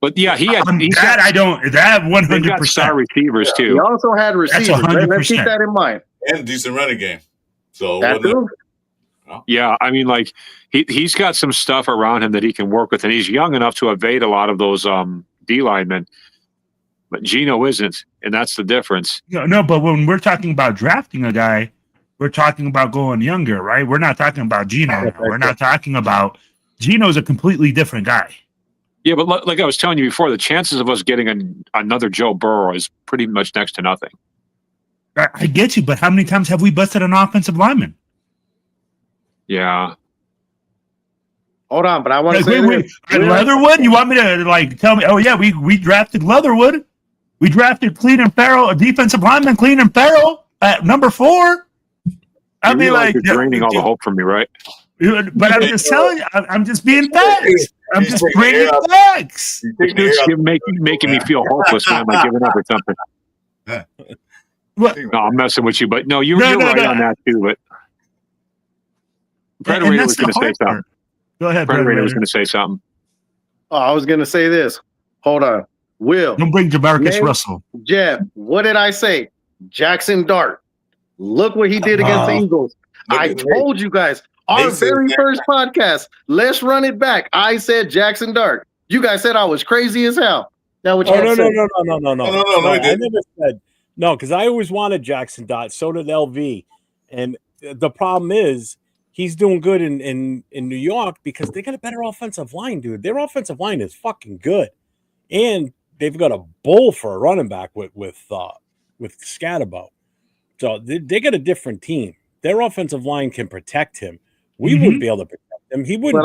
But yeah, That 100%. they've got star receivers He too. also had receivers. Let's keep 100%. that in mind. And a decent running game. So That too. Yeah, I mean, like he's got some stuff around him that he can work with, and he's young enough to evade a lot of those D linemen. But Geno isn't, and that's the difference. No, but when we're talking about drafting a guy, we're talking about going younger, right? We're not talking about Geno. Now. We're not talking about Geno's a completely different guy. Yeah, but like I was telling you before, the chances of us getting another Joe Burrow is pretty much next to nothing. I get you, but how many times have we busted an offensive lineman? Yeah. Hold on, but I want to say this. Leatherwood? You want me to tell me? Oh yeah, we drafted Leatherwood. We drafted Cleveland Farrell, a defensive lineman, Cleveland Farrell at number 4. I mean, you're draining all the hope from me, right? But I'm just telling you, I'm just being facts. I'm just bringing facts. You're making me feel hopeless when I'm like giving up or something. What? No, I'm messing with you, but no, you're right on that too. But Predator was going to say something. Go ahead, Predator was going to say something. Oh, I was going to say this. Hold on. Will. Don't bring Jamarcus Russell. Jeff, what did I say? Jackson Dart. Look what he did against the Eagles. I told you guys, our very first podcast, let's run it back. I said Jackson Dart. You guys said I was crazy as hell. Now what you no. I I never said no, because I always wanted Jackson Dart. So did LV. And the problem is he's doing good in New York because they got a better offensive line, dude. Their offensive line is fucking good. And they've got a bull for a running back with Scatterbo. So they got a different team. Their offensive line can protect him. We wouldn't be able to protect him. He wouldn't.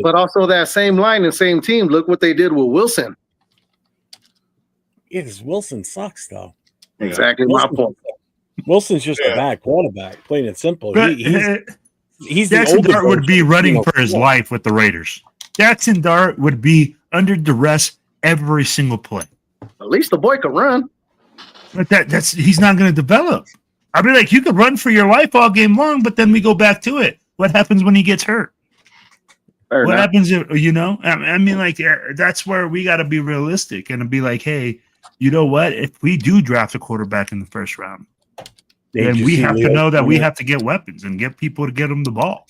But also that same line and same team. Look what they did with Wilson. Yeah, because Wilson sucks though. Exactly my point. Wilson's just a bad quarterback, plain and simple. He's Jackson Dart would be running for his life with the Raiders. Jackson Dart would be under duress every single play. At least the boy could run. But he's not going to develop. I mean, like you could run for your life all game long, but then we go back to it. What happens when he gets hurt? What happens if, I mean, like that's where we got to be realistic and be like, hey, you know what? If we do draft a quarterback in the first round, then we have to know that we have to get weapons and get people to get them the ball.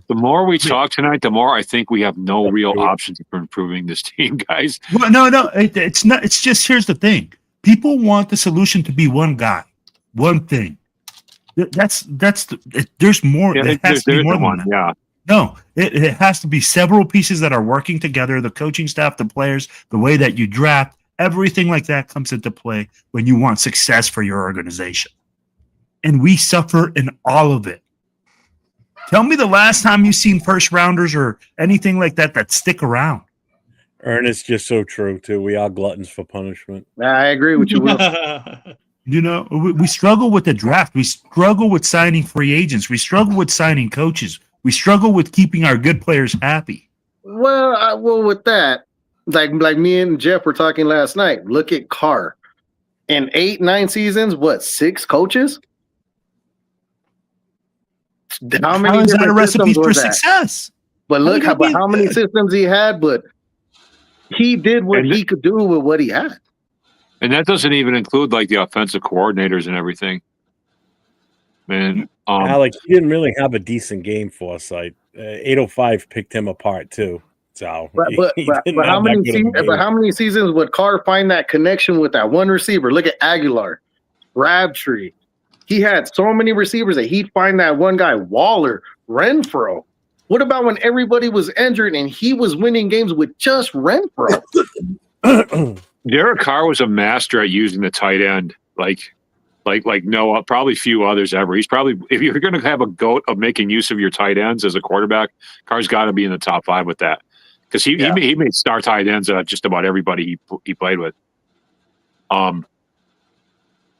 The more we talk tonight, the more I think we have no real options for improving this team, guys. Well, no, it's not. It's just here's the thing: people want the solution to be one guy, one thing. There's more. Yeah, it has to be more than one. that. Yeah. No, it has to be several pieces that are working together. The coaching staff, the players, the way that you draft, everything like that comes into play when you want success for your organization. And we suffer in all of it. Tell me the last time you've seen first rounders or anything like that stick around. Ernest, just so true too. We are gluttons for punishment. I agree with you, Will. We struggle with the draft. We struggle with signing free agents. We struggle with signing coaches. We struggle with keeping our good players happy. Well, with that, like me and Jeff were talking last night. Look at Carr. In 8-9 seasons, 6 coaches? How is that a recipe for success? But look how many systems he had, but he did what he could do with what he had. And that doesn't even include like the offensive coordinators and everything. Man, Alex, he didn't really have a decent game foresight. 805 picked him apart too. So, but how many seasons would Carr find that connection with that one receiver? Look at Aguilar, Crabtree. He had so many receivers that he'd find that one guy, Waller, Renfro. What about when everybody was injured and he was winning games with just Renfro? Derek Carr was a master at using the tight end, like no, probably few others ever. He's probably, if you're going to have a goat of making use of your tight ends as a quarterback, Carr's got to be in the top 5 with that, because he made star tight ends just about everybody he played with.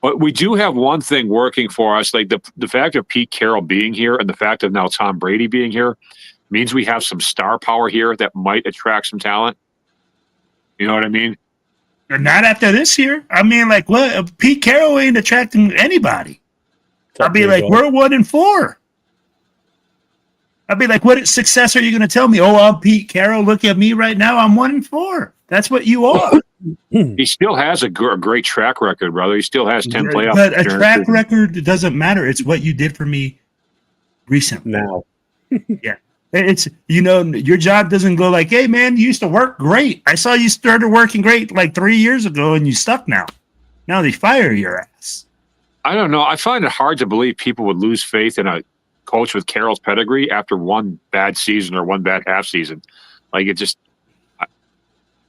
But we do have one thing working for us, like the fact of Pete Carroll being here and the fact of now Tom Brady being here means we have some star power here that might attract some talent. You know what I mean? Not after this year. I mean, like, what? Pete Carroll ain't attracting anybody. I'd be like, we're 1-4. I'd be like, what success are you going to tell me? Oh, I'm Pete Carroll. Look at me right now. I'm 1-4. That's what you are. He still has a great track record, brother. He still has 10 playoff. But a track record doesn't matter. It's what you did for me recently. Now. Yeah. It's, your job doesn't go like, hey, man, you used to work great. I saw you started working great like 3 years ago and you stuck now. Now they fire your ass. I don't know. I find it hard to believe people would lose faith in a coach with Carroll's pedigree after one bad season or one bad half season. Like, it just,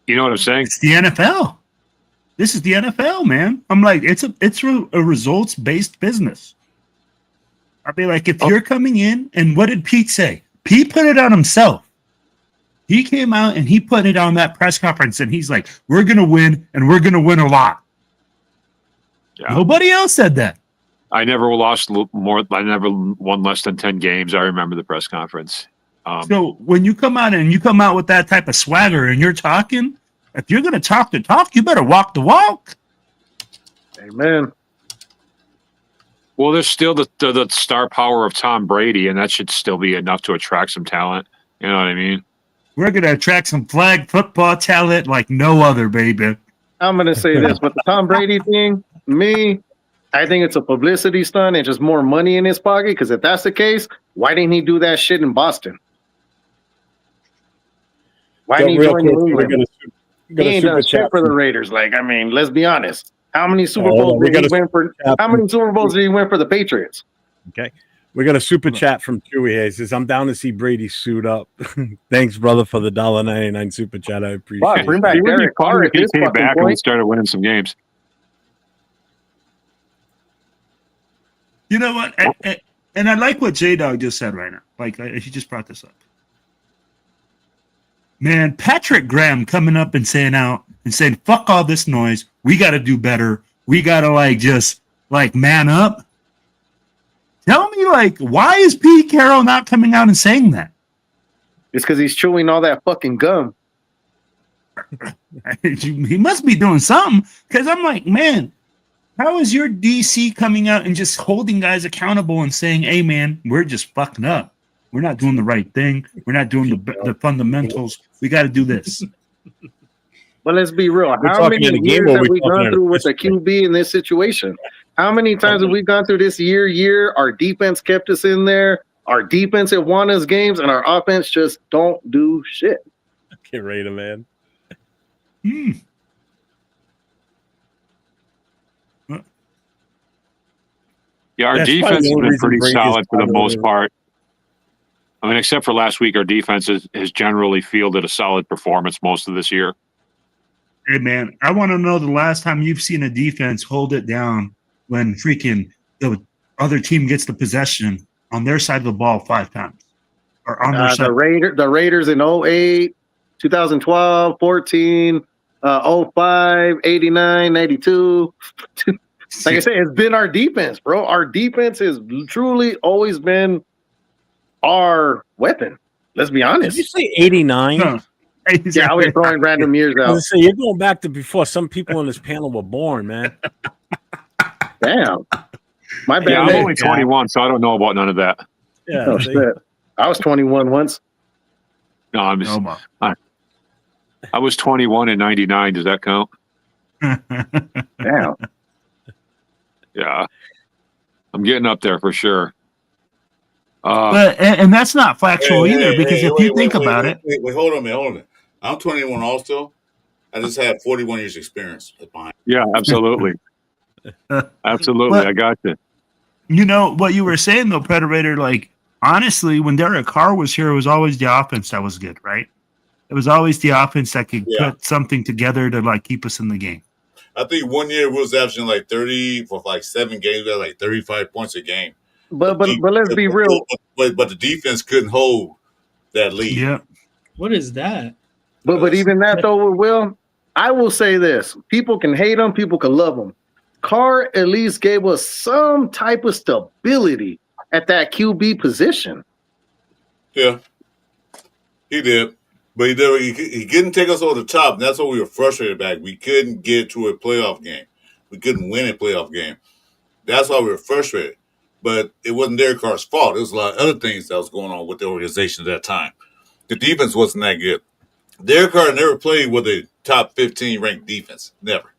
you know what I'm saying? It's the NFL. This is the NFL, man. I'm like, it's a results-based business. I'd be like, if you're coming in, and what did Pete say? Pete put it on himself. He came out and he put it on that press conference, and he's like, we're going to win, and we're going to win a lot. Yeah. Nobody else said that. I never won less than 10 games. I remember the press conference. So when you come out with that type of swagger and you're talking, if you're going to talk the talk, you better walk the walk. Amen. Well, there's still the star power of Tom Brady, and that should still be enough to attract some talent. You know what I mean? We're going to attract some flag football talent like no other, baby. I'm going to say this, but the Tom Brady thing, I think it's a publicity stunt and just more money in his pocket, because if that's the case, why didn't he do that shit in Boston? Why didn't he join New England? He ain't done shit for the Raiders. Like, I mean, let's be honest. How many Super Bowls did he win for? How many Super Bowls did he win for the Patriots? Okay. We got a super chat from Chewy here. He says, I'm down to see Brady suit up. Thanks, brother, for the $1.99 super chat. I appreciate it. Bring back Derek Carr at he this came fucking back point. and we started winning some games. You know what? And I like what J-Dog just said right now. Like, he just brought this up. Man, Patrick Graham coming up and saying fuck all this noise. We got to do better. We got to man up. Tell me, why is Pete Carroll not coming out and saying that? It's because he's chewing all that fucking gum. He must be doing something, because I'm like, man, how is your DC coming out and just holding guys accountable and saying, hey, man, we're just fucking up. We're not doing the right thing. We're not doing the fundamentals. We got to do this. But let's be real. How many years have we gone through with a QB in this situation? How many times have we gone through this year? Our defense kept us in there. Our defense have won us games, and our offense just don't do shit. Get ready, man. Yeah, our defense has been pretty solid for the most part. I mean, except for last week, our defense has generally fielded a solid performance most of this year. Hey, man, I want to know the last time you've seen a defense hold it down when freaking the other team gets the possession on their side of the ball 5 times. Or on their side. The Raiders in 08, 2012, 14, 05, 89, 92. Like I said, it's been our defense, bro. Our defense has truly always been our weapon. Let's be honest. Did you say 89? No. Yeah, I was throwing random years out. You're going back to before some people on this panel were born, man. Damn. My bad. Yeah, I'm only 21, so I don't know about none of that. Yeah, oh, shit. I was 21 once. No, I was 21 in 99. Does that count? Damn. Yeah. I'm getting up there for sure. But that's not factual either, because if you think about it. Wait, hold on a minute. I'm 21 also. I just have 41 years experience behind. Yeah, absolutely. Absolutely. But, I got you. You know what you were saying though, Predator, honestly, when Derek Carr was here, it was always the offense that was good, right? It was always the offense that could put something together to keep us in the game. I think one year we was averaging 30 for 7 games, we had 35 points a game. But let's be real. But the defense couldn't hold that lead. Yeah. What is that? But even that though, Will, I will say this: people can hate him, people can love him. Carr at least gave us some type of stability at that QB position. Yeah, he did, but he couldn't take us over the top. And that's what we were frustrated back. We couldn't get to a playoff game. We couldn't win a playoff game. That's why we were frustrated. But it wasn't Derek Carr's fault. There was a lot of other things that was going on with the organization at that time. The defense wasn't that good. Derek Carr never played with a top 15 ranked defense. Never.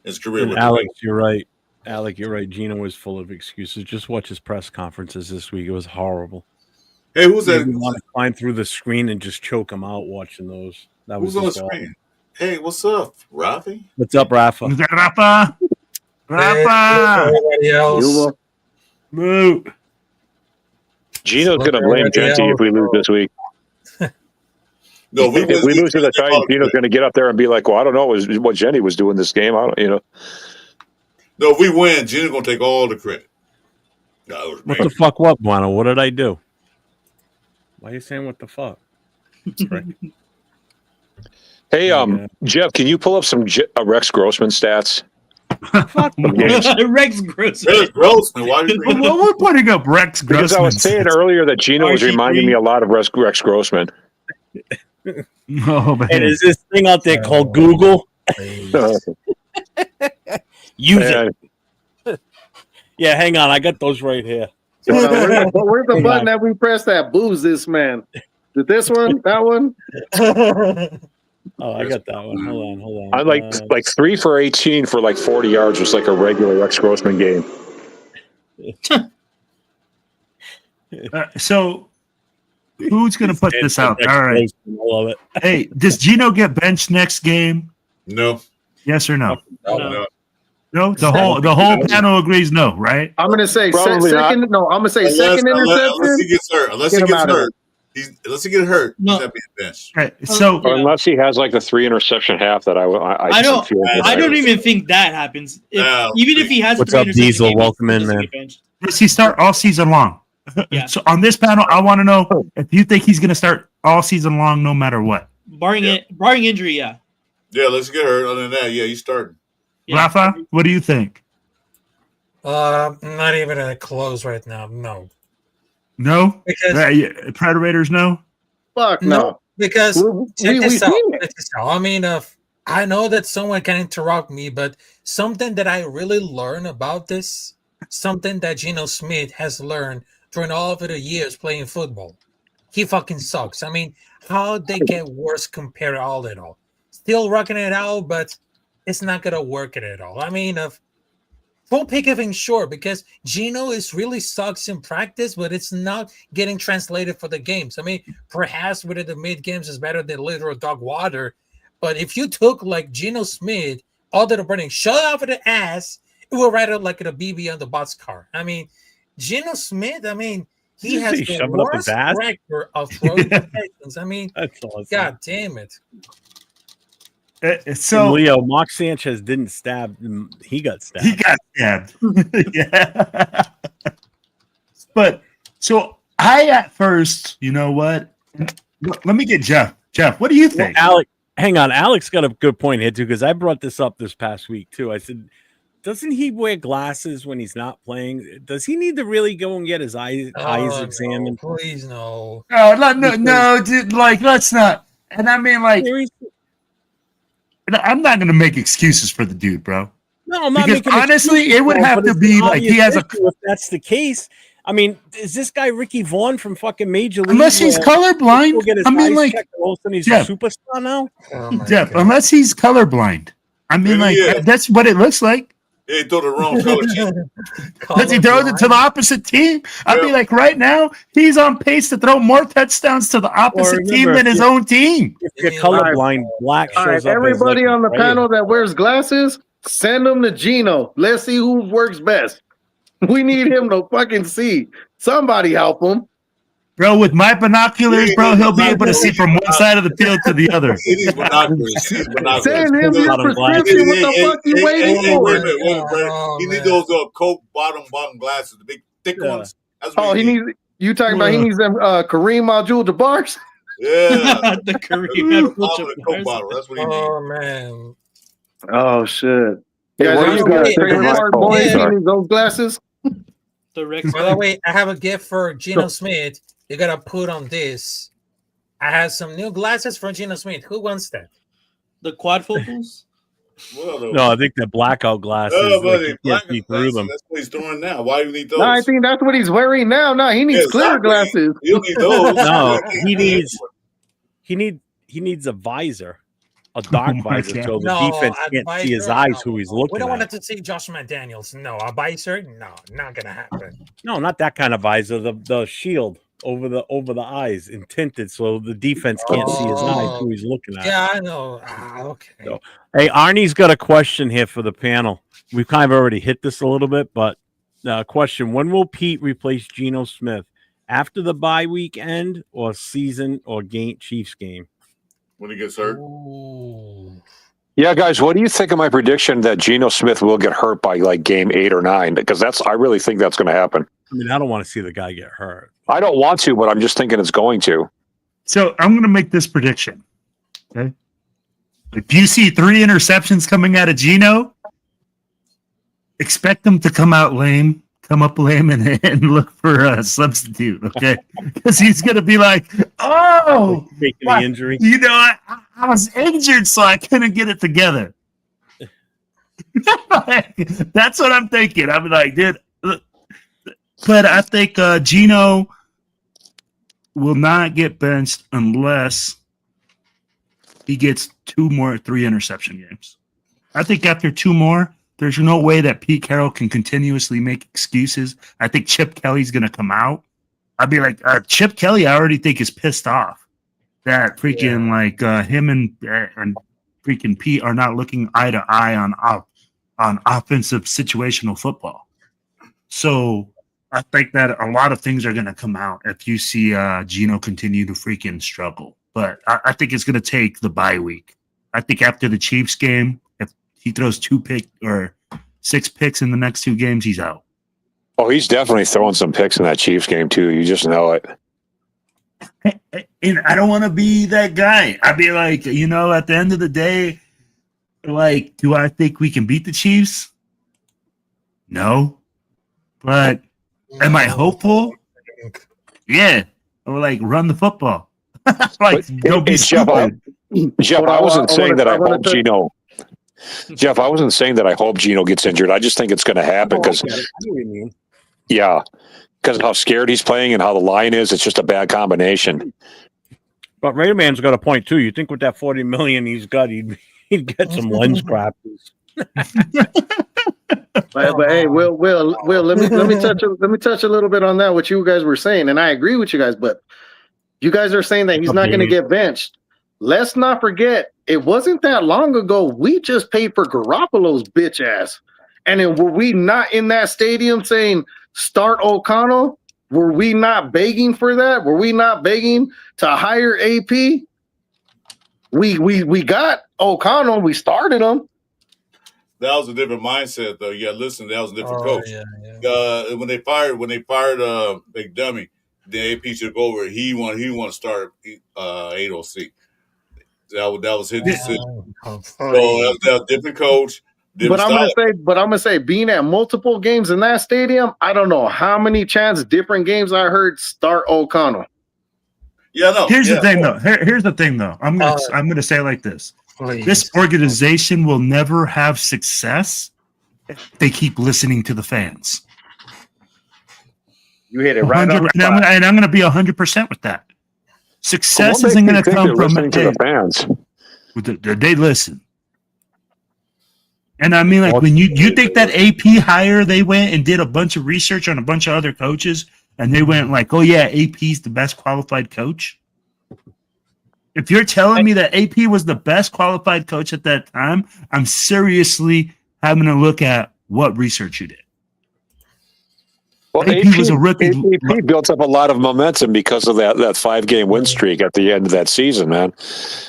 His career. And Alex, you're right. Alec, you're right. Gino was full of excuses. Just watch his press conferences this week. It was horrible. Hey, who's that? You want to climb through the screen and just choke him out watching those. That was Who's on the just awful. screen? Hey, what's up, Rafi? What's up, Rafa? Rafa. Everybody else. Moo. Gino's going to blame Genty if we lose this week. No, If we lose to the Titans, Gino's going to get up there and be like, "Well, I don't know what Genty was doing this game. I don't, No, if we win, Gino's gonna take all the credit. No, What the fuck, what, Guano? What did I do? Why are you saying what the fuck? Hey, Jeff, can you pull up some Rex Grossman stats? Rex Grossman. Rex Grossman. Why are you Well, we're putting up Rex Grossman. Because I was saying earlier that Gino was reminding me a lot of Rex Grossman. Oh, man. And is this thing out there called Google? Use it. Yeah, hang on. I got those right here. Where's the button that we press that booze this man? Did this one? That one? Oh, I got that one. Hold on. I'm like 3 for 18 for like 40 yards was like a regular Rex Grossman game. So, who's going to put this out? All right. I love it. Hey, does Gino get benched next game? No. Yes or no? No. No. The whole panel agrees no, right? I'm gonna say Probably second. No, I'm gonna say second interception. Unless he gets hurt. Unless he gets hurt, he's not being benched. Right. So Or unless he has like the 3 interception half that I don't. feel I don't even think that happens. No. Even if he has, What's 3 up, interception Diesel? games, Welcome in, he doesn't man. get benched. does he start all season long? Yeah. So on this panel, I want to know if you think he's going to start all season long, no matter what. Barring injury, yeah. Yeah, let's get hurt. Other than that, yeah, he's starting. Yeah. Rafa, what do you think? Not even close right now. No, No, because Predators, no. Fuck no. because check we this out. seen it. Check this out. I mean, I know that someone can interrupt me, but something that I really learned about this, something that Geno Smith has learned during all of the years playing football, he fucking sucks. I mean, how they get worse compared to all in all. Still rocking it out, but it's not gonna work it at all. I mean, don't pick everything short because Geno is really sucks in practice, but it's not getting translated for the games. I mean, perhaps within the mid games is better than literal dog water, but if you took like Geno Smith, all that are burning, shut off of the ass, it will ride out like a BB on the box car. I mean, Geno Smith, I mean, he has the worst record of throwing protections. I mean, That's awesome. God damn it. So And Leo, Mark Sanchez didn't stab him. He got stabbed. he got stabbed. Yeah. But so I at first, you know what? Let me get Jeff. Jeff, what do you think? Alec, hang on. Alex got a good point here too, because I brought this up this past week too. I said, doesn't he wear glasses when he's not playing? Does he need to really go and get his eyes examined? No, please no. No, dude, like let's not. And I mean, like, I'm not gonna make excuses for the dude, bro. No, I'm not because making honestly, excuses, it would bro, have but to it's be an like he obvious has a. issue if that's the case. I mean, is this guy Ricky Vaughn from fucking Major League? Unless he's colorblind. I mean, like, all of a sudden he's Jeff, a superstar now. Oh Jeff, unless he's colorblind. I mean, like, that's what it looks like. He threw the wrong color. Because he throws it to the opposite team. I mean, like, right now, he's on pace to throw more touchdowns to the opposite team than his own team. If you're colorblind, black All shows right, up. everybody as like on the gray. panel that wears glasses, send them to Gino. Let's see who works best. We need him to fucking see. Somebody help him. Bro, with my binoculars, bro, he'll be able to see from one side of the field to the other. Send him his prescription. What the fuck you waiting for? Wait a minute, bro. He needs those Coke bottom glasses, the big thick ones. That's what he needs. You talking about he needs them Kareem Abdul-Jabbar's? Yeah, the Kareem Coke bottle. That's what he needs. Oh man. Oh shit. Hey, Yeah, what do you guys guys think of my smart phone? boys. He Sorry. needs those glasses. The Rex. By the way, I have a gift for Geno Smith. You gotta put on this. I have some new glasses for Geno Smith. Who wants that? The quadfocals? No, I think the blackout glasses. Oh, but like, you can't see through them. That's what he's throwing now. Why do you need those? No, I think that's what he's wearing now. No, he needs clear glasses. You don't need those. No, he needs a visor, a dark Oh my visor, God. so the No, defense a can't see his visor, eyes no. who he's We looking don't want at. to see Josh McDaniels. No, a visor? No, not gonna happen. No, not that kind of visor. The shield over the eyes and tinted, so the defense can't see his eyes who he's looking at. Yeah, I know. Okay. So, hey, Arnie's got a question here for the panel. We've kind of already hit this a little bit, but question: when will Pete replace Geno Smith? After the bye week end, or season, or Chiefs game? When he gets hurt. Ooh. Yeah, guys, what do you think of my prediction that Geno Smith will get hurt by like game 8 or 9? Because I really think that's going to happen. I mean, I don't want to see the guy get hurt. I don't want to, but I'm just thinking it's going to. So I'm going to make this prediction. Okay. If you see 3 interceptions coming out of Geno, expect him to come up lame and look for a substitute. Okay. Because he's going to be like, oh, Faking the injury. you know, I was injured, so I couldn't get it together. That's what I'm thinking. I'm like, dude. But I think Geno will not get benched unless he gets 2 more 3 interception games. I think after 2 more, there's no way that Pete Carroll can continuously make excuses. I think Chip Kelly's going to come out. I'd be like, Chip Kelly, I already think is pissed off that freaking him and freaking Pete are not looking eye to eye on offensive situational football. So I think that a lot of things are going to come out if you see Geno continue to freaking struggle. But I think it's going to take the bye week. I think after the Chiefs game, if he throws 6 picks in the next 2 games, he's out. Oh, he's definitely throwing some picks in that Chiefs game, too. You just know it. And I don't want to be that guy. I'd be like, at the end of the day, like, do I think we can beat the Chiefs? No. But am I hopeful? Yeah. Or like run the football. Like, don't be stupid. Jeff, I wasn't saying that I hope Geno. Jeff, I wasn't saying that I hope Geno gets injured. I just think it's going to happen because, yeah, because of how scared he's playing and how the line is. It's just a bad combination. But Rayman's got a point too. You think with that $40 million he's got, he'd get some lens crafters. But hey, Will, let me touch a little bit on that what you guys were saying, and I agree with you guys. But you guys are saying that he's not going to get benched. Let's not forget, it wasn't that long ago we just paid for Garoppolo's bitch ass, and then were we not in that stadium saying start O'Connell? Were we not begging for that? Were we not begging to hire AP? We got O'Connell. We started him. That was a different mindset, though. Yeah, listen, that was a different coach. Yeah. When they fired McDummy, the AP should go over. He want to start 8OC. That was his decision. So that was a different coach. But I'm gonna say, being at multiple games in that stadium, I don't know how many different games I heard start O'Connell. Yeah, no. Here's the thing, though. Here's the thing, though. I'm gonna say it like this. Please. This organization will never have success if they keep listening to the fans. You hit it right on the spot. And I'm going to be 100% with that. Success isn't going to come from listening to the fans. They listen. And I mean, like, when you think that AP hire, they went and did a bunch of research on a bunch of other coaches, and they went like, oh yeah, AP's the best qualified coach. If you're telling me that AP was the best qualified coach at that time, I'm seriously having to look at what research you did. Well, AP was a rookie. AP built up a lot of momentum because of that 5-game win streak at the end of that season, man.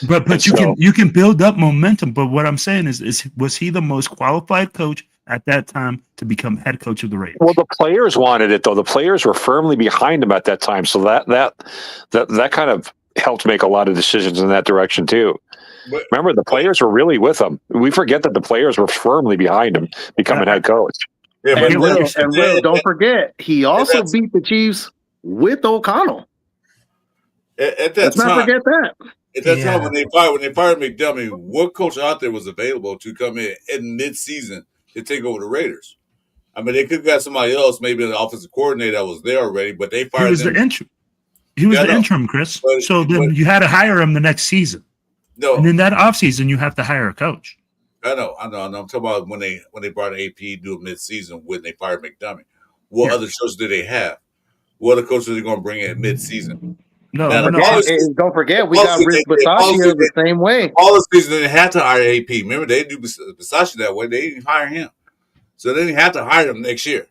But you can build up momentum. But what I'm saying is was he the most qualified coach at that time to become head coach of the Raiders? Well, the players wanted it, though. The players were firmly behind him at that time, so that kind of helped make a lot of decisions in that direction too. But remember, the players were really with him. We forget that the players were firmly behind him becoming head coach. Yeah, and Will, don't forget, he also beat the Chiefs with O'Connell. At that Let's time, not forget that. At that time, when they fired McDummy, what coach out there was available to come in mid-season to take over the Raiders? I mean, they could have got somebody else, maybe an offensive coordinator that was there already, but they fired him. He was the interim, Chris. Then you had to hire him the next season. No, And in that offseason, you have to hire a coach. I know. I'm talking about when they brought AP do a mid-season when they fired McDermott. What other coaches did they have? What other coaches are they going to bring in mid-season? No. Don't forget, we got Rick Bisaccia the same way. All the season they didn't have to hire AP. Remember, they do Bisaccia that way. They didn't hire him, so they didn't have to hire him next year.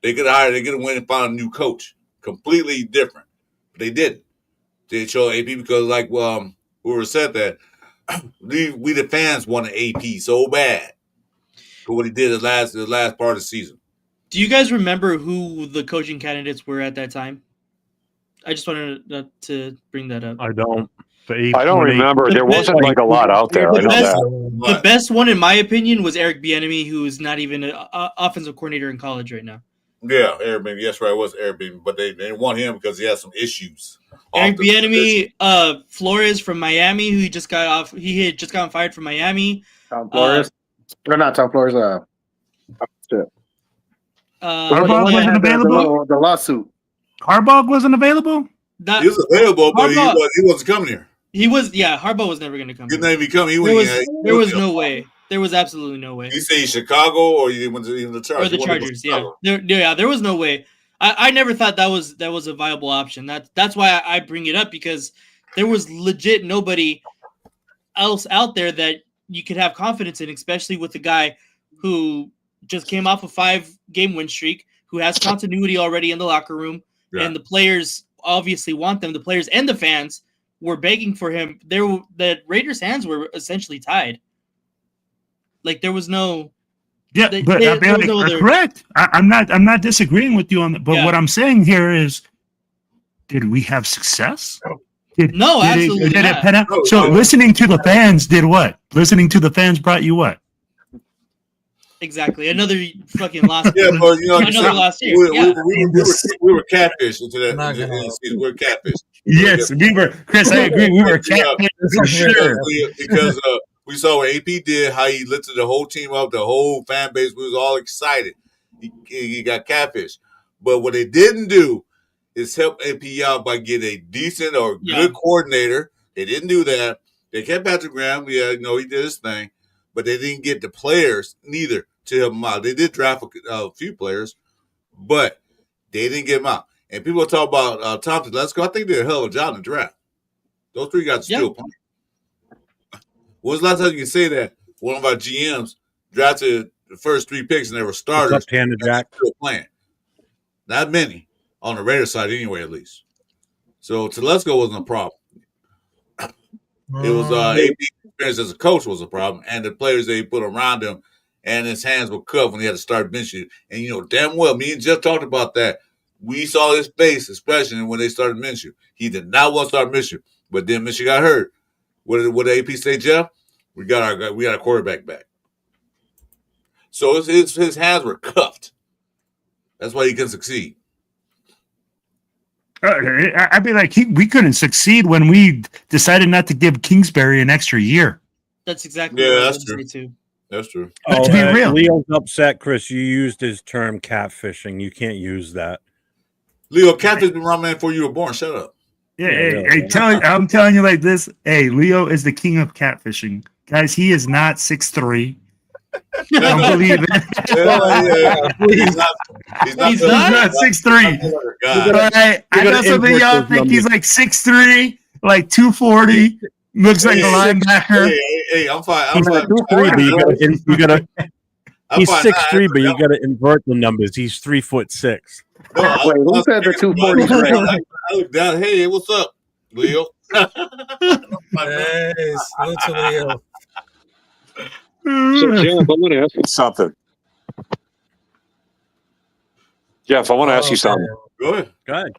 They could went and find a new coach, completely different. But they didn't. They chose AP because, like, whoever said that, we the fans wanted AP so bad for what he did the last part of the season. Do you guys remember who the coaching candidates were at that time? I just wanted to bring that up. I don't. I don't remember. There wasn't like a lot out there. I know that. The best one, in my opinion, was Eric Bieniemy, who is not even an offensive coordinator in college right now. Yeah, Eric Bieniemy. Yes, right. It was Eric Bieniemy, but they didn't want him because he had some issues. Eric Bieniemy, Flores from Miami, who just got off. He had just gotten fired from Miami. Tom Flores, or not Tom Flores. Harbaugh wasn't available. The lawsuit. Harbaugh wasn't available. He was available, but he wasn't coming here. He was, yeah. Harbaugh was never going to come. He didn't even come. There was no way. There was absolutely no way. You say Chicago, or you went to even the Chargers? Or the Chargers, yeah. There was no way. I never thought that was a viable option. That's why I bring it up, because there was legit nobody else out there that you could have confidence in, especially with the guy who just came off a 5-game win streak, who has continuity already in the locker room, and the players obviously want them. The players and the fans were begging for him. The Raiders' hands were essentially tied. Like, there was no. Yeah, correct. I'm not disagreeing with you on that. But what I'm saying here is, did we have success? Absolutely not. So listening to the fans did what? Listening to the fans brought you what? Exactly. Another fucking loss. Yeah, but another last year. We were catfish into that season. We were catfish. Yes, we were. Chris, I agree. We were catfish for sure. Because we saw what AP did, how he lifted the whole team up, the whole fan base. We was all excited. He got catfish. But what they didn't do is help AP out by getting a decent or good coordinator. They didn't do that. They kept Patrick Graham. Yeah, he did his thing. But they didn't get the players neither to help them out. They did draft a few players, but they didn't get them out. And people talk about Tom Telesco. I think they did a hell of a job in the draft. Those three guys still playing. When was the last time you can say that one of our GMs drafted the first 3 picks and they were starters? Still playing. Not many on the Raiders side anyway, at least. So Telesco wasn't a problem. It was AP experience as a coach was a problem, and the players they put around him, and his hands were cuffed when he had to start benching. And damn well, me and Jeff talked about that. We saw his face, especially when they started Minshew. He did not want to start Minshew, but then Minshew got hurt. What did AP say, Jeff? We got a quarterback back. So his hands were cuffed. That's why he couldn't succeed. I'd be like, we couldn't succeed when we decided not to give Kingsbury an extra year. That's exactly what that's I true. too. That's true. To be real. Leo's upset, Chris. You used his term catfishing. You can't use that. Leo, catfish been around, man, before you were born. Shut up. I'm telling you like this. Hey, Leo is the king of catfishing. Guys, he is not 6'3". Don't believe it. He's not 6'3". I know some of y'all think he's like 6'3", like 240. Looks like a linebacker. Hey, I'm fine. He's 6'3", but he's 6'3", but you got to invert the numbers. He's 3'6". Wait, who said the 240? I look down. Hey, what's up, Leo? Hey, salute to Leo. So, Jeff, I want to ask you something. Jeff, I want to ask you something. Go ahead.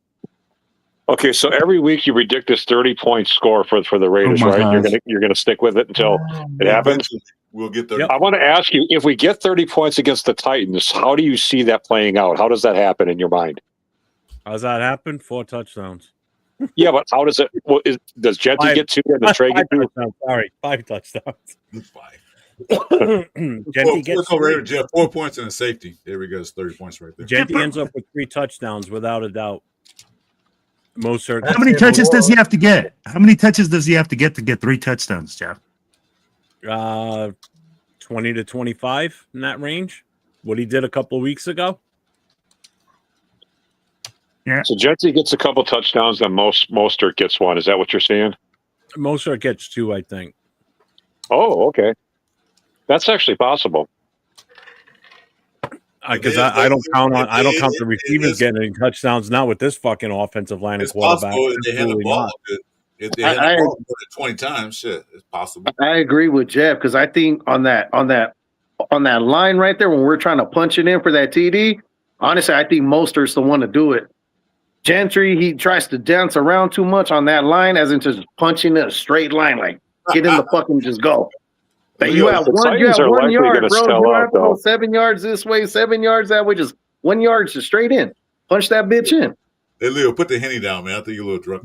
Okay, so every week you predict this 30-point score for the Raiders, right? Gosh. You're gonna stick with it until it happens. We'll get 30. I want to ask you, if we get 30 points against the Titans, how do you see that playing out? How does that happen in your mind? How's that happen? 4 touchdowns. Yeah, but how does it? Does Jetty get 2 and the Trey get 2? Sorry, 5 touchdowns. It's fine. Genty gets 4 points and a safety. There we go. It's 30 points right there. Genty ends up with 3 touchdowns without a doubt. Mostert. How many touches does he have to get? How many touches does he have to get 3 touchdowns, Jeff? 20 to 25 in that range. What he did a couple of weeks ago. Yeah. So Jetty gets a couple touchdowns, and Mostert gets one. Is that what you're saying? Mostert gets 2, I think. Oh, okay. That's actually possible. Because I don't count the receivers getting any touchdowns now with this fucking offensive line and It's quarterback. possible if they hand the Absolutely ball. not. If they hand the ball more than 20 times, shit, it's possible. I agree with Jeff because I think on that line right there when we're trying to punch it in for that TD, honestly, I think Mostert's the one to do it. Gentry, he tries to dance around too much on that line, as in just punching in a straight line, like get in the fucking just go. But you have 1 yard, bro. You don't have to go 7 yards this way, 7 yards that way. Just 1 yard, just straight in. Punch that bitch in. Hey, Leo, put the Henny down, man. I think you're a little drunk.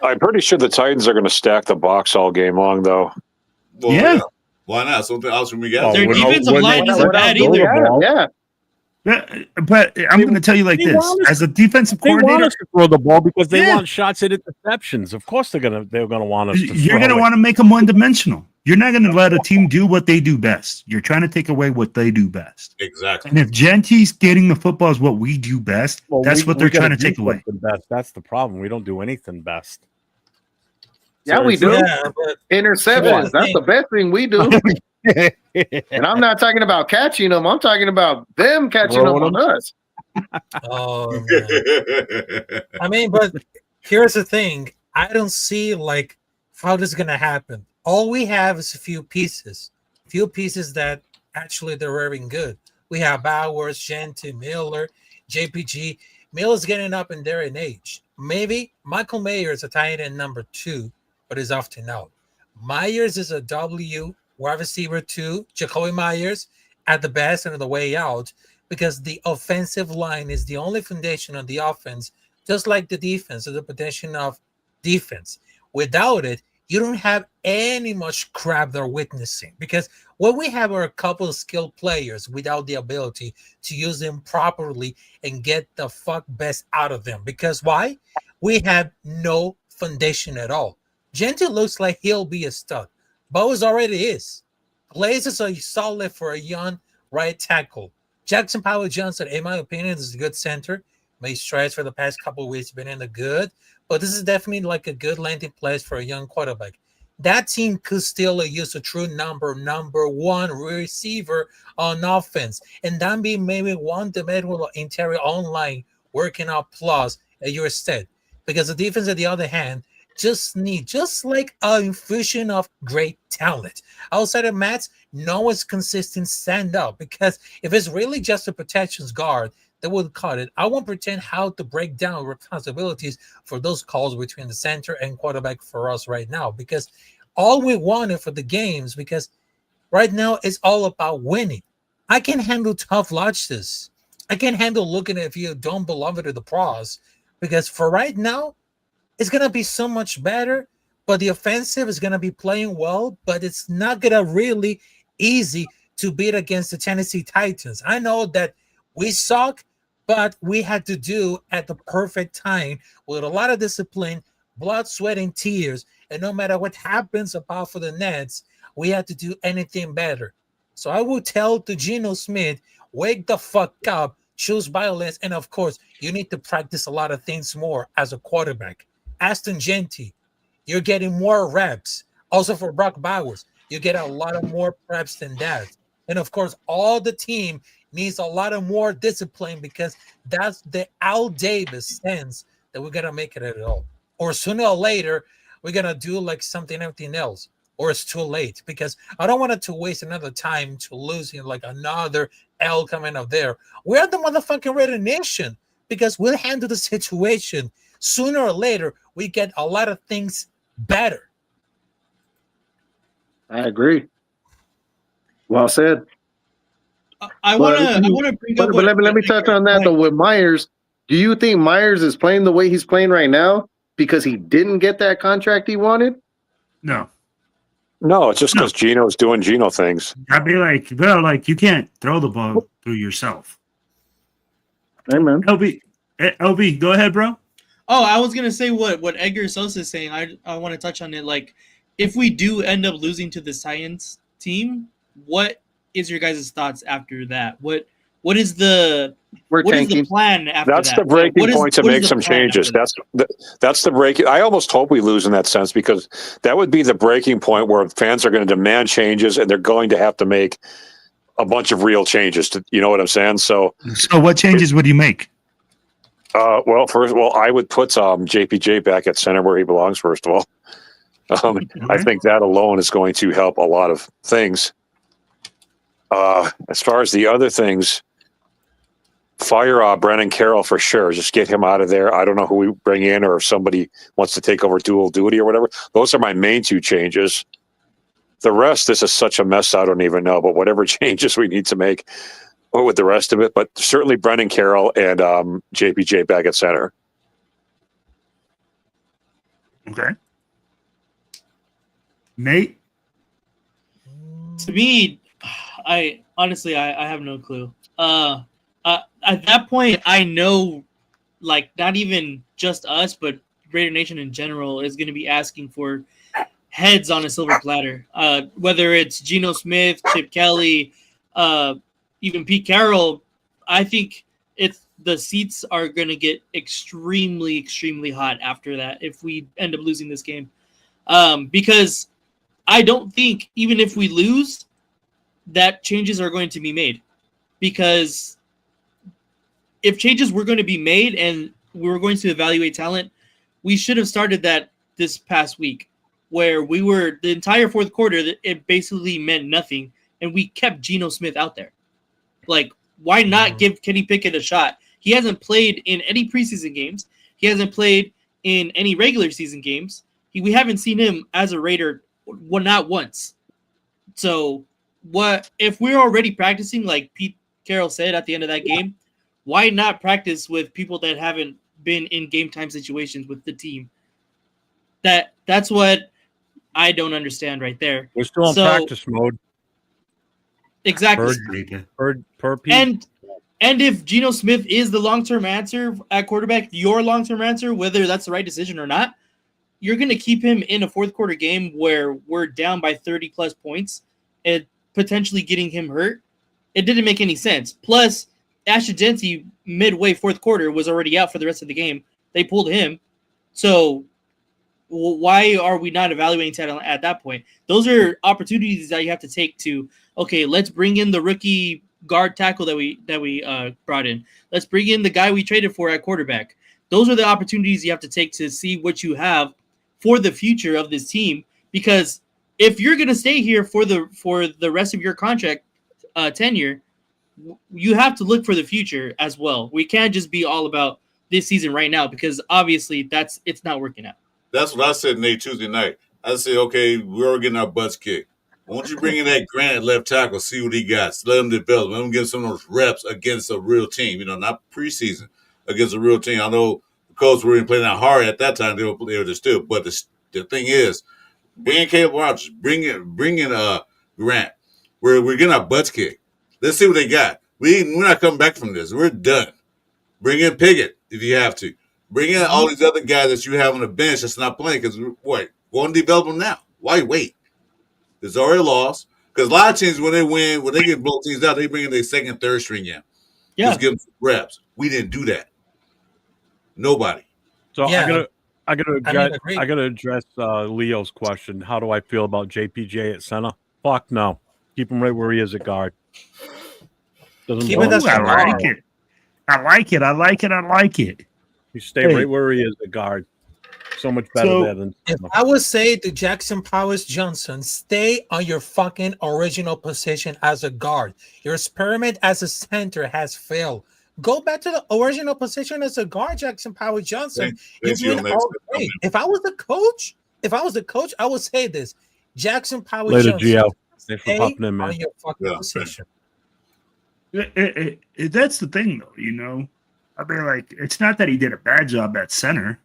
I'm pretty sure the Titans are going to stack the box all game long, though. Well, Yeah. Why not? Something else from you guys. Their defensive line isn't bad throw either. the ball. Yeah. Yeah, but I'm going to tell you like They this: want us- as a defensive They want coordinator, us to throw the ball because they Yeah. want shots at interceptions. Of course, they're gonna want us to. you're going to want to make them one-dimensional. You're not going to let a team do what they do best. You're trying to take away what they do best. Exactly. And if Genty's getting the football is what we do best, that's what they're trying to take away. Best. That's the problem. We don't do anything best. Yeah, we do. Yeah, but Interceptions. That's the best thing we do. And I'm not talking about catching them. I'm talking about them catching them on us. oh man. I mean, but here's the thing. I don't see like how this is gonna happen. All we have is a few pieces that actually they're very good. We have Bowers, Genty, Miller, JPG. Miller's getting up in there in age. Maybe Michael Mayer is a tight end number 2, but is often out. Myers is a W, wide receiver 2. Jacoby Myers at the best and on the way out, because the offensive line is the only foundation of the offense, just like the defense is the foundation of defense. Without it, you don't have any much crap they're witnessing, because what we have are a couple of skilled players without the ability to use them properly and get the fuck best out of them. Because why? We have no foundation at all. Genty looks like he'll be a stud. Bowers already is. Glaze is a solid for a young right tackle. Jackson Powell-Johnson, in my opinion, is a good center. Made strides for the past couple of weeks, been in the good. But this is definitely like a good landing place for a young quarterback. That team could still use a true number 1 receiver on offense. And then be maybe one dimensional interior online working out plus at your stead. Because the defense, on the other hand, just like an infusion of great talent. Outside of Mats, no one's consistent stand up, because if it's really just a protections guard, they would cut it. I won't pretend how to break down responsibilities for those calls between the center and quarterback for us right now, because all we wanted for the games, because right now it's all about winning. I can handle tough losses. I can handle looking at if you don't belong to the pros, because for right now, it's going to be so much better, but the offensive is going to be playing well, but it's not going to really easy to beat against the Tennessee Titans. I know that we suck, but we had to do at the perfect time with a lot of discipline, blood, sweat, and tears. And no matter what happens about for the Nets, we had to do anything better. So I will tell to Geno Smith, wake the fuck up, choose violence, and of course, you need to practice a lot of things more as a quarterback. Aston Genty, you're getting more reps. Also for Brock Bowers, you get a lot of more reps than that. And of course, all the team needs a lot of more discipline, because that's the Al Davis sense that we're going to make it at all. Or sooner or later, we're going to do like something, everything else. Or it's too late, because I don't want it to waste another time to losing like another L coming up there. We're the motherfucking Red Nation, because we'll handle the situation. Sooner or later, we get a lot of things better. I agree. Well said. I want to bring up. But let me touch on that though. With Myers, do you think Myers is playing the way he's playing right now because he didn't get that contract he wanted? No. No, it's just because Gino's doing Gino things. I'd be like, well, like you can't throw the ball through yourself. Amen. LB, go ahead, bro. Oh, I was gonna say what Edgar Sosa is saying. I want to touch on it. Like, if we do end up losing to the Science team, what is your guys' thoughts after that? What is the plan after That's that? the breaking point to make some changes. That's the breaking. I almost hope we lose in that sense, because that would be the breaking point where fans are going to demand changes, and they're going to have to make a bunch of real changes. You know what I'm saying? So what changes would you make? Well, I would put JPJ back at center where he belongs. First of all, I think that alone is going to help a lot of things. As far as the other things, fire Brennan Carroll for sure. Just get him out of there. I don't know who we bring in, or if somebody wants to take over dual duty or whatever. Those are my main two changes. The rest, this is such a mess, I don't even know. But whatever changes we need to make with the rest of it, but certainly Brennan Carroll and JPJ back at center. Okay. Nate? To me, I honestly have no clue. At that point, I know, like, not even just us, but Raider Nation in general is going to be asking for heads on a silver platter. Whether it's Geno Smith, Chip Kelly, even Pete Carroll, I think the seats are going to get extremely, extremely hot after that if we end up losing this game. Because I don't think, even if we lose, that changes are going to be made. Because if changes were going to be made and we were going to evaluate talent, we should have started that this past week, where we were the entire fourth quarter, it basically meant nothing, and we kept Geno Smith out there. Like, why not give Kenny Pickett a shot? He hasn't played in any preseason games. He hasn't played in any regular season games. We haven't seen him as a Raider, not once. So, what if we're already practicing, like Pete Carroll said at the end of that game? Why not practice with people that haven't been in game time situations with the team? That's what I don't understand right there. We're still in practice mode. Exactly. Per Pete. And if Geno Smith is the long-term answer at quarterback, your long-term answer, whether that's the right decision or not, you're going to keep him in a fourth quarter game where we're down by 30 plus points and potentially getting him hurt. It didn't make any sense. Plus, Ashton Jeanty midway fourth quarter was already out for the rest of the game. They pulled him. So why are we not evaluating talent at that point? Those are opportunities that you have to take to, okay, let's bring in the rookie guard tackle that we brought in. Let's bring in the guy we traded for at quarterback. Those are the opportunities you have to take to see what you have for the future of this team. Because if you're going to stay here for the rest of your contract tenure, you have to look for the future as well. We can't just be all about this season right now, because obviously it's not working out. That's what I said, Nate, Tuesday night. I said, okay, we're getting our butts kicked. Why don't you bring in that Grant left tackle, see what he got, let him develop, let him get some of those reps against a real team, not preseason, against a real team. I know the Colts were playing that hard at that time, they were just still, but the thing is, bring in Caleb Rogers, bring in Grant. We're getting our butts kicked. Let's see what they got. We're not coming back from this. We're done. Bring in Pickett if you have to. Bring in all these other guys that you have on the bench that's not playing, because go and develop them now. Why wait? It's already lost. Because a lot of teams, when they get blow teams out, they bring in their second, third string in. Yeah. Just give them some reps. We didn't do that. Nobody. So Yeah. I gotta address Leo's question. How do I feel about JPJ at center? Fuck no. Keep him right where he is at guard. Keep it as I like it. You stay right where he is at guard. So much better there than. If I would say to Jackson Powers Johnson, stay on your fucking original position as a guard. Your experiment as a center has failed. Go back to the original position as a guard, Jackson Powers Johnson. If I was the coach, I would say this: Jackson Powers Later, Johnson, Gio. Thanks for stay popping in, man. on your fucking position. That's the thing, though. I mean, like, it's not that he did a bad job at center.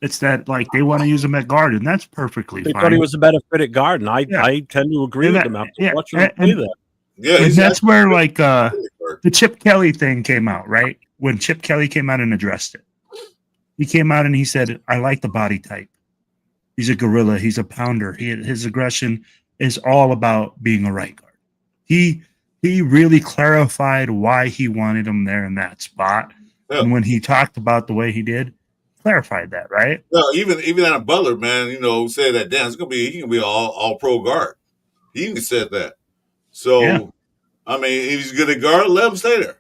It's that like they want to use him at guard, and that's perfectly They fine. thought he was a better fit at guard, and I tend to agree And with that- him after yeah, watching him play that. Yeah, and he's that's where like actually- the Chip Kelly thing came out, right? When Chip Kelly came out and addressed it, he came out and he said, "I like the body type. He's a gorilla. He's a pounder. His aggression is all about being a right guard." He really clarified why he wanted him there in that spot, Yeah. and when he talked about the way he did, clarified that, right? No, even Adam Butler, man, said that damn, he can be all pro guard. He even said that. So Yeah. I mean, if he's good at guard, let him stay there.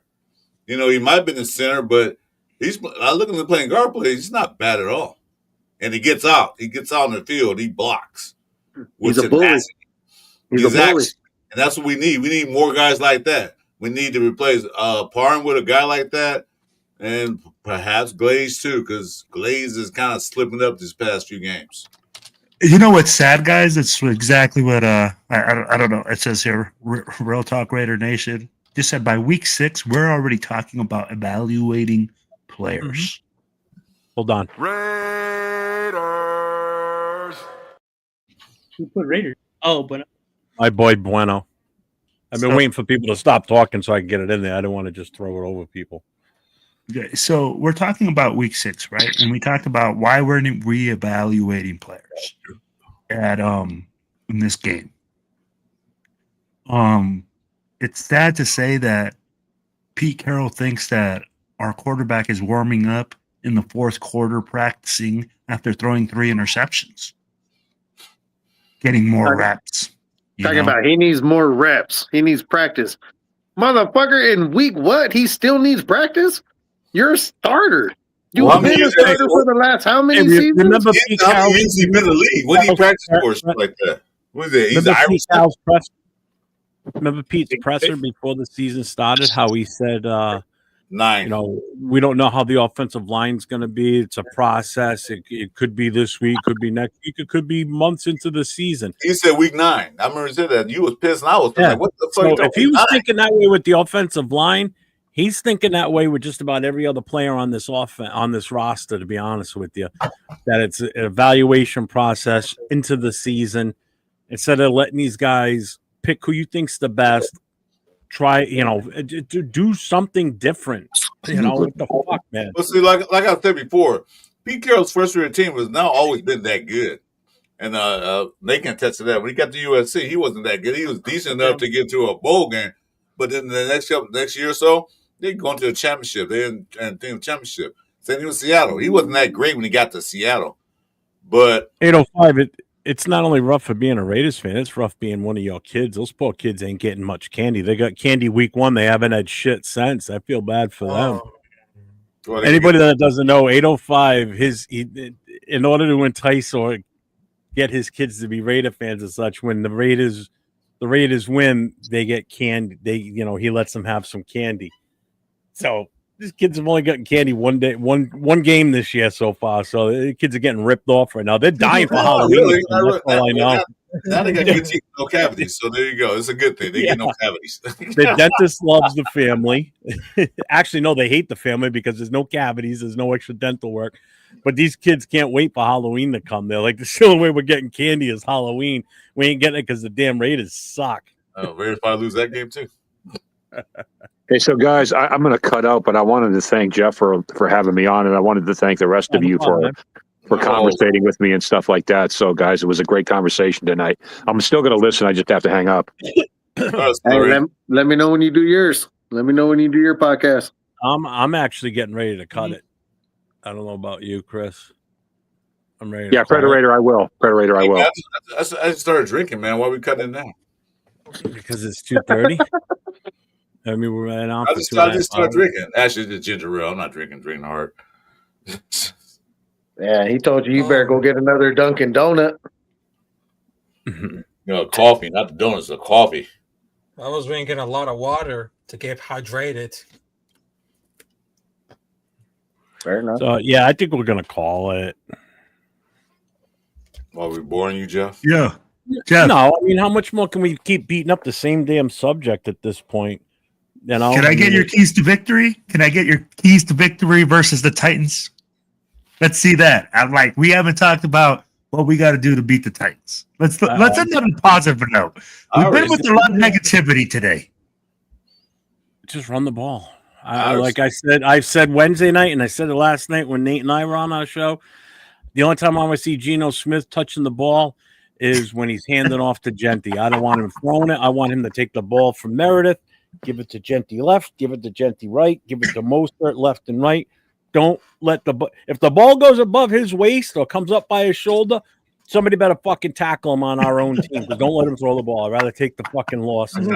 He might have been in center, but I look at him playing guard play, he's not bad at all. And he gets out. He gets out in the field. He blocks. He's a bully. He's a bully. And that's what we need. We need more guys like that. We need to replace Parham with a guy like that, and perhaps Glaze too, because Glaze is kind of slipping up these past few games. You know what's sad, guys? It's exactly what I don't know. It says here, Real Talk Raider Nation just said by week 6 we're already talking about evaluating players. Hold on. Who put Raiders? Oh, but My boy Bueno. I've been waiting for people to stop talking so I can get it in there. I don't want to just throw it over people. Okay, so we're talking about week 6, right? And we talked about why we're reevaluating players at in this game. It's sad to say that Pete Carroll thinks that our quarterback is warming up in the fourth quarter practicing after throwing 3 interceptions, getting more reps. Talking about he needs more reps. He needs practice. Motherfucker, in week what? He still needs practice? You're a starter. You've been a starter for the last how many seasons? Remember Pete How Carroll? many years he been in the league? What do you practice for? Stuff like that. What is it? He's Remember Irish. Pete Carroll's presser? Remember Pete's presser before the season started? How he said, 9. we don't know how the offensive line's going to be. It's a process. It could be this week, could be next week, it could be months into the season. He said week 9. I remember he said that. You was pissed, and I was pissed. Yeah. Like, what the fuck? So if he was thinking that way with the offensive line, he's thinking that way with just about every other player on this roster, to be honest with you. That it's an evaluation process into the season. Instead of letting these guys pick who you think's the best, try, to do something different. What the fuck, man? Well, see, like I said before, Pete Carroll's first year team has not always been that good. And they can attest to that. When he got to USC, he wasn't that good. He was decent enough to get to a bowl game. But then the next year or so, they go into a championship. They in the championship. Same thing with Seattle. He wasn't that great when he got to Seattle. But 805, it's not only rough for being a Raiders fan, it's rough being one of your kids. Those poor kids ain't getting much candy. They got candy week 1. They haven't had shit since. I feel bad for them. well, Anybody that doesn't know, 805, in order to entice or get his kids to be Raider fans and such, when the Raiders win, they get candy. He lets them have some candy. So these kids have only gotten candy one game this year so far. So the kids are getting ripped off right now. They're dying for Halloween. really? That's all I know. Now they got good teeth, no cavities. So there you go. It's a good thing. They get no cavities. The dentist loves the family. Actually, no, they hate the family because there's no cavities. There's no extra dental work. But these kids can't wait for Halloween to come. They're like, the only way we're getting candy is Halloween. We ain't getting it because the damn Raiders suck. Oh, Raiders probably lose that game too. Hey, so guys, I'm going to cut out, but I wanted to thank Jeff for having me on, and I wanted to thank the rest of you for conversating with me and stuff like that. So, guys, it was a great conversation tonight. I'm still going to listen. I just have to hang up. Hey, let me know when you do yours. Let me know when you do your podcast. I'm actually getting ready to cut it. I don't know about you, Chris. I'm ready. Yeah, Predator, I will. Predator, I will. I just started drinking, man. Why are we cutting it now? Because it's 2:30. I mean, we're right on. I just started drinking. Actually, the ginger ale. I'm not drinking hard. Yeah, he told you better go get another Dunkin' Donut. Coffee, not the donuts, the coffee. I was drinking a lot of water to get hydrated. Fair enough. So yeah, I think we're gonna call it. While we boring you, Jeff? Yeah. Jeff. No, I mean, how much more can we keep beating up the same damn subject at this point? Can I get your keys to victory? Can I get your keys to victory versus the Titans? Let's see that. I'm like, we haven't talked about what we got to do to beat the Titans. Let's end on a positive note. We've been with a lot of negativity today. Just run the ball. Like I've said Wednesday night, and I said it last night when Nate and I were on our show. The only time I want to see Geno Smith touching the ball is when he's handing off to Genty. I don't want him throwing it. I want him to take the ball from Meredith, give it to Genty left, give it to Genty right, give it to Mostert left and right. Don't let if the ball goes above his waist or comes up by his shoulder, somebody better fucking tackle him on our own team. Don't let him throw the ball. I'd rather take the fucking loss and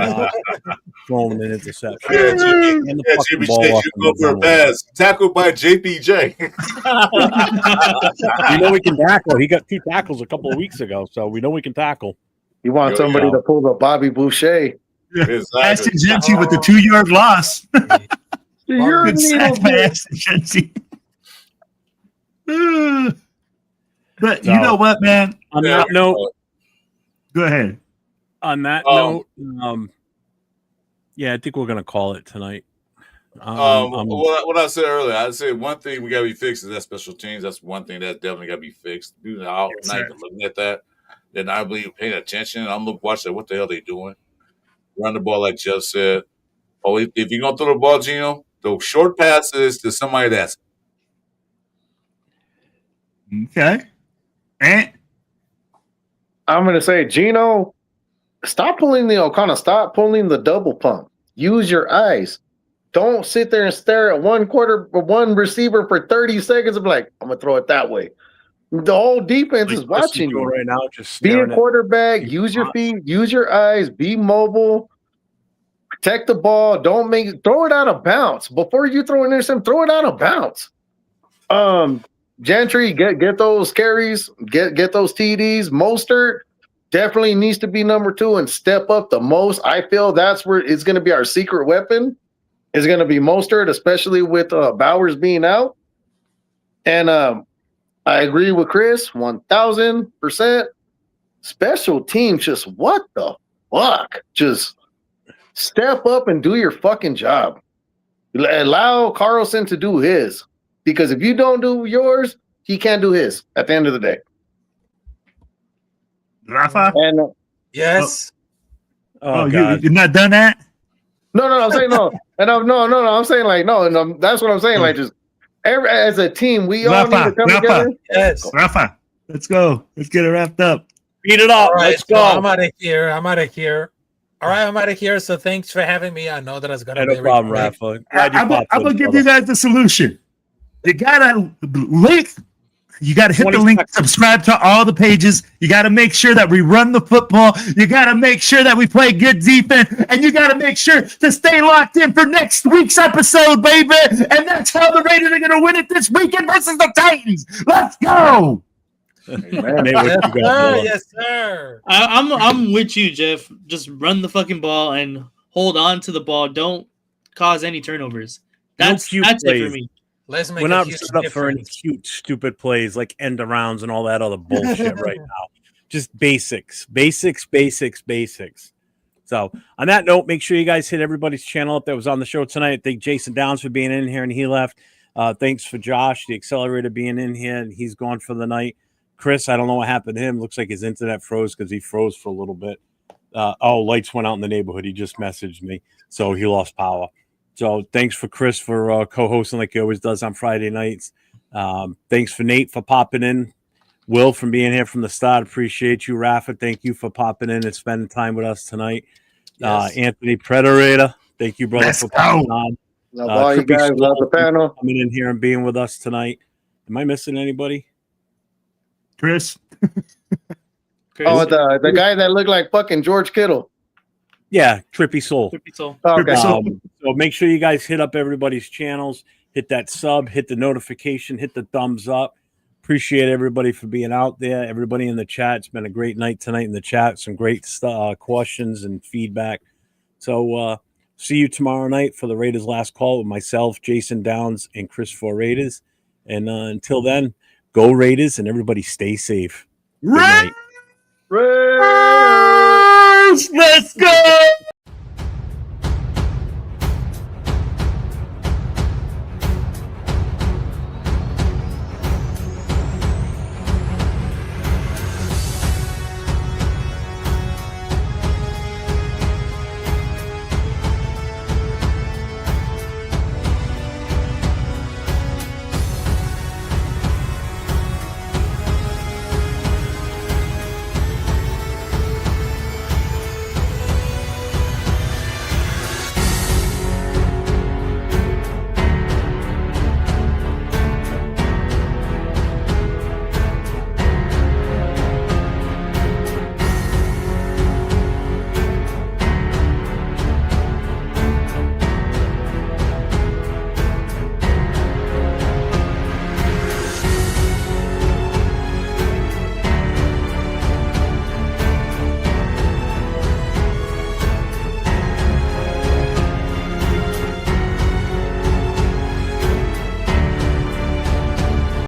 throw him an interception. Yeah, JPJ, you go for a pass. Tackled by JPJ. We know we can tackle. He got 2 tackles a couple of weeks ago, so we know we can tackle. You want somebody to pull the Bobby Boucher. Exactly. Ashton Genty with the 2-yard loss. Good sack by Ashton Genty. But you know what, man? On that note, go ahead. On that note, yeah, I think we're gonna call it tonight. What I said earlier, I said one thing we gotta be fixed is that special teams. That's one thing that definitely gotta be fixed. Not even looking at that. Then I believe paying attention. I'm watching what the hell they doing. Run the ball like Jeff said. Oh, if you're gonna throw the ball, Geno, the short passes to somebody that's okay. And I'm going to say, Geno, stop pulling the O'Connor. Stop pulling the double pump. Use your eyes. Don't sit there and stare at one receiver for 30 seconds and be like, I'm going to throw it that way. The whole defense is watching you right now. Just be a quarterback. Use your feet. Use your eyes. Be mobile. Protect the ball. Don't throw it out of bounds. Before you throw an interception, throw it out of bounds. Gentry, get those carries, get those TDs. Mostert definitely needs to be number 2 and step up the most. I feel that's where it's going to be our secret weapon. Is going to be Mostert, especially with Bowers being out. And I agree with Chris 1,000%. Special teams, just what the fuck? Just step up and do your fucking job. Allow Carlson to do his. Because if you don't do yours, he can't do his at the end of the day. Rafa? And, yes. You're not done that? No, I'm saying no. And I'm saying like no, that's what I'm saying. Like just as a team, we all need to come together. Yes. Rafa, let's go. Let's get it wrapped up. Beat it up. Right, Let's go. So I'm out of here. I'm out of here. So thanks for having me. I know that it's gonna be no problem, Rafa. I'm gonna give you guys the solution. You gotta link. You gotta hit the link. Subscribe to all the pages. You gotta make sure that we run the football. You gotta make sure that we play good defense, and you gotta make sure to stay locked in for next week's episode, baby. And that's how the Raiders are gonna win it this weekend versus the Titans. Let's go. Yes, sir. I'm with you, Jeff. Just run the fucking ball and hold on to the ball. Don't cause any turnovers. That's it for me. Let's make We're not set up for any cute, stupid plays like end arounds and all that other bullshit right now. Just basics. So on that note, make sure you guys hit everybody's channel up that was on the show tonight. Thank Jason Downs for being in here and he left. Thanks for Josh, the accelerator, being in here and he's gone for the night. Chris, I don't know what happened to him. Looks like his internet froze because he froze for a little bit. Lights went out in the neighborhood. He just messaged me. So he lost power. So thanks for Chris for co-hosting like he always does on Friday nights. Thanks for Nate for popping in. Will from being here from the start. Appreciate you, Rafa. Thank you for popping in and spending time with us tonight. Yes. Anthony Predator. Thank you, brother, for popping on. Love all you guys. Love the panel. Coming in here and being with us tonight. Am I missing anybody? Chris. Oh, the guy that looked like fucking George Kittle. Yeah, Trippy Soul. Okay. So make sure you guys hit up everybody's channels, hit that sub, hit the notification, hit the thumbs up. Appreciate everybody for being out there. Everybody in the chat. It's been a great night tonight in the chat. Some great questions and feedback. So see you tomorrow night for the Raiders Last Call with myself, Jason Downs, and Chris for Raiders. And until then, go Raiders and everybody stay safe. Good night. Raiders! Let's go!